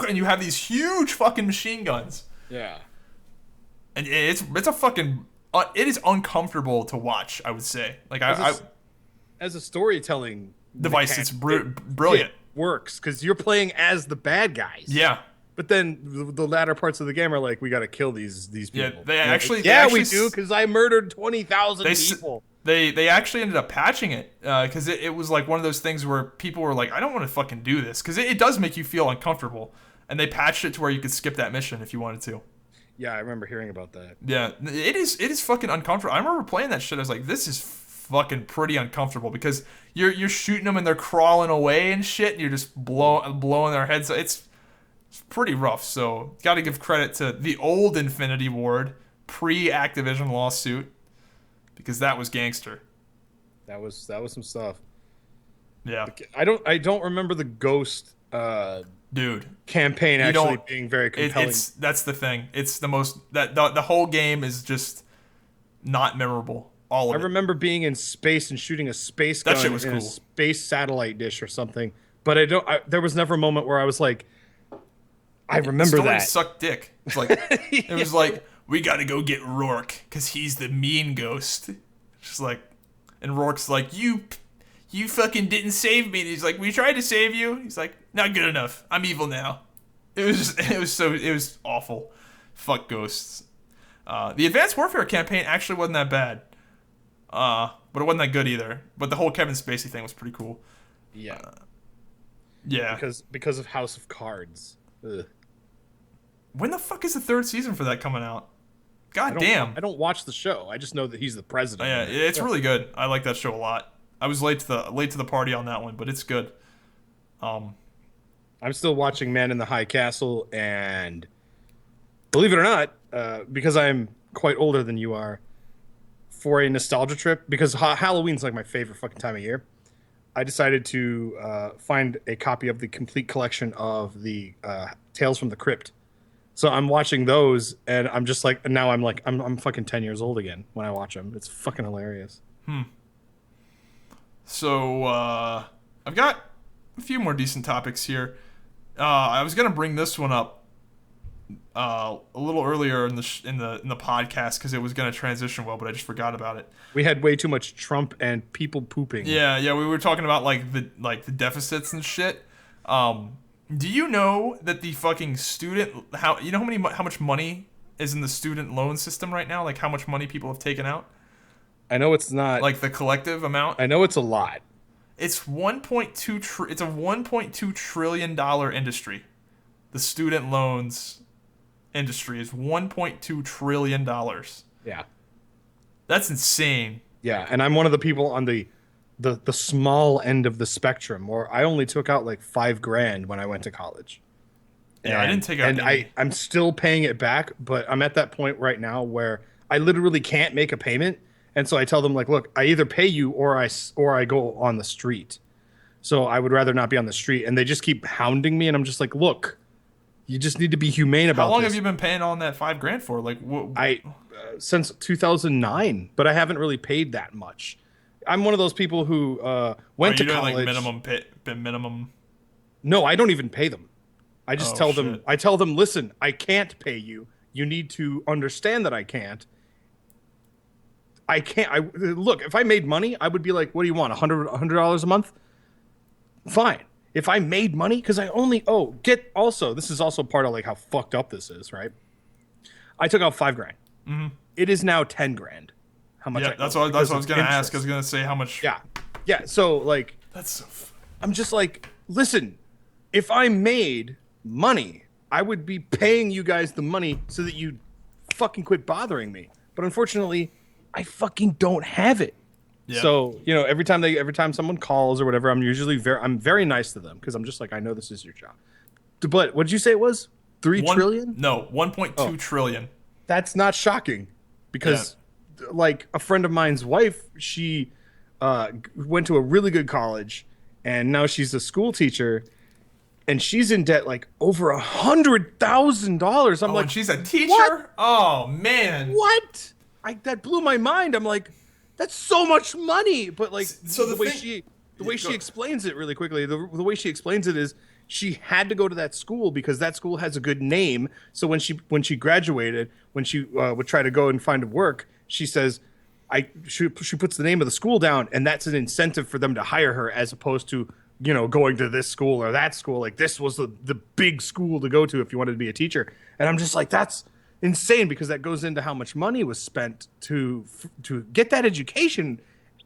And you have these huge fucking machine guns. Yeah, and it's a fucking it is uncomfortable to watch. I would say, like as a storytelling device, it's brilliant. It works because you're playing as the bad guys. Yeah. But then the latter parts of the game are like, we got to kill these people. Yeah, they actually we do because I murdered 20,000 people. They actually ended up patching it because it was like one of those things where people were like, I don't want to fucking do this because it does make you feel uncomfortable, and they patched it to where you could skip that mission if you wanted to. Yeah, I remember hearing about that. Yeah, it is fucking uncomfortable. I remember playing that shit. I was like, this is fucking pretty uncomfortable because you're shooting them and they're crawling away and shit, and you're just blowing their heads. It's pretty rough, so got to give credit to the old Infinity Ward, pre-Activision lawsuit, because that was gangster. That was some stuff. Yeah, I don't remember the Ghost campaign actually being very compelling. That's the thing. It's the most that the whole game is just not memorable. All of it. I remember being in space and shooting a space gun in a space satellite dish or something, but there was never a moment where I was like, I remember the story that. Sucked dick. It's like it was like, we got to go get Rourke because he's the mean ghost. Just like, and Rourke's like, you fucking didn't save me. And he's like, we tried to save you. He's like, not good enough. I'm evil now. It was awful. Fuck ghosts. The Advanced Warfare campaign actually wasn't that bad. But it wasn't that good either. But the whole Kevin Spacey thing was pretty cool. Yeah. Yeah. Because of House of Cards. Ugh. When the fuck is the third season for that coming out? God damn. I don't watch the show. I just know that he's the president. Oh, yeah, it's really good. I like that show a lot. I was late to the party on that one, but it's good. I'm still watching Man in the High Castle, and believe it or not, because I'm quite older than you are, for a nostalgia trip, because Halloween's like my favorite fucking time of year, I decided to find a copy of the complete collection of the Tales from the Crypt. So I'm watching those, and I'm just like, now I'm fucking 10 years old again when I watch them. It's fucking hilarious. So I've got a few more decent topics here. I was gonna bring this one up a little earlier in the podcast because it was gonna transition well, but I just forgot about it. We had way too much Trump and people pooping. Yeah, we were talking about the deficits and shit. Do you know that the fucking how much money is in the student loan system right now? Like how much money people have taken out? I know it's not like the collective amount. I know it's a lot. It's it's a $1.2 trillion industry. The student loans industry is $1.2 trillion. Yeah. That's insane. Yeah, and I'm one of the people on the small end of the spectrum, where I only took out like $5,000 when I went to college. Yeah, I didn't take out and I'm still paying it back, but I'm at that point right now where I literally can't make a payment. And so I tell them, like, look, I either pay you or I go on the street. So I would rather not be on the street. And they just keep hounding me. And I'm just like, look, you just need to be humane about this. How long have you been paying on that $5,000 for? Like, since 2009, but I haven't really paid that much. I'm one of those people who went to college. Like minimum? No, I don't even pay them. I just tell them. I tell them, listen, I can't pay you. You need to understand that I can't. I can't. Look, if I made money, I would be like, what do you want? $100 a month? Fine. If I made money, because I only this is also part of like how fucked up this is, right? I took out $5,000. Mm-hmm. It is now $10,000. how much Yeah, I that's owe what I because was of gonna ask. I was interest. gonna say how much. Yeah. So like, That's so. I'm just like, listen, if I made money, I would be paying you guys the money so that you fucking quit bothering me. But unfortunately, I fucking don't have it. Yeah. So, you know, every time someone calls or whatever, I'm very nice to them because I'm just like, I know this is your job. But what did you say it was? 3 trillion? No, 1.2 trillion. That's not shocking because like a friend of mine's wife, she went to a really good college and now she's a school teacher and she's in debt like over $100,000. I'm like, and she's a teacher? What? Oh, man. What? That blew my mind. I'm like, that's so much money. But like, So the way she explains it really quickly, the way she explains it is she had to go to that school because that school has a good name. So when she graduated, when she would try to go and find work, she says, she puts the name of the school down, and that's an incentive for them to hire her as opposed to, you know, going to this school or that school. Like this was the big school to go to if you wanted to be a teacher. And I'm just like, that's insane because that goes into how much money was spent to get that education,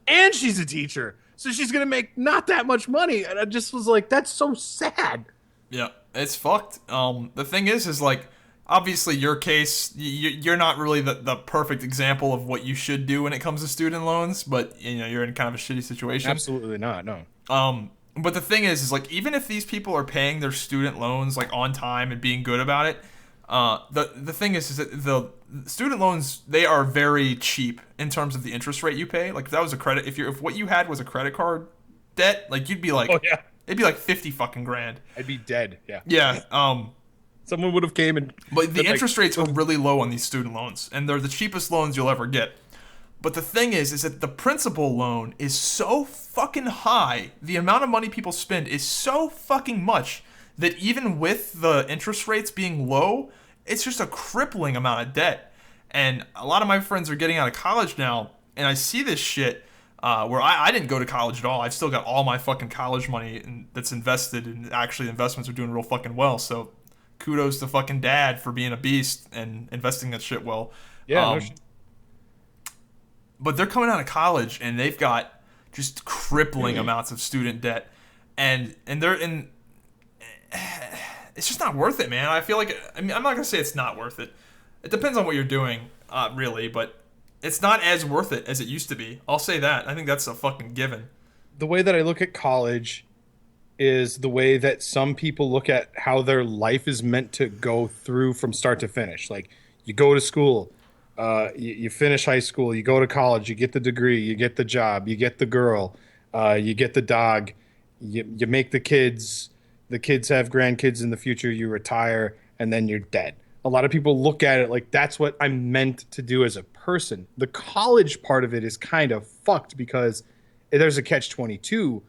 and she's a teacher. So she's going to make not that much money. And I just was like, that's so sad. Yeah, it's fucked. The thing is like, obviously your case, you're not really the perfect example of what you should do when it comes to student loans, but you know, you're in kind of a shitty situation. Absolutely not, no. But the thing is like, even if these people are paying their student loans like on time and being good about it, the thing is that the student loans, they are very cheap in terms of the interest rate you pay. Like if that was a credit, if what you had was a credit card debt, like you'd be like, oh yeah, it'd be like 50 fucking grand. I'd be dead. Yeah. Yeah. Someone would have came and. But the interest rates are really low on these student loans, and they're the cheapest loans you'll ever get. But the thing is that the principal loan is so fucking high. The amount of money people spend is so fucking much that even with the interest rates being low, it's just a crippling amount of debt. And a lot of my friends are getting out of college now, and I see this shit where I didn't go to college at all. I've still got all my fucking college money that's invested, and actually investments are doing real fucking well. So kudos to fucking dad for being a beast and investing that shit well. Yeah. But they're coming out of college and they've got just crippling amounts of student debt, and they're in. It's just not worth it, man. I feel like, I mean, I'm not gonna say it's not worth it. It depends on what you're doing, really, but it's not as worth it as it used to be. I'll say that. I think that's a fucking given. The way that I look at college is the way that some people look at how their life is meant to go through from start to finish. Like you go to school, you finish high school, you go to college, you get the degree, you get the job, you get the girl, you get the dog, you make the kids have grandkids in the future, you retire, and then you're dead. A lot of people look at it like that's what I'm meant to do as a person. The college part of it is kind of fucked because there's a catch-22.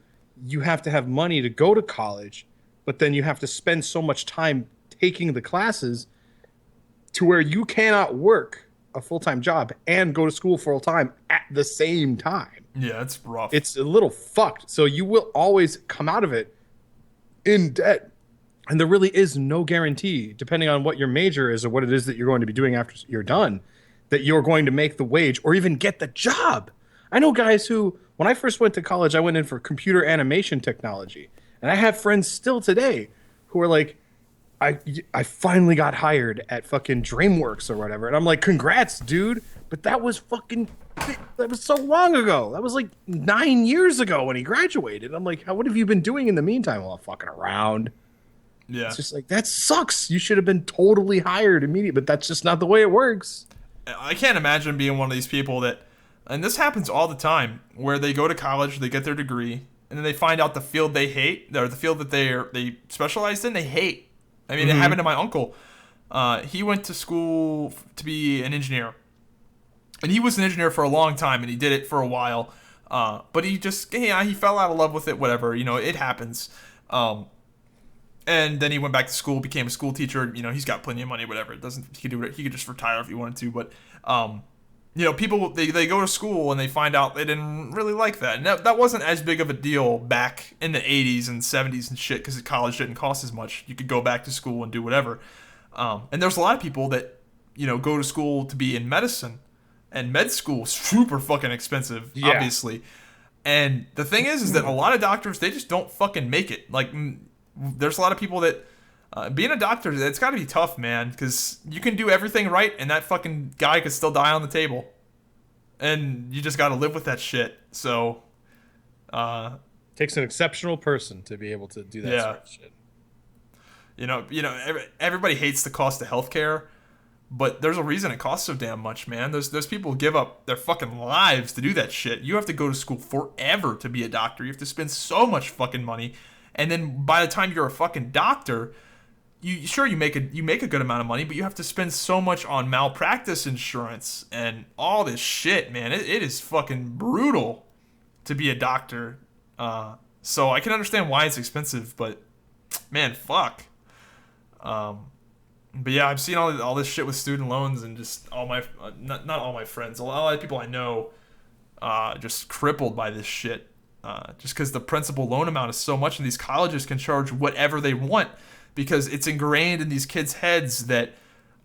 You have to have money to go to college, but then you have to spend so much time taking the classes to where you cannot work a full-time job and go to school full-time at the same time. Yeah, it's rough. It's a little fucked. So you will always come out of it in debt. And there really is no guarantee, depending on what your major is or what it is that you're going to be doing after you're done, that you're going to make the wage or even get the job. I know guys who, when I first went to college, I went in for computer animation technology. And I have friends still today who are like, I finally got hired at fucking DreamWorks or whatever. And I'm like, congrats, dude. But that was so long ago. That was like 9 years ago when he graduated. I'm like, what have you been doing in the meantime? Well, fucking around. Yeah. It's just like, that sucks. You should have been totally hired immediately, but that's just not the way it works. I can't imagine being one of these people that, and this happens all the time, where they go to college, they get their degree, and then they find out the field they hate, or the field that they specialized in, they hate. I mean, It happened to my uncle. He went to school to be an engineer, and he was an engineer for a long time, and he did it for a while. But he fell out of love with it. Whatever, it happens. And then he went back to school, became a school teacher. He's got plenty of money. Whatever, he could do it. He could just retire if he wanted to. But people they go to school and they find out they didn't really like that. And that wasn't as big of a deal back in the 80s and 70s and shit, because college didn't cost as much. You could go back to school and do whatever. And there's a lot of people that go to school to be in medicine, and med school super fucking expensive, obviously. And the thing is that a lot of doctors, they just don't fucking make it. Like, there's a lot of people that being a doctor, it's got to be tough, man, because you can do everything right, and that fucking guy could still die on the table, and you just got to live with that shit. So, takes an exceptional person to be able to do that sort of shit. You know, everybody hates the cost of healthcare, but there's a reason it costs so damn much, man. Those people who give up their fucking lives to do that shit. You have to go to school forever to be a doctor. You have to spend so much fucking money, and then by the time you're a fucking doctor, you make a good amount of money, but you have to spend so much on malpractice insurance and all this shit, man. It is fucking brutal to be a doctor. So I can understand why it's expensive, but man, fuck. But yeah, I've seen all this shit with student loans, and just all my not all my friends, a lot of people I know, just crippled by this shit. Just because the principal loan amount is so much, and these colleges can charge whatever they want, because it's ingrained in these kids' heads that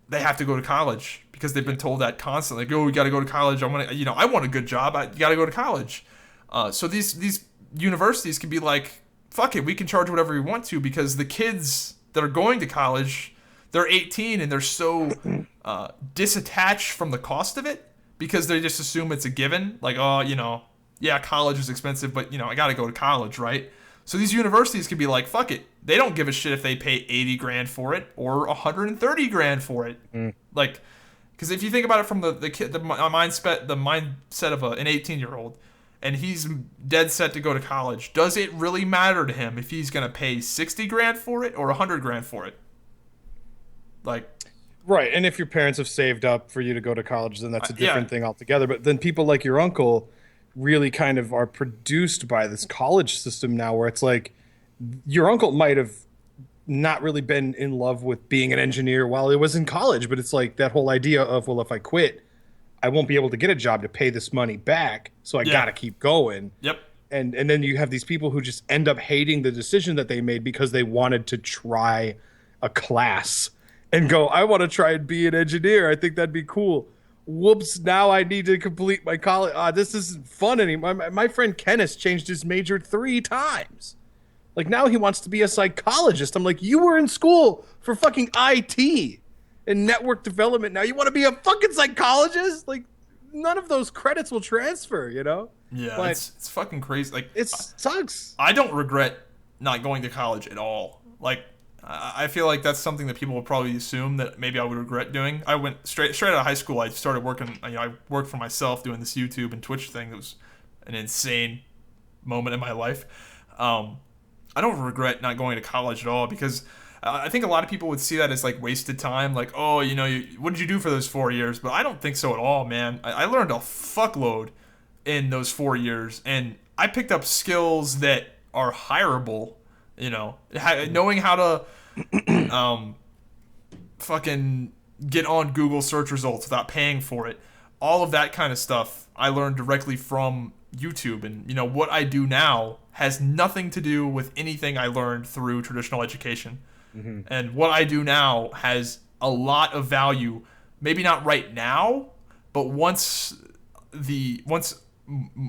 they have to go to college, because they've been told that constantly. Like, oh, we got to go to college. I want a good job. You got to go to college. So these universities can be like, fuck it, we can charge whatever we want to, because the kids that are going to college, they're 18 and they're so disattached from the cost of it, because they just assume it's a given. Like, oh, yeah, college is expensive, but I got to go to college, right? So these universities can be like, fuck it. They don't give a shit if they pay 80 grand for it or 130 grand for it. Like, because if you think about it from the mindset of an 18-year-old, and he's dead set to go to college, does it really matter to him if he's going to pay 60 grand for it or 100 grand for it? Like, right. And if your parents have saved up for you to go to college, then that's a different thing altogether. But then people like your uncle really kind of are produced by this college system now, where it's like your uncle might have not really been in love with being an engineer while he was in college, but it's like that whole idea of, well, if I quit, I won't be able to get a job to pay this money back, so I gotta keep going. Yep. And then you have these people who just end up hating the decision that they made because they wanted to try a class and go, I want to try and be an engineer. I think that'd be cool. Whoops, now I need to complete my college. This isn't fun anymore. My friend Kenneth changed his major 3 times. Like, now he wants to be a psychologist. I'm like, you were in school for fucking IT and network development. Now you want to be a fucking psychologist? Like, none of those credits will transfer, Yeah, but it's fucking crazy. Like, it sucks. I don't regret not going to college at all. Like, I feel like that's something that people would probably assume that maybe I would regret doing. I went straight out of high school. I started working. I worked for myself doing this YouTube and Twitch thing. It was an insane moment in my life. I don't regret not going to college at all, because I think a lot of people would see that as like wasted time. Like, oh, what did you do for those 4 years? But I don't think so at all, man. I learned a fuckload in those 4 years, and I picked up skills that are hireable. Knowing how to fucking get on Google search results without paying for it. All of that kind of stuff I learned directly from YouTube. And, what I do now has nothing to do with anything I learned through traditional education. Mm-hmm. And what I do now has a lot of value. Maybe not right now, but once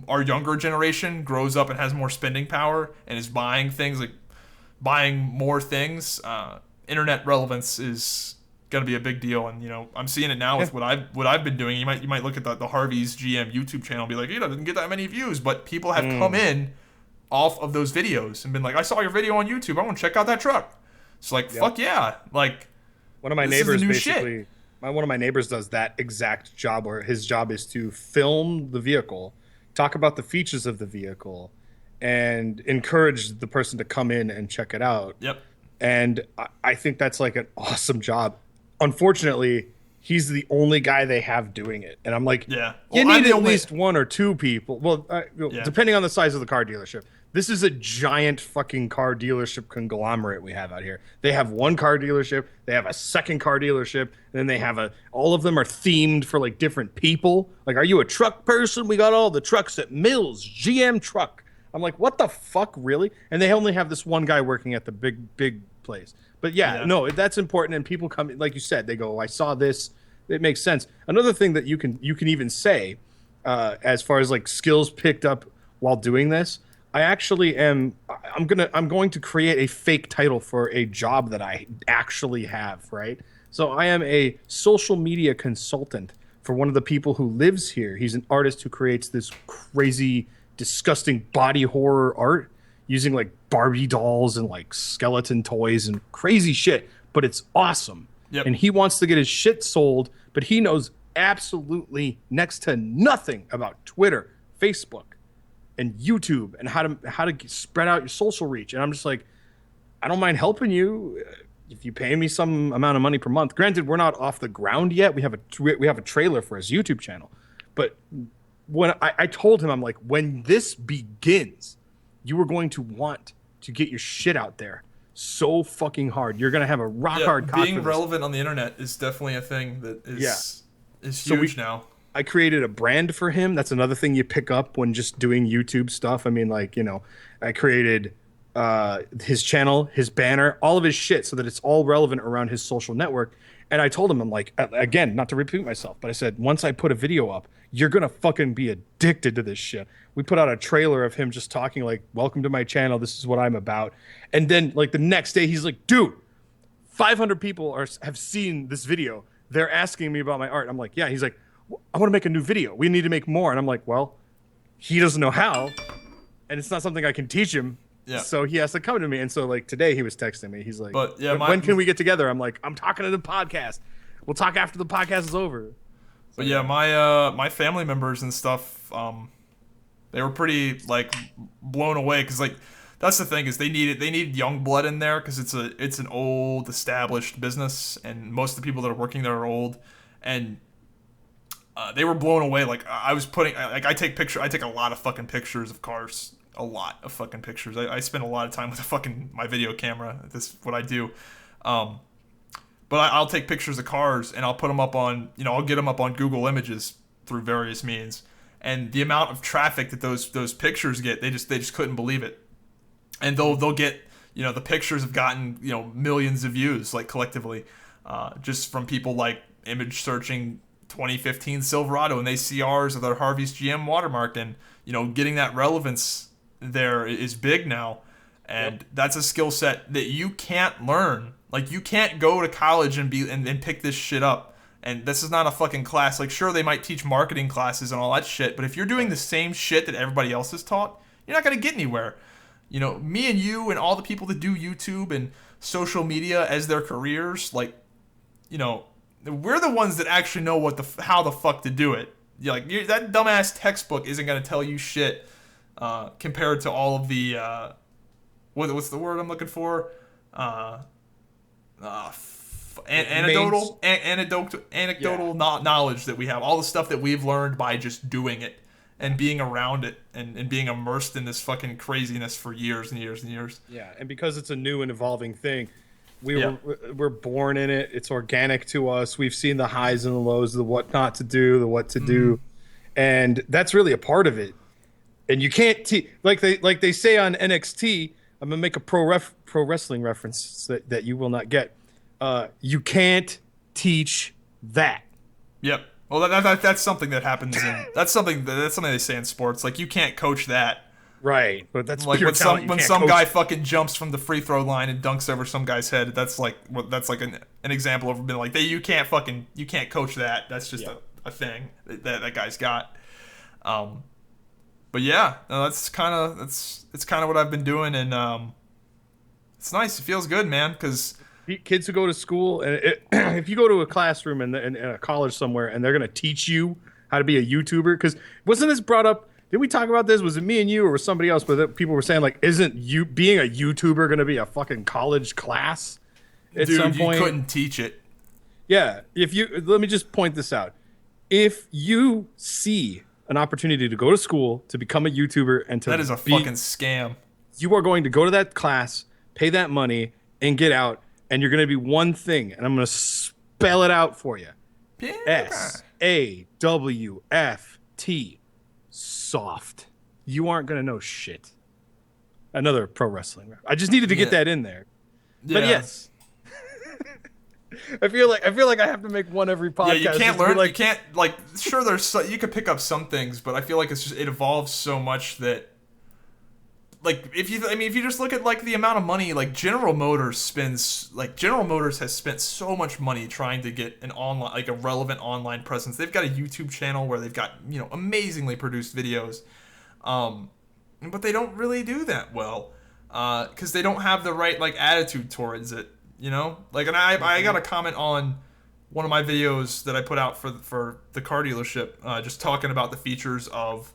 our younger generation grows up and has more spending power and is buying more things, internet relevance is gonna be a big deal. And I'm seeing it now with what I've been doing. You might look at the Harvey's GM YouTube channel and be like, doesn't get that many views, but people have come in off of those videos and been like, I saw your video on YouTube, I want to check out that truck. It's like, fuck yeah. Like, one of my neighbors basically, one of my neighbors does that exact job, where his job is to film the vehicle, talk about the features of the vehicle, and encourage the person to come in and check it out. Yep. And I think that's like an awesome job. Unfortunately, he's the only guy they have doing it. And I'm like, you need at least 1 or 2 people. Well, depending on the size of the car dealership. This is a giant fucking car dealership conglomerate we have out here. They have 1 car dealership, they have a second car dealership, and then they have all of them are themed for like different people. Like, are you a truck person? We got all the trucks at Mills, GM truck. I'm like, what the fuck, really? And they only have this 1 guy working at the big place. But no, that's important. And people come, like you said, they go, I saw this. it makes sense. Another thing that you can even say, as far as like skills picked up while doing this, I actually am. I'm going to create a fake title for a job that I actually have. Right. So I am a social media consultant for one of the people who lives here. He's an artist who creates this crazy, disgusting body horror art using like Barbie dolls and like skeleton toys and crazy shit. But it's awesome. Yep. And he wants to get his shit sold, but he knows absolutely next to nothing about Twitter, Facebook, and YouTube and how to spread out your social reach. And I'm just like, I don't mind helping you if you pay me some amount of money per month. Granted, we're not off the ground yet. We have a trailer for his YouTube channel. But when I told him, I'm like, when this begins, you are going to want to get your shit out there so fucking hard. You're going to have a rock hard cock being for this. relevant on the internet is definitely a thing that is So huge now. I created a brand for him. That's another thing you pick up when just doing YouTube stuff. I mean, like, you know, I created his channel, his banner, all of his shit so that it's all relevant around his social network. And I told him, I'm like, again, not to repeat myself, but I said, once I put a video up, you're going to fucking be addicted to this shit. We put out a trailer of him just talking like, welcome to my channel. This is what I'm about. And then like the next day he's like, dude, 500 people have seen this video. They're asking me about my art. I'm like, yeah. He's like, I want to make a new video. We need to make more. And I'm like, well, he doesn't know how. And it's not something I can teach him. Yeah. So he has to come to me. And so like today he was texting me. He's like, but yeah, when can we get together? I'm like, I'm talking to the podcast. We'll talk after the podcast is over. So, but yeah, my family members and stuff, they were pretty like blown away because like that's the thing is they need young blood in there because it's an old established business and most of the people that are working there are old and they were blown away. Like I was putting like I take a lot of fucking pictures of cars. A lot of fucking pictures. I spend a lot of time with my video camera. This is what I do. But I'll take pictures of cars and I'll put them up on, I'll get them up on Google Images through various means. And the amount of traffic that those pictures get, they just couldn't believe it. And they'll get, the pictures have gotten, millions of views like collectively, just from people like image searching 2015 Silverado and they see ours with our Harvey's GM watermarked and, getting that relevance there is big now. And that's a skill set that you can't learn. Like you can't go to college and pick this shit up. And this is not a fucking class. Like sure they might teach marketing classes and all that shit, but if you're doing the same shit that everybody else is taught, you're not going to get anywhere. Me and you and all the people that do YouTube and social media as their careers, like, we're the ones that actually know how the fuck to do it. That dumbass textbook isn't going to tell you shit compared to all of the what's the word I'm looking for? Anecdotal knowledge that we have, all the stuff that we've learned by just doing it and being around it and being immersed in this fucking craziness for years and years and years. Yeah, and because it's a new and evolving thing, we're born in it. It's organic to us. We've seen the highs and the lows, the what not to do, the what to do, and that's really a part of it. And you can't like they say on NXT. I'm gonna make a pro wrestling reference that you will not get. You can't teach that. Yep. Well, that's something that happens in that's something they say in sports. Like you can't coach that. Right, but that's like when some guy fucking jumps from the free throw line and dunks over some guy's head. That's like an example of being like you can't coach that. That's just a thing that guy's got. But yeah, no, it's kind of what I've been doing, and it's nice. It feels good, man. Because kids who go to school, and if you go to a classroom in a college somewhere, and they're gonna teach you how to be a YouTuber, because wasn't this brought up? Did we talk about this? Was it me and you, or was somebody else? But people were saying like, isn't you being a YouTuber gonna be a fucking college class at some point? You couldn't teach it. Yeah. Let me just point this out. If you see an opportunity to go to school, to become a YouTuber, and that is a fucking scam. You are going to go to that class, pay that money, and get out, and you're going to be one thing, and I'm going to spell it out for you. SAWFT. Soft. You aren't going to know shit. Another pro wrestling. I just needed to get that in there. Yeah. But yes. I feel like I have to make one every podcast. Yeah, you can't just to be learn. like, You can't like. Sure, you could pick up some things, but I feel like it evolves so much that, like, if you just look at like the amount of money like General Motors has spent so much money trying to get an online, like a relevant online presence. They've got a YouTube channel where they've got amazingly produced videos, but they don't really do that well, because they don't have the right like attitude towards it. Like, and I got a comment on one of my videos that I put out for the car dealership, just talking about the features of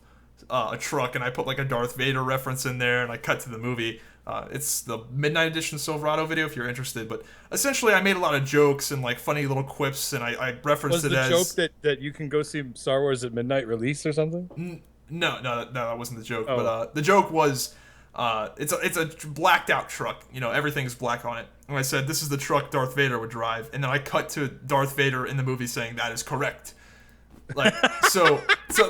a truck, and I put like a Darth Vader reference in there, and I cut to the movie. It's the Midnight Edition Silverado video if you're interested, but essentially I made a lot of jokes and like funny little quips, and I referenced it as... Was the joke that you can go see Star Wars at midnight release or something? No, that wasn't the joke. Oh. But the joke was, it's a blacked out truck. Everything's black on it. And I said, this is the truck Darth Vader would drive. And then I cut to Darth Vader in the movie saying, that is correct. Like, so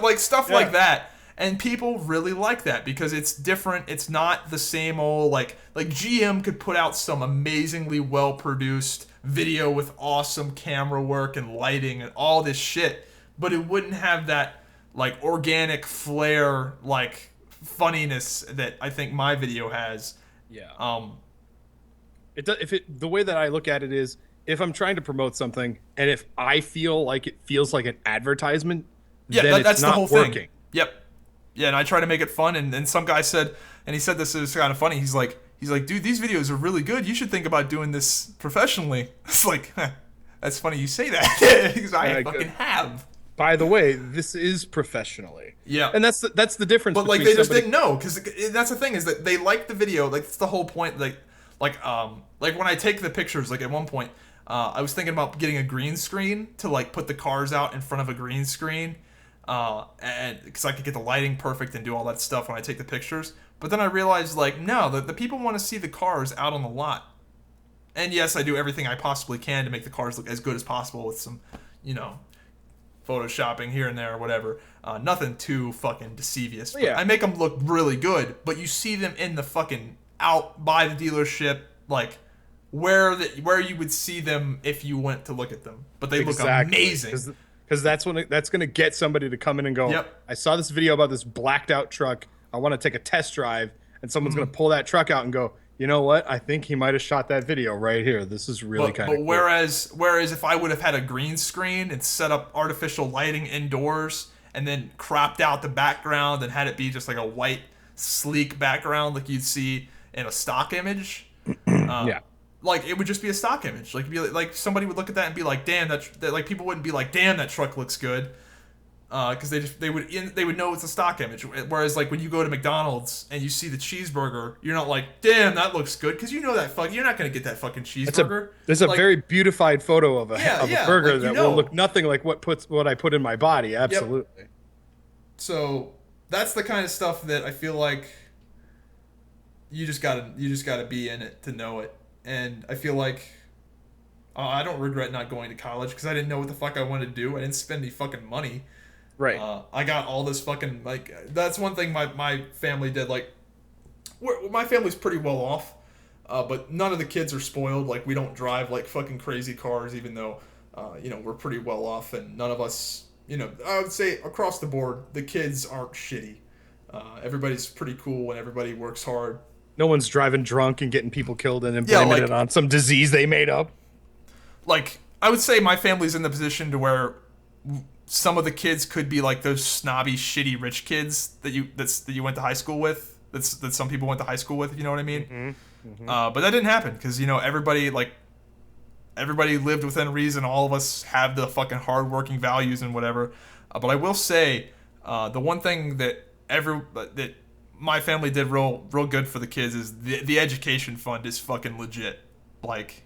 like stuff like that. And people really like that because it's different. It's not the same old, like GM could put out some amazingly well-produced video with awesome camera work and lighting and all this shit, but it wouldn't have that like organic flair, like funniness that I think my video has. Yeah. The way that I look at it is, if I'm trying to promote something and if I feel like it feels like an advertisement, then that's it's not the whole working. thing. Yep. Yeah, and I try to make it fun, and some guy said, and he said this is kind of funny. He's like, dude, these videos are really good. You should think about doing this professionally. It's like, that's funny you say that because I fucking have. By the way, this is professionally. Yeah, and that's the difference. But like, they just didn't know, because that's the thing, is that they like the video. Like, that's the whole point. Like when I take the pictures, like at one point, I was thinking about getting a green screen to like put the cars out in front of a green screen. And because I could get the lighting perfect and do all that stuff when I take the pictures. But then I realized, like, no, the people want to see the cars out on the lot. And yes, I do everything I possibly can to make the cars look as good as possible with some, photoshopping here and there or whatever. Nothing too fucking deceivious. But I make them look really good, but you see them in the fucking out by the dealership, like where you would see them if you went to look at them. But they look amazing. Because that's going to get somebody to come in and go, yep. I saw this video about this blacked out truck. I want to take a test drive. And someone's going to pull that truck out and go, you know what? I think he might have shot that video right here. This is really kind of cool. Whereas if I would have had a green screen and set up artificial lighting indoors and then cropped out the background and had it be just like a white, sleek background like you'd see in a stock image. Yeah. Like, it would just be a stock image. Like, like somebody would look at that and be like, "Damn, that like people wouldn't be like, damn, that truck looks good," because they would know it's a stock image. Whereas like when you go to McDonald's and you see the cheeseburger, you're not like, "Damn, that looks good," because you know that you're not gonna get that fucking cheeseburger. There's a very beautified photo of a burger like, that will look nothing like what I put in my body. Absolutely. Yep. So that's the kind of stuff that I feel like you just gotta be in it to know it. And I feel like I don't regret not going to college because I didn't know what the fuck I wanted to do. I didn't spend any fucking money. Right. I got all this fucking, like, that's one thing my family did. Like, my family's pretty well off, but none of the kids are spoiled. Like, we don't drive like fucking crazy cars, even though, we're pretty well off, and none of us, I would say across the board, the kids aren't shitty. Everybody's pretty cool and everybody works hard. No one's driving drunk and getting people killed and then blaming it on some disease they made up. Like, I would say my family's in the position to where some of the kids could be like those snobby, shitty, rich kids that you went to high school with. That some people went to high school with, if you know what I mean. Mm-hmm. Mm-hmm. But that didn't happen because everybody lived within reason. All of us have the fucking hardworking values and whatever. But I will say, the one thing that my family did real good for the kids is the education fund is fucking legit. Like,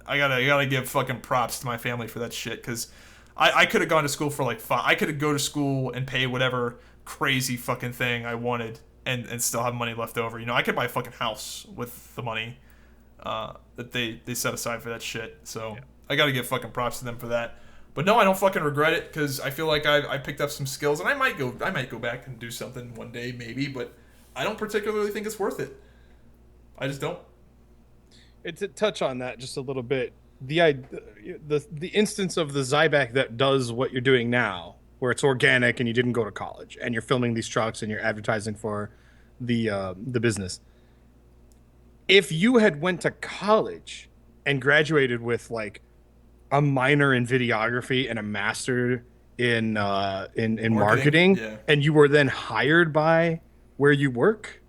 I gotta give fucking props to my family for that shit, because I could have gone to school for like I could go to school and pay whatever crazy fucking thing I wanted and still have money left over. I could buy a fucking house with the money that they set aside for that shit. So yeah. I gotta give fucking props to them for that. But no, I don't fucking regret it, because I feel like I picked up some skills, and I might go back and do something one day maybe, but I don't particularly think it's worth it. I just don't. to touch on that just a little bit, the instance of the Zybak that does what you're doing now, where it's organic and you didn't go to college and you're filming these trucks and you're advertising for the business. If you had went to college and graduated with like a minor in videography and a master in marketing yeah. and you were then hired by where you work,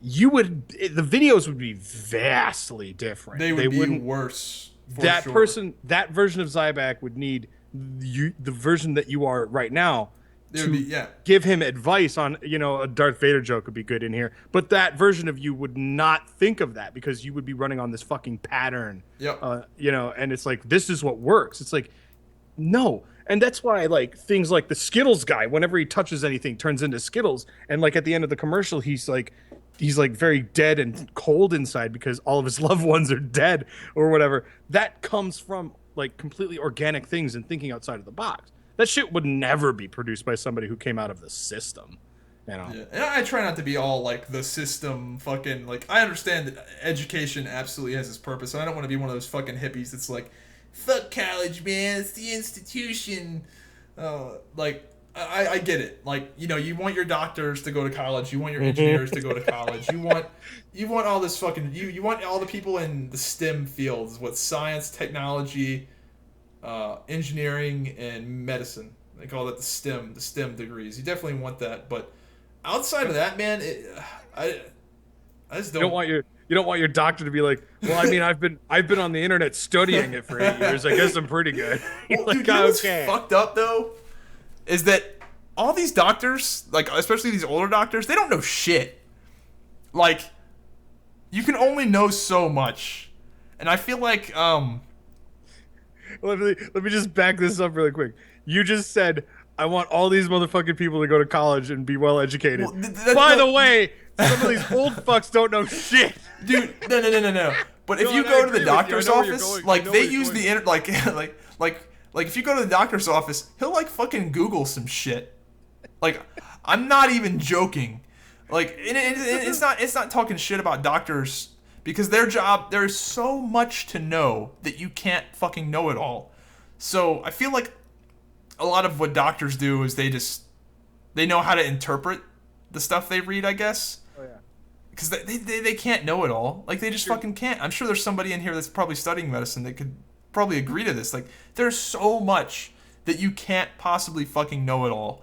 the videos would be vastly different. They would be worse. That sure. person, that version of Zybak would need the version that you are right now to give him advice on, a Darth Vader joke would be good in here. But that version of you would not think of that because you would be running on this fucking pattern. Yep. And it's like, this is what works. It's like, no. And that's why like things like the Skittles guy, whenever he touches anything, turns into Skittles. And like at the end of the commercial, he's like very dead and cold inside because all of his loved ones are dead or whatever. That comes from like completely organic things and thinking outside of the box. That shit would never be produced by somebody who came out of the system. Yeah. And I try not to be all like the system fucking, like, I understand that education absolutely has its purpose. And I don't want to be one of those fucking hippies that's like, fuck college, man, it's the institution. I get it. Like, you want your doctors to go to college. You want your engineers to go to college. You want all this fucking, you want all the people in the STEM fields, what science, technology, engineering, and medicine. They call that the STEM degrees. You definitely want that. But outside of that, man, I just don't. You don't want your doctor to be like, well, I mean, I've been on the internet studying it for 8 years. I guess I'm pretty good. Well, dude, what's fucked up though is that all these doctors, like especially these older doctors, they don't know shit. Like, you can only know so much, and I feel like Let me just back this up really quick. You just said I want all these motherfucking people to go to college and be well educated. Well, By the way, some of these old fucks don't know shit. Dude, no. But if you go to the doctor's office, like they use the internet, like if you go to the doctor's office, he'll like fucking Google some shit. Like, I'm not even joking. Like, it's not talking shit about doctors because their job, there's so much to know that you can't fucking know it all. So I feel like a lot of what doctors do is they know how to interpret the stuff they read, I guess. Oh yeah. Because they can't know it all. Like, they just fucking can't. I'm sure there's somebody in here that's probably studying medicine that could probably agree to this. Like, there's so much that you can't possibly fucking know it all.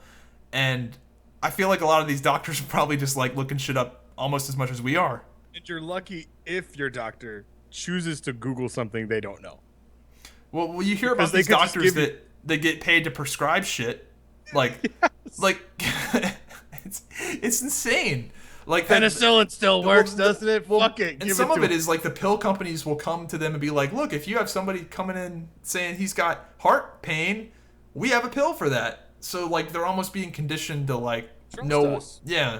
And I feel like a lot of these doctors are probably just, like, looking shit up almost as much as we are. And you're lucky if your doctor chooses to Google something they don't know. Well, you hear about these doctors that they get paid to prescribe shit. Like, yes. Like, it's insane. Like, penicillin still works, doesn't it? Fuck it. And some of it is like the pill companies will come to them and be like, look, if you have somebody coming in saying he's got heart pain, we have a pill for that. So, like, they're almost being conditioned to, like, know. Yeah.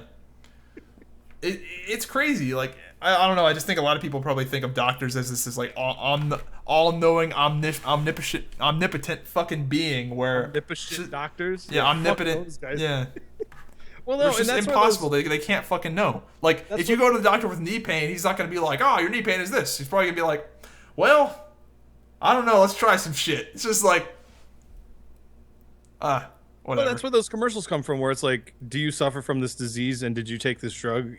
It's crazy. Like, I don't know. I just think a lot of people probably think of doctors as this is like all-knowing, omnipotent fucking being. Where omnipotent doctors. Yeah, omnipotent. Yeah. Well, no, it's just impossible. They can't fucking know. Like, if you go to the doctor with knee pain, he's not gonna be like, "Oh, your knee pain is this." He's probably gonna be like, "Well, I don't know. Let's try some shit." It's just like, whatever. Well, that's where those commercials come from, where it's like, do you suffer from this disease and did you take this drug?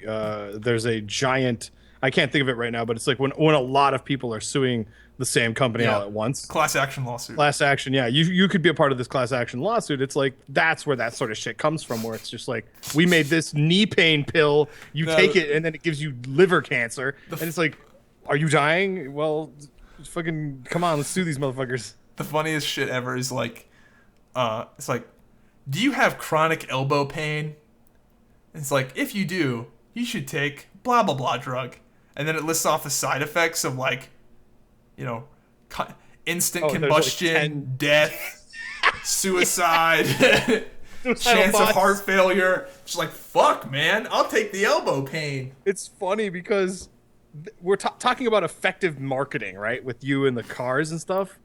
There's a giant, I can't think of it right now, but it's like when a lot of people are suing the same company all at once. Class action lawsuit. Class action, yeah. You could be a part of this class action lawsuit. It's like, that's where that sort of shit comes from, where it's just like, we made this knee pain pill, you take it, and then it gives you liver cancer. And it's like, are you dying? Well, fucking, come on, let's sue these motherfuckers. The funniest shit ever is like, it's like, do you have chronic elbow pain? It's like, if you do, you should take blah, blah, blah drug. And then it lists off the side effects of, like, instant combustion, like death, suicide, chance of heart failure. Just like, fuck, man, I'll take the elbow pain. It's funny because we're talking about effective marketing, right? With you and the cars and stuff.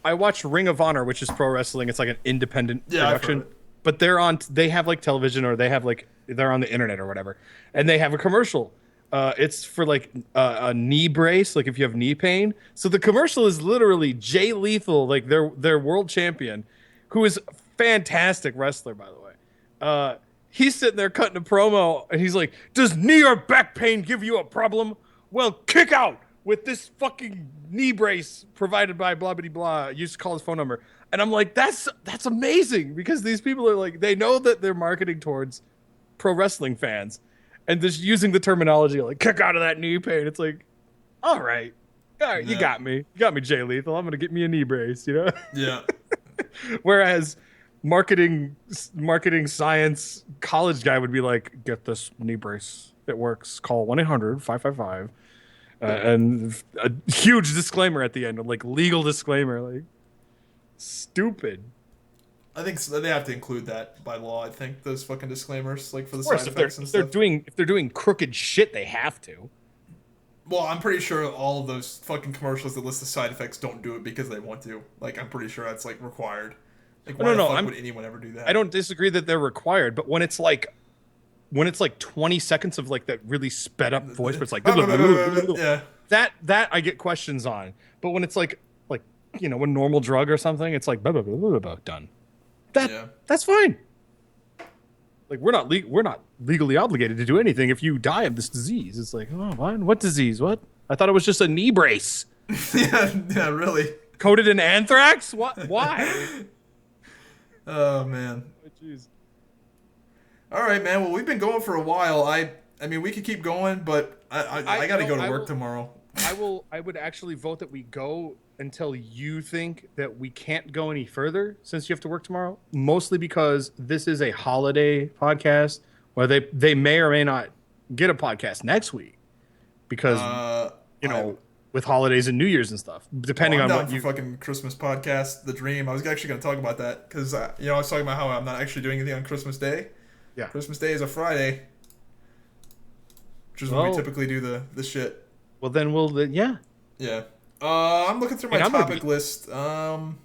I watch Ring of Honor, which is pro wrestling. It's like an independent production, but they have like television, or they're on the internet or whatever, and they have a commercial It's for like a knee brace, like if you have knee pain. So the commercial is literally Jay Lethal, like their world champion, who is a fantastic wrestler, by the way. He's sitting there cutting a promo, and he's like, "Does knee or back pain give you a problem? Well, kick out with this fucking knee brace provided by blah blah blah." Used to call his phone number, and I'm like, "That's amazing," because these people are like, they know that they're marketing towards pro wrestling fans, and just using the terminology like "kick out of that knee pain." It's like, all right, you got me, Jay Lethal. I'm gonna get me a knee brace, you know? Yeah. Whereas marketing science college guy would be like, "Get this knee brace. It works. Call 1-800-555." And a huge disclaimer at the end, like legal disclaimer, like stupid. I think they have to include that by law. I think those fucking disclaimers, like for the Of course, side effects and if stuff. they're doing crooked shit, they have to. Well, I'm pretty sure all of those fucking commercials that list the side effects don't do it because they want to. Like, I'm pretty sure that's like required. Like, why the fuck would anyone ever do that? I don't disagree that they're required, but when it's like 20 seconds of like that really sped up voice, where it's like yeah, that I get questions on. But when it's like a normal drug or something, it's like done. That's fine. Like we're not legally obligated to do anything if you die of this disease. It's like, oh, what disease? What? I thought it was just a knee brace. yeah, really. Coated in anthrax? What? Why? Oh man. Oh, jeez. All right, man. Well, we've been going for a while. I mean, we could keep going, but I got to go to work tomorrow. I would actually vote that we go until you think that we can't go any further, since you have to work tomorrow. Mostly because this is a holiday podcast, where they may or may not get a podcast next week, because with holidays and New Year's and stuff, depending on what you fucking Christmas podcast, The Dream. I was actually going to talk about that because I was talking about how I'm not actually doing anything on Christmas Day. Yeah, Christmas Day is a Friday, which is when we typically do the shit. Well, then yeah. I'm looking through my topic list. UFC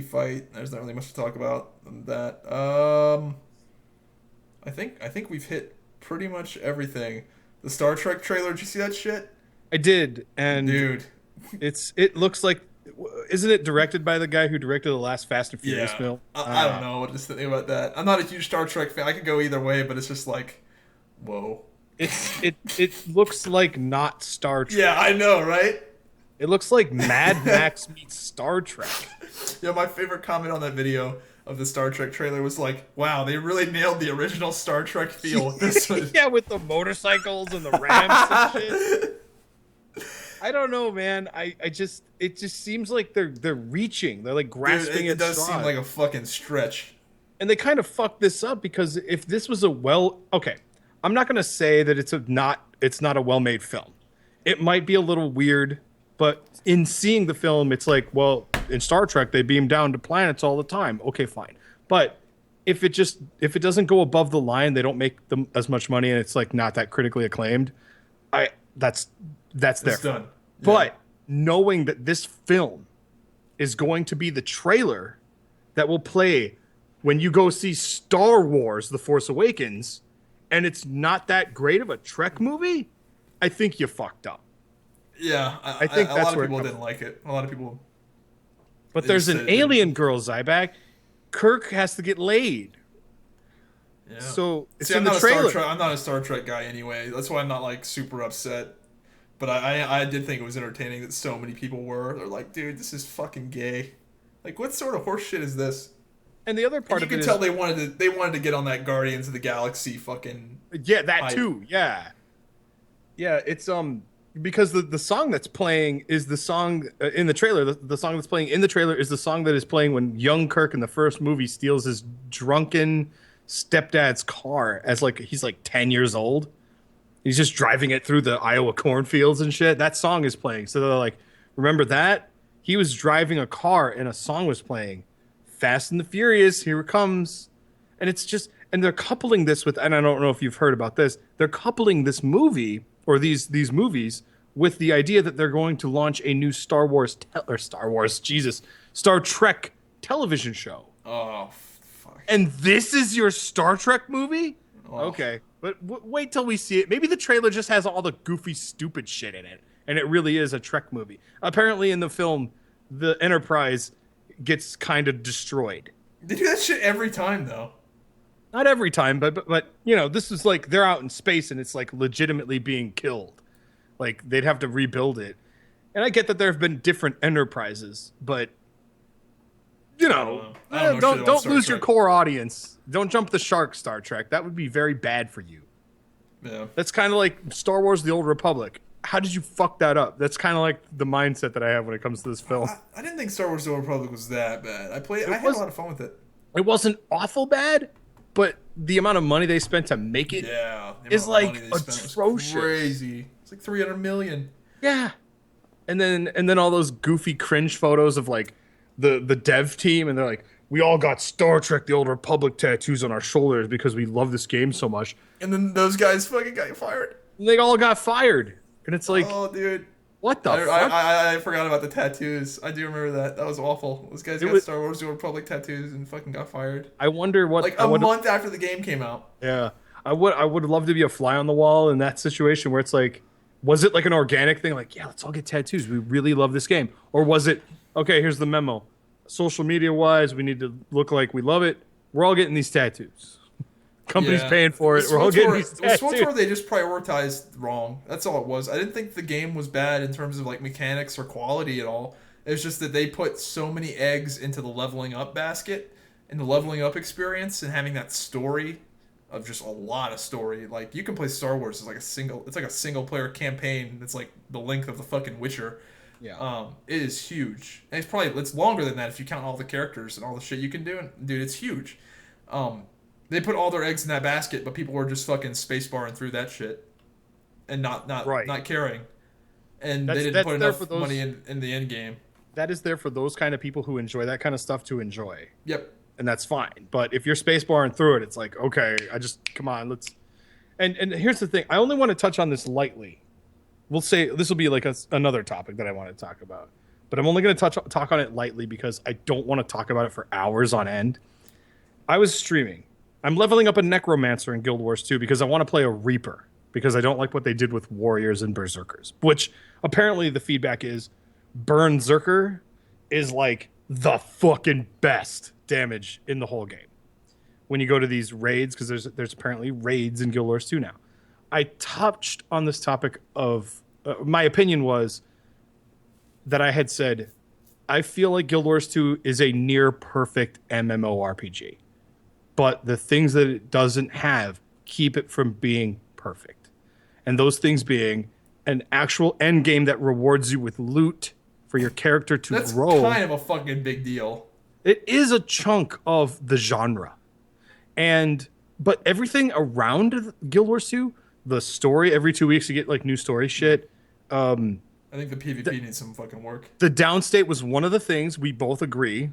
fight. There's not really much to talk about than that. I think we've hit pretty much everything. The Star Trek trailer. Did you see that shit? I did, and dude, it looks like. Isn't it directed by the guy who directed the last Fast and Furious film? I don't know what to think about that. I'm not a huge Star Trek fan. I could go either way, but it's just like, whoa. It looks like not Star Trek. Yeah, I know, right? It looks like Mad Max meets Star Trek. Yeah, my favorite comment on that video of the Star Trek trailer was like, wow, they really nailed the original Star Trek feel. Yeah, with the motorcycles and the ramps and shit. I don't know, man. It just seems like they're reaching.'re like grasping Dude, it does straws. seem like a fucking stretch. And they kind of fucked this up, because if this was I'm not gonna say that it's not a well-made film. It might be a little weird, but in seeing the film, it's like, well, in Star Trek they beam down to planets all the time. Okay, fine. But if it doesn't go above the line, they don't make them as much money, and it's like not that critically acclaimed. That's their done. Yeah. But knowing that this film is going to be the trailer that will play when you go see Star Wars: The Force Awakens, and it's not that great of a Trek movie, I think you fucked up. Yeah, I think a lot of people didn't like it. A lot of people. But there's an alien girl, Zybak. Kirk has to get laid. Yeah. So it's in the trailer. I'm not a Star Trek guy anyway. That's why I'm not like super upset. But I did think it was entertaining that so many people were. They're like, dude, this is fucking gay. Like, what sort of horse shit is this? And the other part of it is, you can tell they wanted to get on that Guardians of the Galaxy fucking. Yeah, that too. Yeah. Yeah, it's because the song that's playing is the song in the trailer. The song that's playing in the trailer is the song that is playing when young Kirk in the first movie steals his drunken stepdad's car as he's 10 years old. He's just driving it through the Iowa cornfields and shit. That song is playing. So they're like, remember that? He was driving a car and a song was playing. Fast and the Furious, here it comes. And it's just, and they're coupling this with, and I don't know if you've heard about this, they're coupling this movie or these movies with the idea that they're going to launch a new Star Trek television show. Oh, fuck. And this is your Star Trek movie? Oh. Okay. But wait till we see it. Maybe the trailer just has all the goofy, stupid shit in it, and it really is a Trek movie. Apparently, in the film, the Enterprise gets kind of destroyed. They do that shit every time, though. Not every time, but you know, this is like they're out in space and it's like legitimately being killed. Like they'd have to rebuild it. And I get that there have been different Enterprises, but you know, don't lose your core audience. Don't jump the shark, Star Trek. That would be very bad for you. Yeah. That's kind of like Star Wars: The Old Republic. How did you fuck that up? That's kind of like the mindset that I have when it comes to this film. I didn't think Star Wars: The Old Republic was that bad. I had a lot of fun with it. It wasn't awful bad, but the amount of money they spent to make it is like atrocious. Crazy. It's like $300 million. Yeah. And then all those goofy cringe photos of like the dev team, and they're like, we all got Star Trek: The Old Republic tattoos on our shoulders because we love this game so much. And then those guys fucking got fired. And they all got fired. And it's like, oh, dude. What the fuck? I forgot about the tattoos. I do remember that. That was awful. Those guys got Star Wars: The Old Republic tattoos and fucking got fired. I wonder what... Like a month after the game came out. Yeah. I would love to be a fly on the wall in that situation where it's like, was it like an organic thing? Like, yeah, let's all get tattoos. We really love this game. Or was it, okay, here's the memo. Social media-wise, we need to look like we love it. We're all getting these tattoos. Company's paying for it. We're all getting these tattoos. With SWTOR, they just prioritized wrong. That's all it was. I didn't think the game was bad in terms of like mechanics or quality at all. It was just that they put so many eggs into the leveling up basket and the leveling up experience and having that story of just a lot of story. Like you can play Star Wars as like a single player campaign that's like the length of the fucking Witcher. Yeah. It is huge. And it's longer than that if you count all the characters and all the shit you can do. And, dude, it's huge. They put all their eggs in that basket, but people were just fucking spacebarring through that shit and not caring. And they didn't put enough money in the end game. That is there for those kind of people who enjoy that kind of stuff to enjoy. Yep. And that's fine. But if you're spacebarring through it, it's like, okay, come on, let's... And here's the thing. I only want to touch on this lightly. We'll say this will be like another topic that I want to talk about. But I'm only going to talk on it lightly because I don't want to talk about it for hours on end. I was streaming. I'm leveling up a Necromancer in Guild Wars 2 because I want to play a Reaper because I don't like what they did with Warriors and Berserkers, which apparently the feedback is Berserker is like the fucking best damage in the whole game. When you go to these raids, because there's apparently raids in Guild Wars 2 now. I touched on this topic of my opinion was that I had said I feel like Guild Wars 2 is a near perfect MMORPG. But the things that it doesn't have keep it from being perfect. And those things being an actual end game that rewards you with loot for your character to grow. That's kind of a fucking big deal. It is a chunk of the genre. But everything around Guild Wars 2, the story, every 2 weeks you get like new story shit. I think the PvP needs some fucking work. The downstate was one of the things we both agree.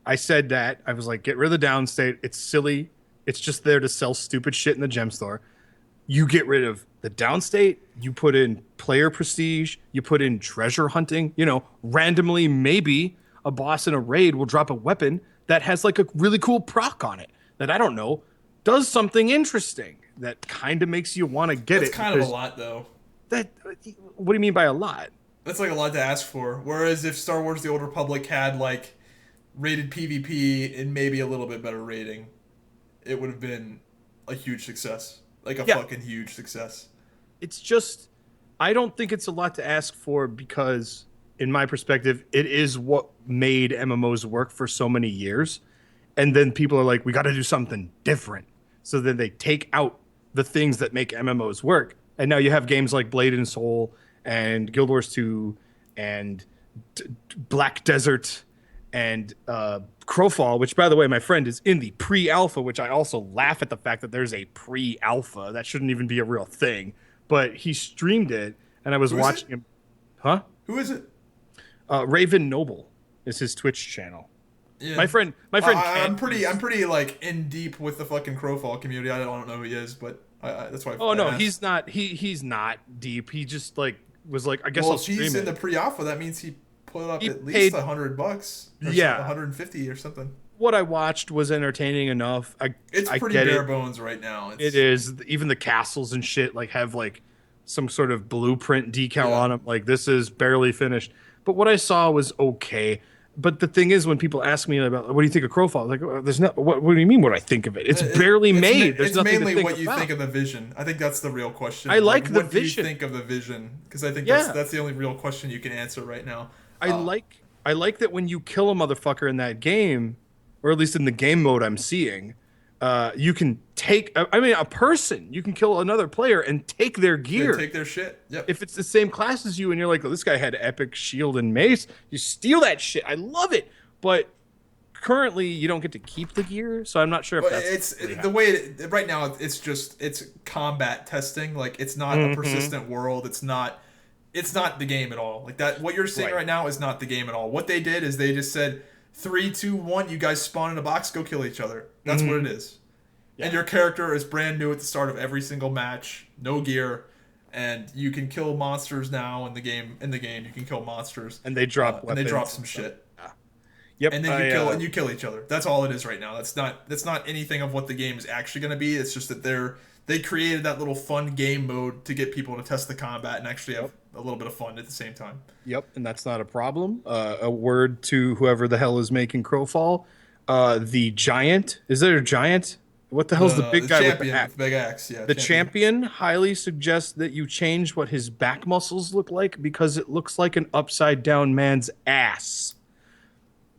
I said that. I was like, get rid of the downstate. It's silly. It's just there to sell stupid shit in the gem store. You get rid of the downstate. You put in player prestige. You put in treasure hunting. You know, randomly, maybe a boss in a raid will drop a weapon that has like a really cool proc on it that I don't know does something interesting that kind of makes you want to get it. That's kind of a lot, though. What do you mean by a lot? That's like a lot to ask for. Whereas if Star Wars: The Old Republic had like rated PvP and maybe a little bit better rating, it would have been a huge success. Like a fucking huge success. It's just, I don't think it's a lot to ask for because, in my perspective, it is what made MMOs work for so many years. And then people are like, we got to do something different. So then they take out the things that make MMOs work. And now you have games like Blade and Soul and Guild Wars 2 and Black Desert and Crowfall, which, by the way, my friend is in the pre-alpha, which I also laugh at the fact that there's a pre-alpha. That shouldn't even be a real thing. But he streamed it, and I was watching him. Huh? Who is it? Raven Noble is his Twitch channel. Yeah. My friend. I'm pretty like in deep with the fucking Crowfall community. I don't know who he is, but that's why. Oh no, asked. He's not. He's not deep. He just like was like, I guess I'll stream it. Well, if he's in the pre-alpha, that means he put up at least $100. Yeah, 150 or something. what I watched was entertaining enough. It's I pretty get bare it. bones right now. It is. Even the castles and shit like have like some sort of blueprint decal on them. Like this is barely finished. But what I saw was okay. But the thing is, when people ask me about what do you think of Crowfall, like there's not. What do you mean? What I think of it? It's barely made. There's it's nothing mainly to think what you about. think of the vision. I think that's the real question. I like the what do vision. you think of the vision? Because I think that's the only real question you can answer right now. I like that when you kill a motherfucker in that game, or at least in the game mode I'm seeing, you can take. I mean, a person. You can kill another player and take their gear, take their shit. Yep. If it's the same class as you, and you're like, oh, this guy had epic shield and mace, you steal that shit. I love it, but currently you don't get to keep the gear, so I'm not sure if that's the way right now. It's combat testing. Like it's not a persistent world. It's not the game at all. Like that. What you're seeing right now is not the game at all. What they did is they just said 3, 2, 1. You guys spawn in a box. Go kill each other. That's what it is. Yeah. And your character is brand new at the start of every single match. No gear. And you can kill monsters now in the game. You can kill monsters, and they drop and they drop some shit. Yep. And then you kill each other. That's all it is right now. That's not anything of what the game is actually going to be. It's just that they created that little fun game mode to get people to test the combat and actually have a little bit of fun at the same time. Yep, and that's not a problem. A word to whoever the hell is making Crowfall. The giant. Is there a giant? What the hell's the big guy with the axe? Big axe, yeah. The champion highly suggests that you change what his back muscles look like because it looks like an upside down man's ass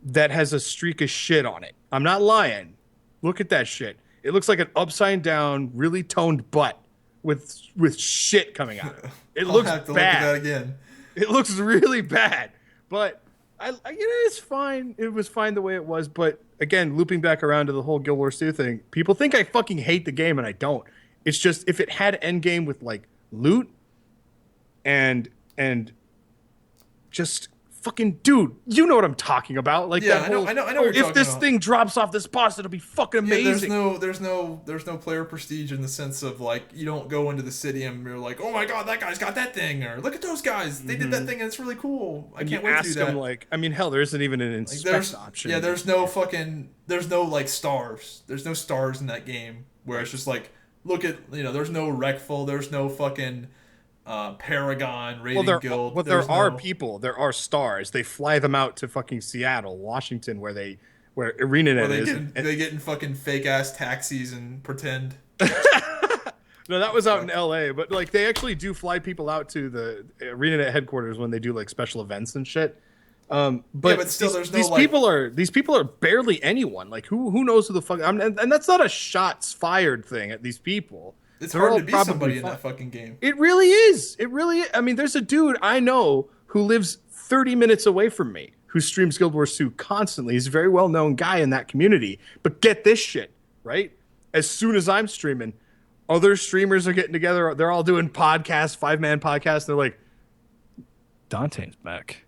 that has a streak of shit on it. I'm not lying. Look at that shit. It looks like an upside down, really toned butt with shit coming out of it. It looks have to bad. Look at that again. It looks really bad. But it's fine. It was fine the way it was. But again, looping back around to the whole Guild Wars 2 thing, people think I fucking hate the game, and I don't. It's just if it had end game with like loot and just fucking dude, you know what I'm talking about. Like yeah, that whole, I know what you're if this about. thing drops off this boss, it'll be fucking amazing. Yeah, there's no player prestige in the sense of like you don't go into the city and you're like, oh my god, that guy's got that thing, or look at those guys, they did that thing and it's really cool. I can't wait to do that. Like, I mean, hell, there isn't even an inspect option. Yeah, there's no like stars. There's no stars in that game where it's just like look at there's no Wreckful, there's no fucking Paragon, Raiding Guild. Well, there are people. There are stars. They fly them out to fucking Seattle, Washington, where ArenaNet is. They get in fucking fake ass taxis and pretend. No, that was out in LA, but like they actually do fly people out to the ArenaNet headquarters when they do like special events and shit. But still, there's no these people are barely anyone. Like who knows who the fuck? And that's not a shots fired thing at these people. It's hard to be somebody in that fucking game. It really is. I mean, there's a dude I know who lives 30 minutes away from me who streams Guild Wars 2 constantly. He's a very well-known guy in that community. But get this shit, right? As soon as I'm streaming, other streamers are getting together. They're all doing podcasts, 5-man podcasts. They're like, Dante's back.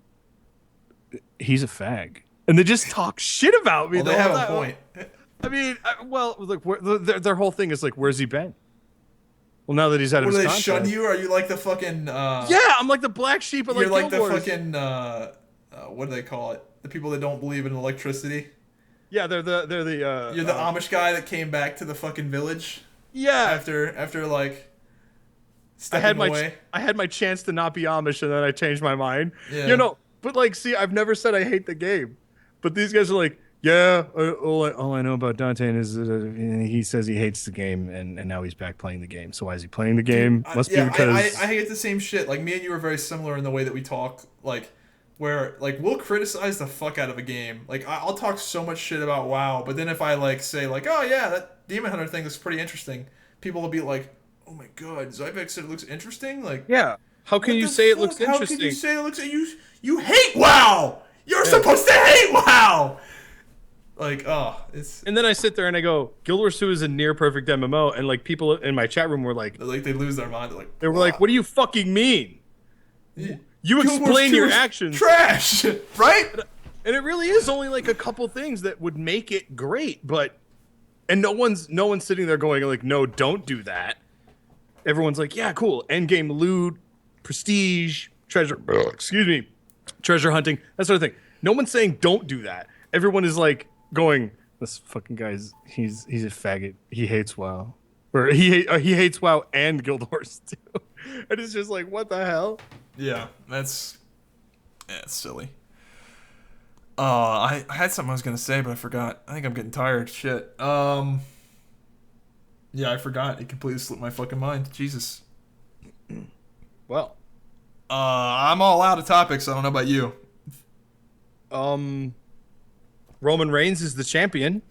He's a fag. And they just talk shit about me. Well, they have a point. I mean, look, their whole thing is like, where's he been? Well, now that he's out of his contract. Do they shun you? Are you like the fucking... Yeah, I'm like the black sheep of You're like Guild the Wars. fucking... what do they call it? The people that don't believe in electricity? Yeah, they're the You're the Amish guy that came back to the fucking village? Yeah. After like... stepping away? I had my chance to not be Amish, and then I changed my mind. Yeah. But like, see, I've never said I hate the game. But these guys are like, yeah, all I know about Dante is that he says he hates the game, and now he's back playing the game. So why is he playing the game? Must be because... I hate the same shit. Like, me and you are very similar in the way that we talk. Like, where, like, we'll criticize the fuck out of a game. Like, I'll talk so much shit about WoW, but then if I, like, say, like, oh, yeah, that Demon Hunter thing looks pretty interesting, people will be like, oh my god, Zybak said it looks interesting? Like... Yeah. How can you say it looks interesting? How can you say it looks... You hate WoW! You're supposed to hate WoW! Like, it's... And then I sit there and I go, Guild Wars 2 is a near perfect MMO, and like people in my chat room were like... they lose their mind. They were like, what do you fucking mean? You explain your actions. Trash! Right? And it really is only like a couple things that would make it great, but... And no one's sitting there going like, no, don't do that. Everyone's like, yeah, cool. Endgame loot, prestige, treasure... excuse me. Treasure hunting, that sort of thing. No one's saying don't do that. Everyone is like... going, This fucking guy's he's a faggot. He hates WoW, or he hates WoW and Guild Wars too. And it's just like, what the hell? Yeah, that's silly. I had something I was gonna say, but I forgot. I think I'm getting tired. Shit. Yeah, I forgot. It completely slipped my fucking mind. Jesus. Well, I'm all out of topics. I don't know about you. Roman Reigns is the champion.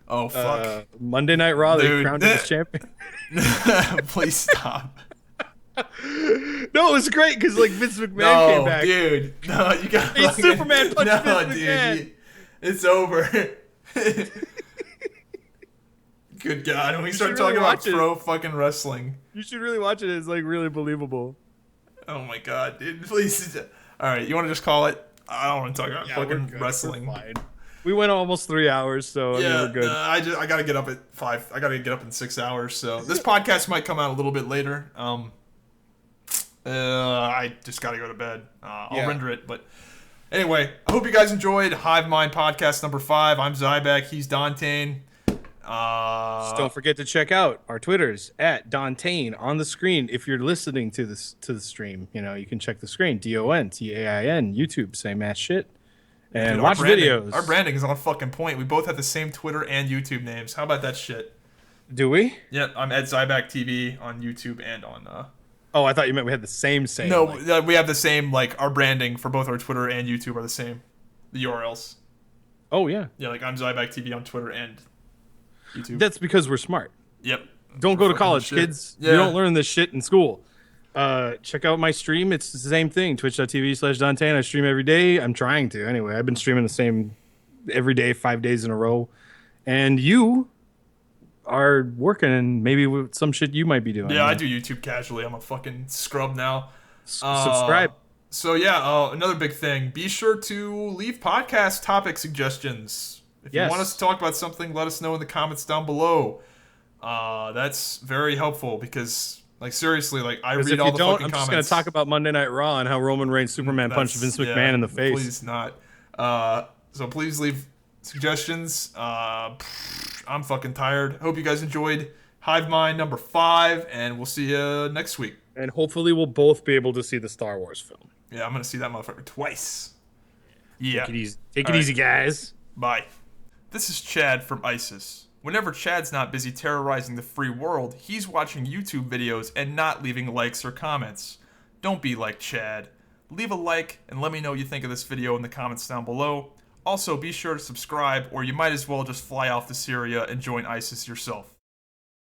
Oh fuck. Monday Night Raw, they Dude. crowned him as champion. Please stop. No, it was great because like Vince McMahon came back. Dude. No, you got Hey, Superman punched Vince dude. McMahon. It's over. Good God. When we start should really talking about watch it. pro fucking wrestling. You should really watch it. It's like really believable. Oh my God, dude. Please. All right, you want to just call it? I don't want to talk about We're fucking good. wrestling. We're fine. We went almost 3 hours, so I mean, Yeah, we're good. I gotta get up at 5. I gotta get up in 6 hours. So this podcast might come out a little bit later. I just gotta go to bed. I'll render it, but anyway, I hope you guys enjoyed Hive Mind Podcast number 5. I'm Zybak. He's Dante. Just don't forget to check out our Twitters at Dontain on the screen. If you're listening to this the stream, you know you can check the screen. DONTAIN YouTube, same ass shit, and Dude, watch videos. Our branding is on fucking point. We both have the same Twitter and YouTube names. How about that shit? Do we? Yep, I'm at Zybak TV on YouTube and on. Oh, I thought you meant we had the same. No, like- we have the same. Like our branding for both our Twitter and YouTube are the same. The URLs. Oh yeah. Yeah, like I'm Zybak TV on Twitter and YouTube. That's because we're smart. Yep. Don't go to Fucking college, shit. kids. Yeah. You don't learn this shit in school. Check out my stream. It's the same thing. Twitch.tv/Dante. I stream every day. I'm trying to. Anyway, I've been streaming the same every day, 5 days in a row. And you are working and maybe with some shit you might be doing. Yeah, I do YouTube casually. I'm a fucking scrub now. Subscribe. So yeah, another big thing. Be sure to leave podcast topic suggestions. If you want us to talk about something, let us know in the comments down below. That's very helpful because, like, seriously, like I read all the fucking I'm comments. just gonna talk about Monday Night Raw and how Roman Reigns Superman punched Vince McMahon in the face. Please not. So please leave suggestions. I'm fucking tired. Hope you guys enjoyed Hive Mind number 5, and we'll see you next week. And hopefully we'll both be able to see the Star Wars film. Yeah, I'm gonna see that motherfucker twice. Yeah. Take it easy. Take it easy, guys. Bye. This is Chad from ISIS. Whenever Chad's not busy terrorizing the free world, he's watching YouTube videos and not leaving likes or comments. Don't be like Chad. Leave a like and let me know what you think of this video in the comments down below. Also, be sure to subscribe or you might as well just fly off to Syria and join ISIS yourself.